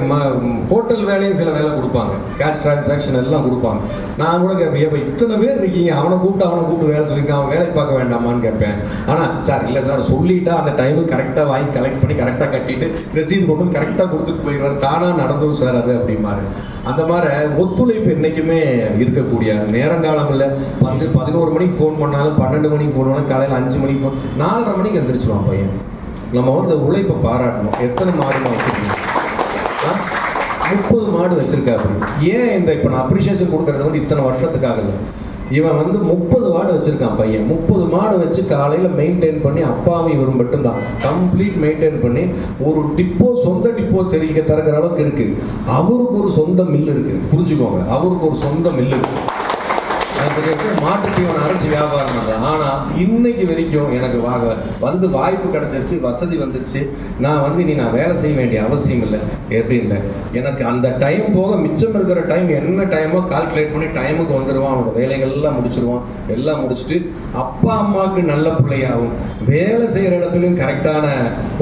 ஹோட்டல் வேலையும் சில வேலை கொடுப்பாங்க, கேஷ் டிரான்சாக்ஷன் எல்லாம் கொடுப்பாங்க. நான் கூட கேட்பேன், இப்போ இத்தனை பேர் இருக்கீங்க, அவனை கூப்பிட்டு வேலை சொல்லியிருக்கேன், அவன் வேலைக்கு பார்க்க வேண்டாமான்னு கேட்பேன். ஆனால் சார் இல்லை சார் சொல்லிட்டா அந்த டைமுக்கு கரெக்டாக வாங்கி கலெக்ட் பண்ணி கரெக்டாக கட்டிட்டு ரெசீது கொண்டு கரெக்டாக கொடுத்துட்டு போயிடுவார், தானாக நடந்தும் சார் அது அப்படிமாரு. அந்த மாதிரி ஒத்துழைப்பு என்றைக்குமே இருக்கக்கூடிய நேரங்காலம் இல்லை. 11 மணிக்கு ஃபோன் பண்ணாலும் 12 மணிக்கு ஃபோன் பண்ணாலும் காலையில் 5 மணிக்கு ஃபோன், 4:30 மணிக்கு எந்திரிச்சிடுவான் பையன். நம்ம வந்து உழைப்பை பாராட்டணும். எத்தனை மாடுமா வச்சுருக்கீங்க? 30 மாடு வச்சிருக்காரு. ஏன் இந்த இப்போ நான் அப்ரிஷியேஷன் கொடுக்கறது வந்து இத்தனை வருஷத்துக்காக இல்லை. இவன் வந்து 30 மாடு வச்சிருக்கான் பையன். 30 மாடு வச்சு காலையில் மெயின்டைன் பண்ணி, அப்பாவும் இவரும் மட்டும்தான் கம்ப்ளீட் மெயின்டைன் பண்ணி ஒரு டிப்போ, சொந்த டிப்போ தரக்கிற அளவுக்கு இருக்கு. அவருக்கு ஒரு சொந்த மில் இருக்கு, புரிஞ்சுக்கோங்க. அவருக்கு ஒரு சொந்த மில் இருக்கு. மாட்டு தீவனம் அரைச்சி வியாபாரம் பண்ணுறேன். ஆனால் இன்னைக்கு வரைக்கும் எனக்கு வந்து வாய்ப்பு கிடைச்சிருச்சு, வசதி வந்துருச்சு. நான் வந்து நான் வேலை செய்ய வேண்டிய அவசியம் இல்லை. எப்படி இல்லை, எனக்கு அந்த டைம் போக மிச்சம் இருக்கிற டைம் என்ன டைமோ கால்குலேட் பண்ணி டைமுக்கு வந்துடுவான். அவனோட வேலைகள்லாம் முடிச்சிருவான். எல்லாம் முடிச்சுட்டு அப்பா அம்மாவுக்கு நல்ல பிள்ளையாகும், வேலை செய்கிற இடத்துலையும் கரெக்டான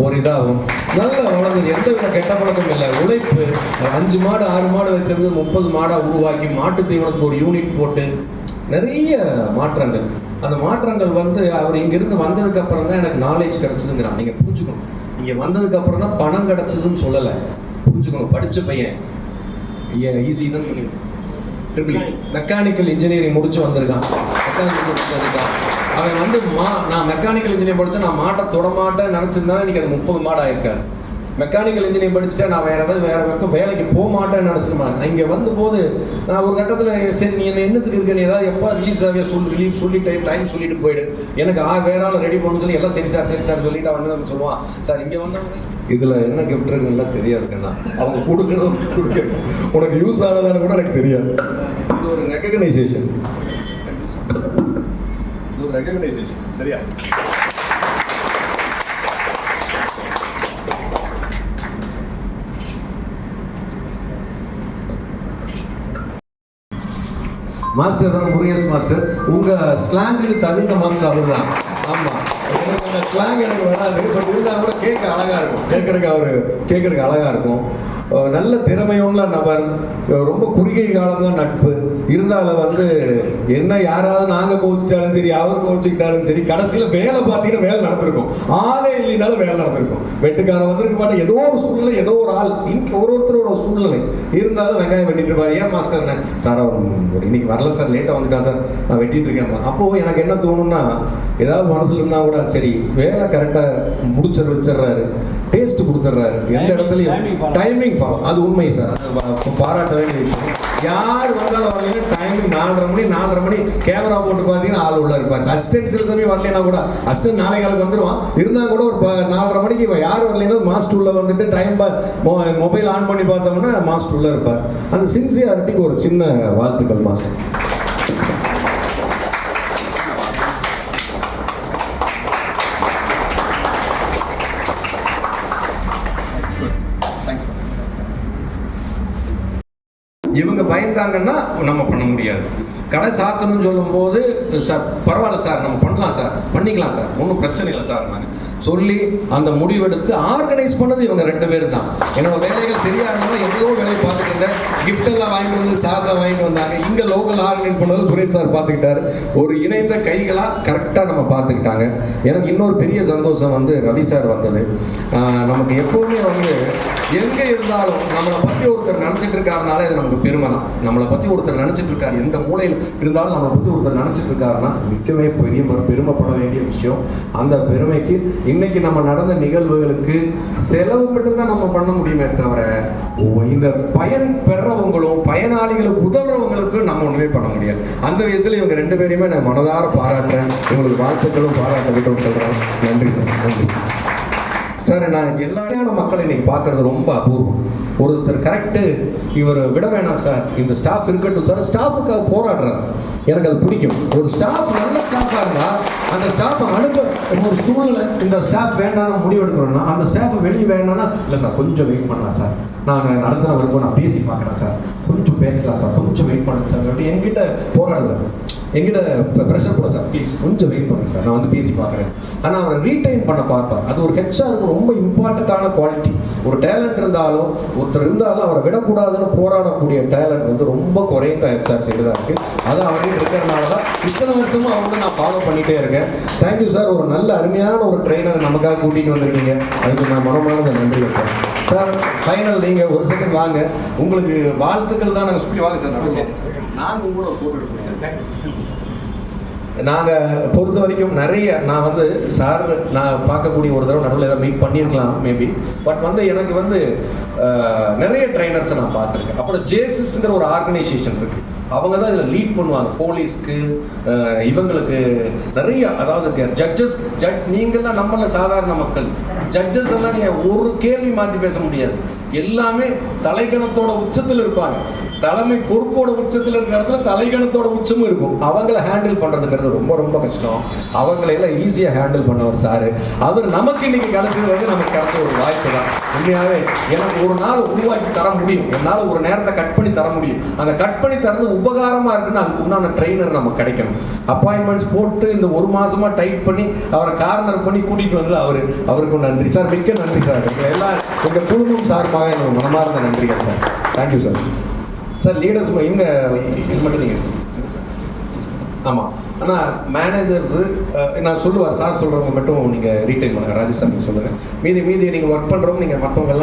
ஒரு இதாகும். நல்ல வளர்ந்து எந்த வித கெட்ட பழக்கம் இல்லை. உழைப்பு 5 மாடு 6 மாடு வச்சிருந்து 30 மாடாக உருவாக்கி மாட்டு தீவனத்துக்கு ஒரு யூனிட் போட்டு நிறைய மாற்றங்கள். அந்த மாற்றங்கள் வந்து அவர் இங்கிருந்து வந்ததுக்கு அப்புறம் தான் எனக்கு நாலேஜ் கிடைச்சதுங்கிறான். நீங்கள் புரிஞ்சுக்கணும், இங்கே வந்ததுக்கு அப்புறம் தான் பணம் கிடைச்சதுன்னு சொல்லலை, புரிஞ்சுக்கணும். படித்த பையன் ஈஸி தான் மெக்கானிக்கல் இன்ஜினியரிங் முடிச்சு வந்திருக்கான். அவன் வந்து நான் மெக்கானிக்கல் இன்ஜினியரிங் படித்தேன், நான் மாட்டை தொடமாட்டேன் நினச்சிருந்தாலும் இன்றைக்கி அது 30 மாடு ஆயிருக்காரு. மெக்கானிக்கல் இன்ஜினியரிங் படிச்சுட்டேன், நான் வேறு பக்கம் வேலைக்கு போக மாட்டேன்னு நினச்சிருந்தேன். இங்கே வந்தபோது நான் ஒரு கட்டத்தில் சரி நீ என்ன என்னத்துக்கு இருக்க, நீ ஏதாவது எப்போ ரிலீஸ் ஆகிய ரிலீவ் சொல்லிட்டு டைம் சொல்லிட்டு போயிடு, எனக்கு வேற ஆள் ரெடி பண்ணு சொல்லி எல்லாம் சரி சார் சொல்லிட்டு அவன் வந்து சொல்லுவான். சார் இங்கே வந்தவங்க இதில் என்ன கிஃப்ட் இருக்குன்னா தெரியாதுங்கண்ணா, அவங்க கொடுக்குறதும் கொடுக்குறது உனக்கு யூஸ் ஆனதான்னு கூட எனக்கு தெரியாது. இது ஒரு ரெகக்னைசேஷன், இது ஒரு ரெகக்னைசேஷன். சரியா? மாஸ்டர் தான் முருகேஷ் மாஸ்டர். உங்கள் ஸ்லாங்குக்கு தகுந்த மாஸ்டர் அவர் தான். ஆமாம், எனக்கு அந்த ஸ்லாங் எனக்கு வராது, பட் இருந்தால் கூட கேட்க அழகாக இருக்கும், கேட்கறதுக்கு அழகாக இருக்கும். நல்ல திறமையுள்ள நபர், ரொம்ப குறுகிய காலம்தான் நட்பு. இருந்தாலும் வந்து என்ன யாராவது நாங்கள் கோவிச்சிட்டாலும் சரி, அவர் கோவிச்சுக்கிட்டாலும் சரி, கடைசியில் வேலை பார்த்தீங்கன்னா வேலை நடந்திருக்கும். ஆளே இல்லைனாலும் வேலை நடந்திருக்கும். வெட்டுக்காரன் வந்திருக்க மாட்டேன், ஏதோ ஒரு சூழ்நிலை, ஏதோ ஒரு ஆள், ஒருத்தரோட சூழ்நிலை இருந்தாலும் வெங்காயம் வெட்டிட்டு இருப்பாரு. ஏன் மாஸ்டர் சார் அவர் இன்னைக்கு வரல சார், லேட்டாக வந்துட்டான் சார், நான் வெட்டிட்டு இருக்கேன். அப்போது எனக்கு என்ன தோணும்னா, ஏதாவது மனசுல இருந்தால் கூட சரி வேலை கரெக்டாக வச்சிடுறாரு, டேஸ்ட் கொடுத்துட்றாரு, எந்த இடத்துலையும் டைமிங் ஃபாலோ. அது உண்மை சார், பாராட்ட வேண்டிய விஷயம். யார் வந்தாலும் வரலைன்னா டைமிங் 4:30 மணி கேமரா போட்டு பார்த்தீங்கன்னா ஆள் உள்ள இருப்பார். அசிஸ்டன்ட் சில சமயம் வரலைன்னா கூட அசிஸ்டன்ட் நாளை காலுக்கு வந்துடுவான். இருந்தால் கூட ஒரு 4:30 மணிக்கு யார் வரலைன்னா மாஸ்டர் உள்ள வந்துட்டு டைம் மொபைல் ஆன் பண்ணி பார்த்தோம்னா மாஸ்டர் உள்ள இருப்பார். அந்த சின்சியாரிட்டிக்கு ஒரு சின்ன வாழ்த்துக்கள் மாஸ்டர். இவங்க பயந்தாங்கன்னா நம்ம பண்ண முடியாது. கடை சாத்தணும்னு சொல்லும்போது சார் பரவாயில்ல சார், நம்ம பண்ணலாம் சார், பண்ணிக்கலாம் சார், ஒன்றும் பிரச்சனை இல்லை சார் நான் சொல்லி அந்த முடிவெடுத்து ஆர்கனைஸ் பண்ணது இவங்க 2 பேர் தான். என்னோட வேலைகள் சரியா இருந்தாலும் எவ்வளோ வேலையை பார்த்துக்கிட்டேன். கிஃப்ட் எல்லாம் வாங்கிட்டு வந்து சார் தான் வாங்கிட்டு வந்தாங்க. இங்கே லோக்கல் ஆர்கனைஸ் பண்ணது சுரேஷ் சார் பார்த்துக்கிட்டாரு. ஒரு இணைந்த கைகளாக கரெக்டாக நம்ம பார்த்துக்கிட்டாங்க. எனக்கு இன்னொரு பெரிய சந்தோஷம் வந்து ரவி சார் வந்தது. நமக்கு எப்போவுமே வந்து எங்கே இருந்தாலும் நம்மளை பற்றி ஒருத்தர் நினச்சிட்டு இருக்காருனால இது நமக்கு பெருமை தான். நம்மளை பற்றி ஒருத்தர் நினச்சிட்டு இருக்காரு, எந்த மூலையில் இருந்தாலும் நம்மளை பற்றி ஒருத்தர் நினச்சிட்டு இருக்காருன்னா மிக்கவே பெரிய பெருமைப்பட வேண்டிய விஷயம். அந்த பெருமைக்கு இன்னைக்கு நம்ம நடந்த நிகழ்வுகளுக்கு செலவு மட்டும்தான் நம்ம பண்ண முடியுமே தவிர இந்த பயன் பெறவங்களும் பயனாளிகளுக்கு உதவுறவங்களுக்கு நம்ம ஒன்றுமே பண்ண முடியாது. அந்த விதத்தில் இவங்க 2 பேரையுமே நான் மனதார பாராட்டுறேன். இவங்களுக்கு வாழ்த்துக்களும் பாராட்ட விட்டு சொல்கிறேன். நன்றி சார், நன்றி சார். சார் நான் எல்லாரையான மக்களை இன்னைக்கு பார்க்கறது ரொம்ப அபூர்வம். ஒருத்தர் கரெக்டு இவர் விட வேணாம் சார், இந்த ஸ்டாஃப் இருக்கட்டும் சார், ஸ்டாஃபுக்காக போராடுறாரு. எனக்கு அது பிடிக்கும். ஒரு ஸ்டாஃப் நல்ல ஸ்டாஃபாக இருந்தால் அந்த ஸ்டாஃபை அனுப்ப ஒரு சூழ்நிலை, இந்த ஸ்டாஃப் வேண்டாம்னு முடிவு எடுக்கிறோம்னா அந்த ஸ்டாஃபை வெளியே வேண்டாம்னா, இல்லை சார் கொஞ்சம் வெயிட் பண்ணலாம் சார், நான் நடத்துகிற வரைக்கும் நான் பேசி பார்க்குறேன் சார், கொஞ்சம் பேசலாம் சார், கொஞ்சம் வெயிட் பண்ணுங்க சார் அப்படி என்கிட்ட போராடுவார், என்கிட்ட ப்ரெஷர் போட சார், ப்ளீஸ் கொஞ்சம் வெயிட் பண்ணுங்க சார், நான் வந்து பேசி பார்க்குறேன். ஆனால் அவரை ரீடைன் பண்ண பார்ப்பார். அது ஒரு ஹெச்ஆருக்கு ரொம்ப இம்பார்ட்டண்ட்டான குவாலிட்டி. ஒரு டேலண்ட் இருந்தாலும் ஒருத்தர் இருந்தாலும் அவரை விடக்கூடாதுன்னு போராடக்கூடிய டேலண்ட் வந்து ரொம்ப குறைந்த ஹெச்ஆர் சைடு தான் இருக்குது. அது அவர்கிட்ட இருக்கிறதுனால தான் இத்தனை வருஷமும் அவங்க நான் ஃபாலோ பண்ணிகிட்டே இருக்கேன். தேங்க்யூ சார், ஒரு நல்ல அருமையான ஒரு ட்ரெயினர் நமக்காக கூட்டிகிட்டு வந்திருக்கீங்க, அதுக்கு நான் மனமார்ந்த நன்றி சார். சார் ஃபைனல் நீங்கள் ஒரு செகண்ட் வாங்க, உங்களுக்கு வாழ்த்துக்கள் தான். நாங்கள் சொல்லி வாங்க சார், நாங்கள் உங்களோட ஒரு ஃபோட்டோ எடுப்போம். நாங்கள் பொறுத்த வரைக்கும் நிறைய நான் வந்து சார் நான் பார்க்கக்கூடிய ஒரு தடவை நடுவில் ஏதாவது மீட் பண்ணியிருக்கலாம் மேபி, பட் வந்து எனக்கு வந்து நிறைய ட்ரைனர்ஸை நான் பார்த்துருக்கேன். அப்புறம் ஜேசிஸ்ங்கிற ஒரு ஆர்கனைசேஷன் இருக்குது, அவங்க தான் இதில் லீட் பண்ணுவாங்க. போலீஸ்க்கு இவங்களுக்கு நிறைய, அதாவது ஜட்ஜஸ் நீங்கள்லாம் நம்மள சாதாரண மக்கள், ஜட்ஜஸ் எல்லாம் நீங்கள் ஒரு கேள்வி மாற்றி பேச முடியாது, எல்லாமே தலைகணத்தோட உச்சத்தில் இருப்பாங்க. தலைமை பொறுப்போட உச்சத்தில் இருக்கிற இடத்துல தலைகணத்தோட உச்சமும் இருக்கும். அவங்கள ஹேண்டில் பண்ணுறதுங்கிறது ரொம்ப ரொம்ப கஷ்டம். அவங்களையெல்லாம் ஈஸியாக ஹேண்டில் பண்ணவர் சார். அவர் நமக்கு இன்னைக்கு கிடைச்சது வந்து நமக்கு கிடைச்ச ஒரு வாய்ப்பு தான். உண்மையாகவே எனக்கு ஒரு நாள் உருவாக்கி தர முடியும், என்னால் ஒரு நேரத்தை கட் பண்ணி தர முடியும். அந்த கட் பண்ணி தரது உபகாரமாக இருக்குன்னு அதுக்கு உண்டான ட்ரெயினர் நமக்கு கிடைக்கணும். அப்பாயின்மெண்ட்ஸ் போட்டு இந்த ஒரு மாசமா டைட் பண்ணி அவரை கார்னர் பண்ணி கூட்டிகிட்டு வந்து அவருக்கும் நன்றி சார், மிக்க நன்றி சார். எல்லாம் எங்கள் குடும்பம் சார்பாக எனக்கு மனமார்ந்த நன்றிகள் sir. Thank you sir. Sir leaders இங்கே இது மட்டும் நீங்கள் ஆமாம், ஆனால் மேனேஜர்ஸு நான் சொல்லுவார் சார் சொல்கிறவங்க மட்டும் நீங்கள் ரீட்டைன் பண்ணுங்கள். ராஜேஷ் சார் நீங்கள் சொல்லுங்கள், மீதி நீங்கள் ஒர்க் பண்ணுறவங்க நீங்கள் மற்றவங்க